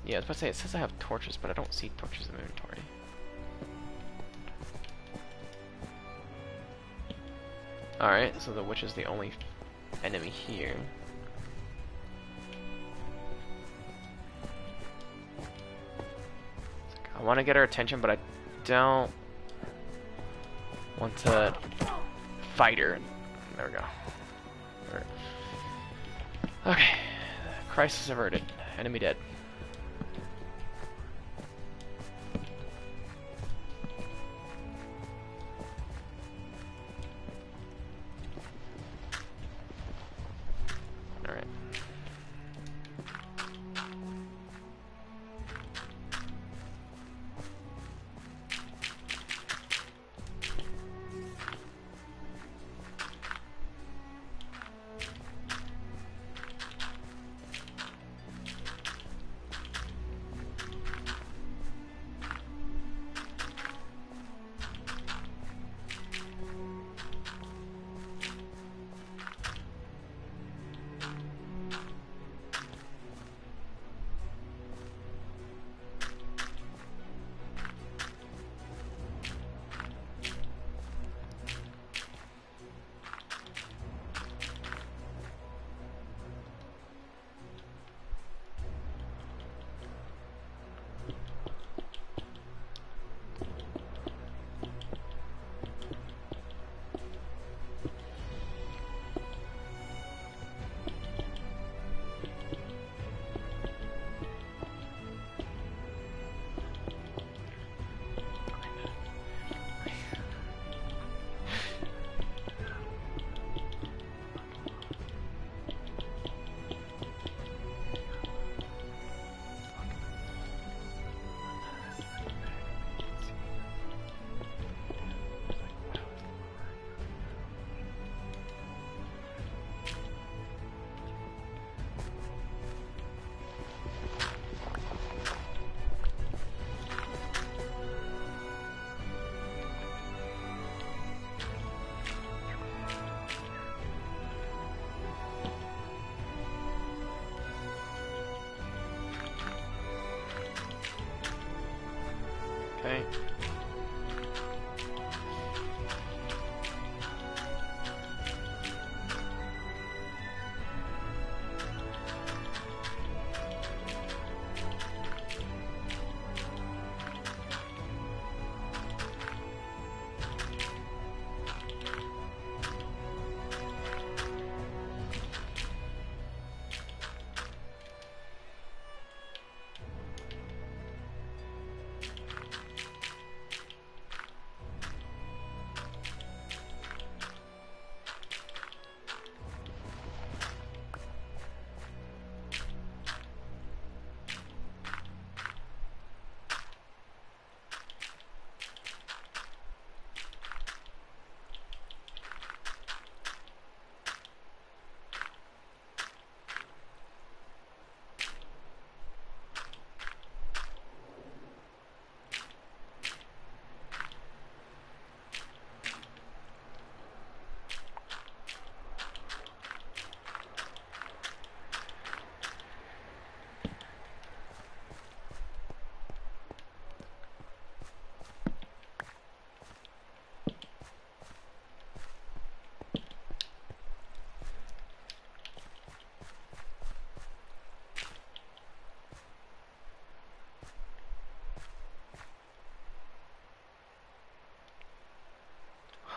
Yeah, I was about to say, it says I have torches, but I don't see torches in my inventory. Alright, so the witch is the only enemy here. I want to get her attention, but I don't want to fight her. There we go. Okay. Crisis averted. Enemy dead. Alright. Okay.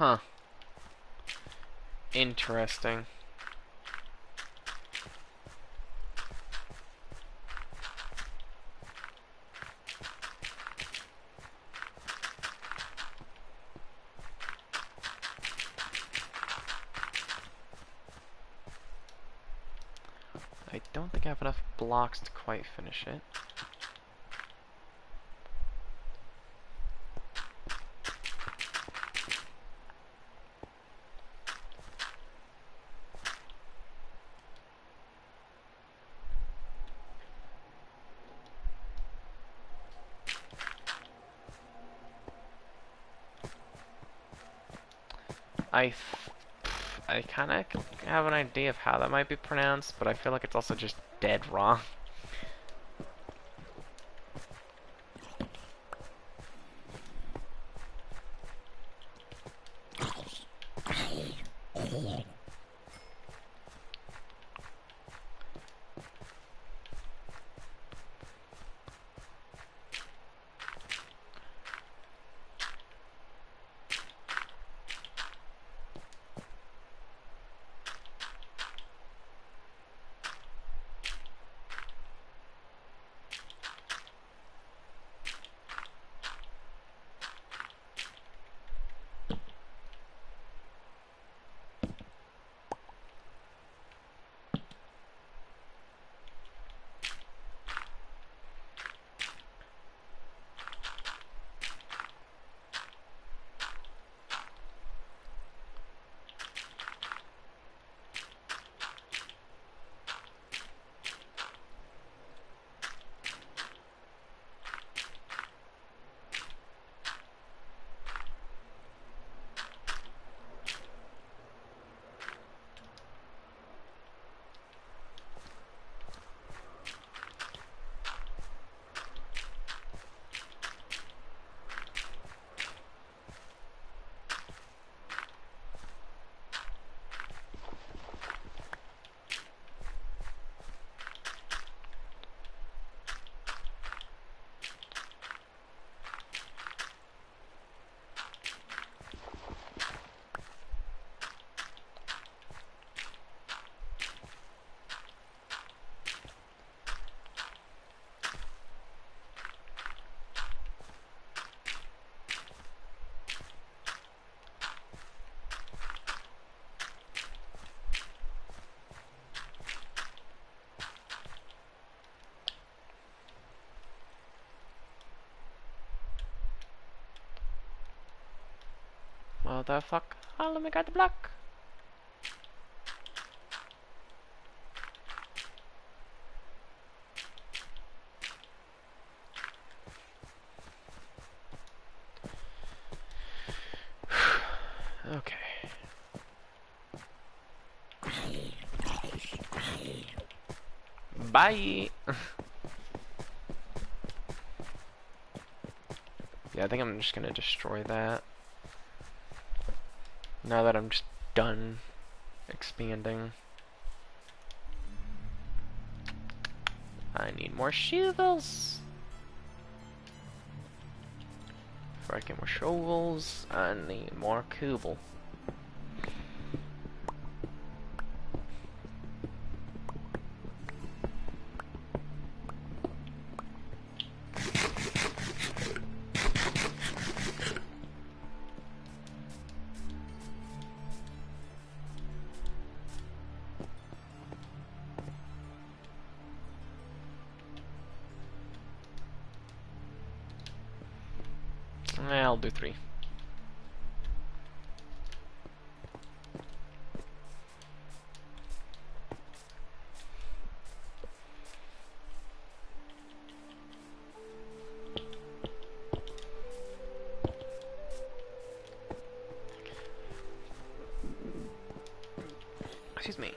Huh. Interesting. I don't think I have enough blocks to quite finish it. I I kind of have an idea of how that might be pronounced, but I feel like it's also just dead wrong. Motherfuck. Oh, let me get the block. Okay. Bye. Yeah, I think I'm just gonna destroy that. Now that I'm just done expanding. I need more shovels. Before I get more shovels, I need more cobble. I'll do 3. Excuse me.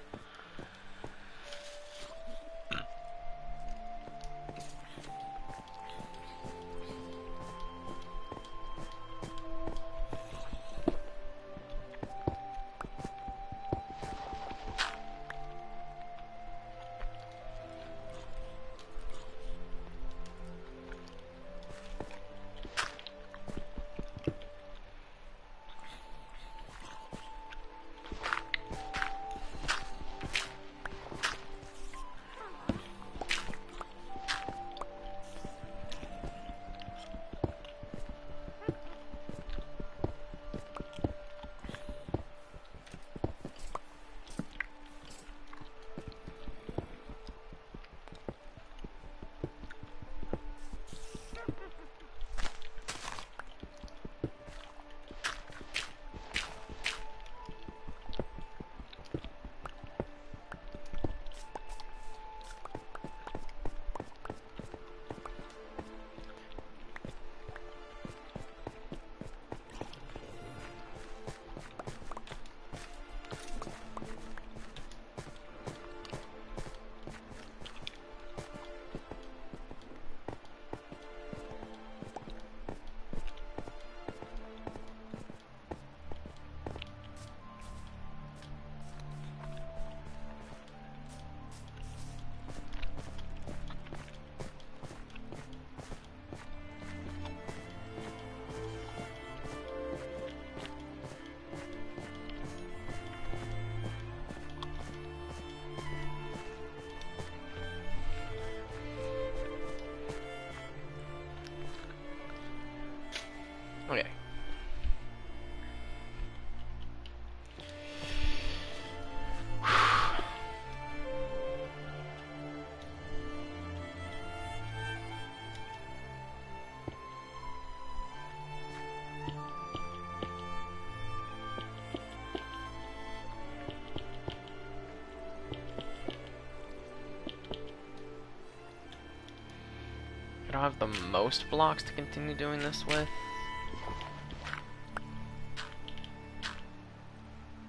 have the most blocks to continue doing this with.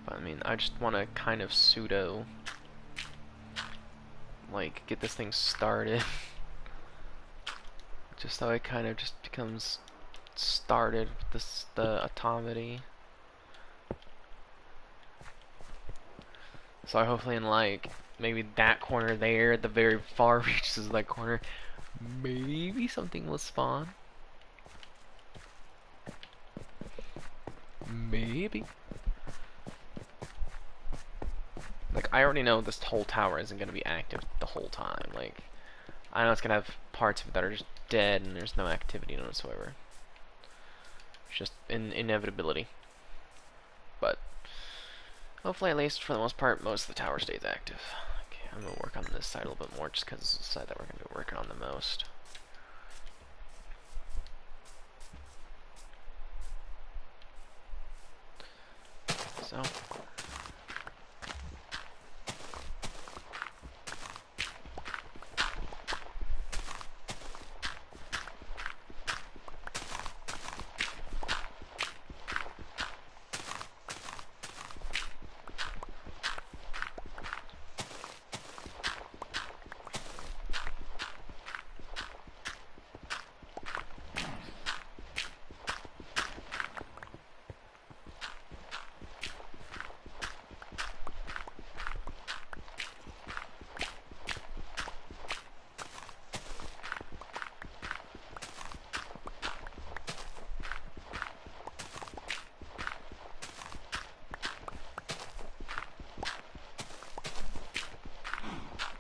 But I mean, I just want to kind of pseudo, like, get this thing started. Just so it kind of just becomes started with this, the automity. So hopefully in like maybe that corner there at the very far reaches of that corner, maybe something will spawn. Maybe. Like I already know this whole tower isn't gonna be active the whole time. Like I know it's gonna have parts of it that are just dead and there's no activity whatsoever. It's just an inevitability. But hopefully, at least for the most part, most of the tower stays active. Okay, I'm gonna work on this side a little bit more just because it's the side that we're gonna be working on the most. So.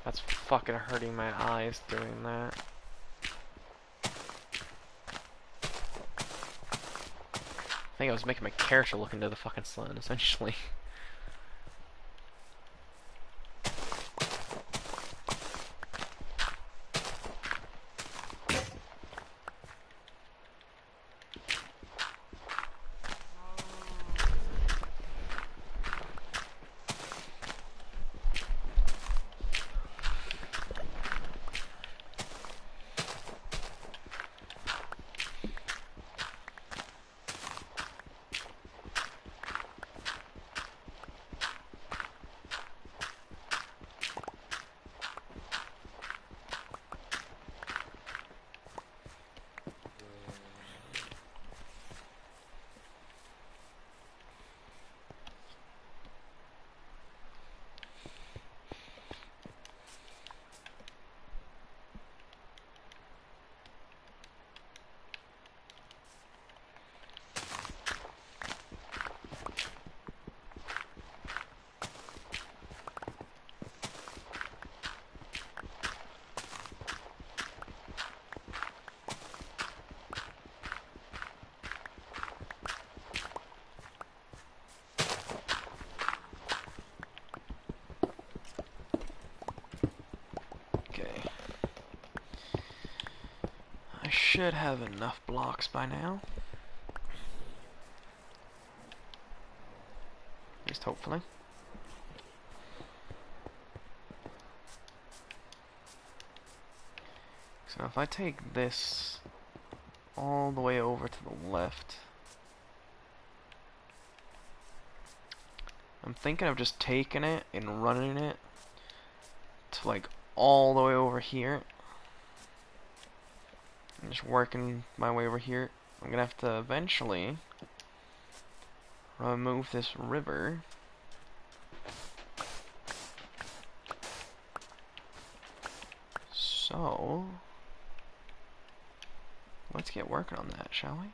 That's fucking hurting my eyes doing that. I think I was making my character look into the fucking sun, essentially. Should have enough blocks by now. At least hopefully. So if I take this all the way over to the left, I'm thinking of just taking it and running it to like all the way over here. I'm just working my way over here. I'm gonna have to eventually remove this river. So let's get working on that, shall we?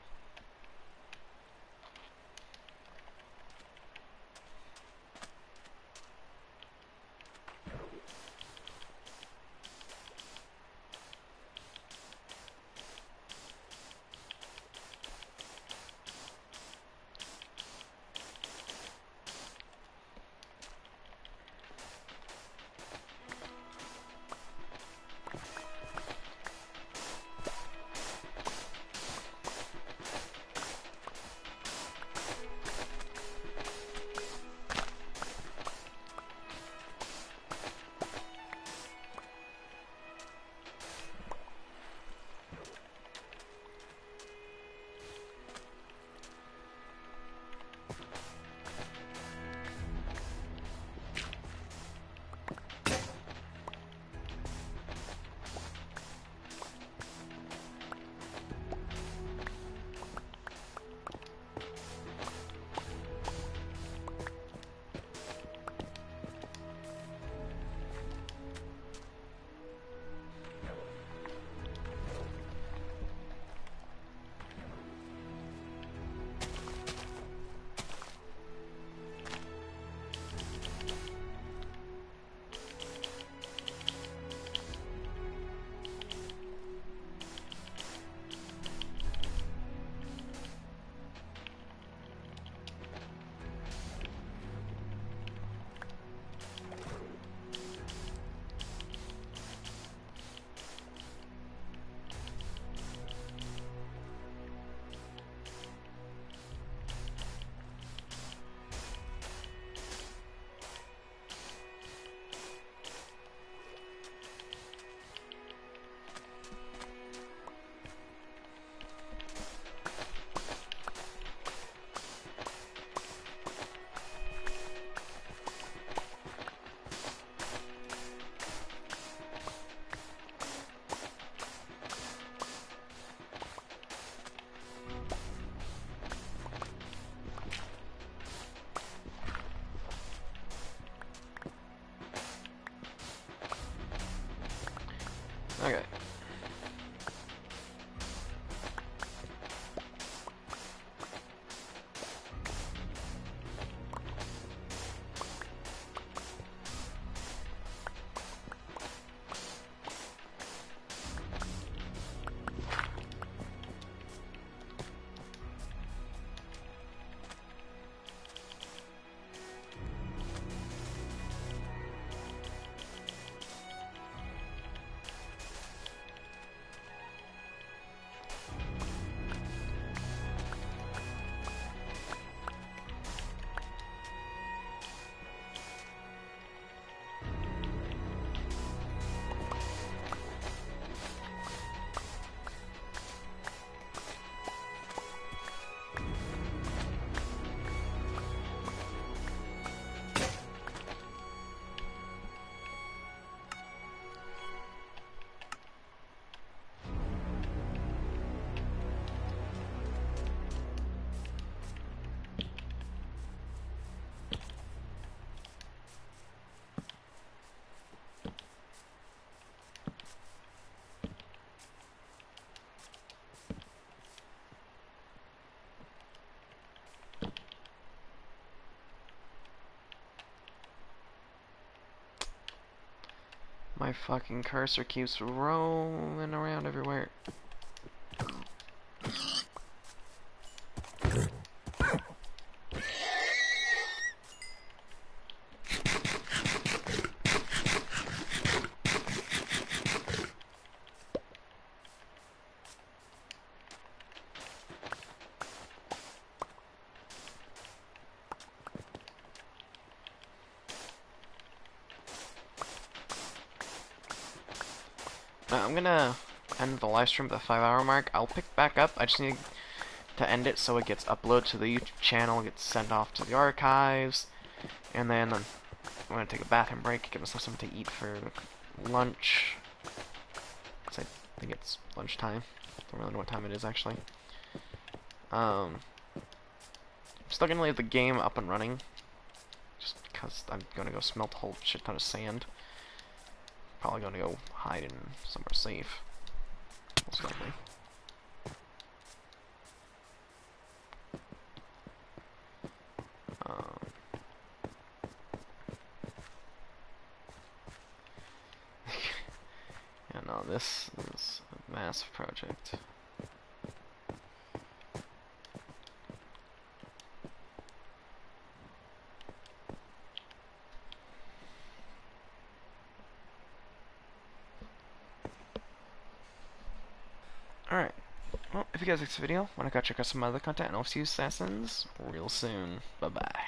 Okay. My fucking cursor keeps rolling around everywhere. I'm gonna end the live stream at the 5 hour mark. I'll pick back up. I just need to end it so it gets uploaded to the YouTube channel, gets sent off to the archives, and then I'm gonna take a bathroom break, get myself something to eat for lunch. 'Cause I think it's lunchtime. Don't really know what time it is actually. I'm still gonna leave the game up and running, just because I'm gonna go smelt a whole shit ton of sand. Probably gonna go hide in somewhere safe, most likely. Yeah, no, this is a massive project. Alright, well, if you guys like this video, want to go check out some other content, and I'll see you assassins real soon. Bye-bye.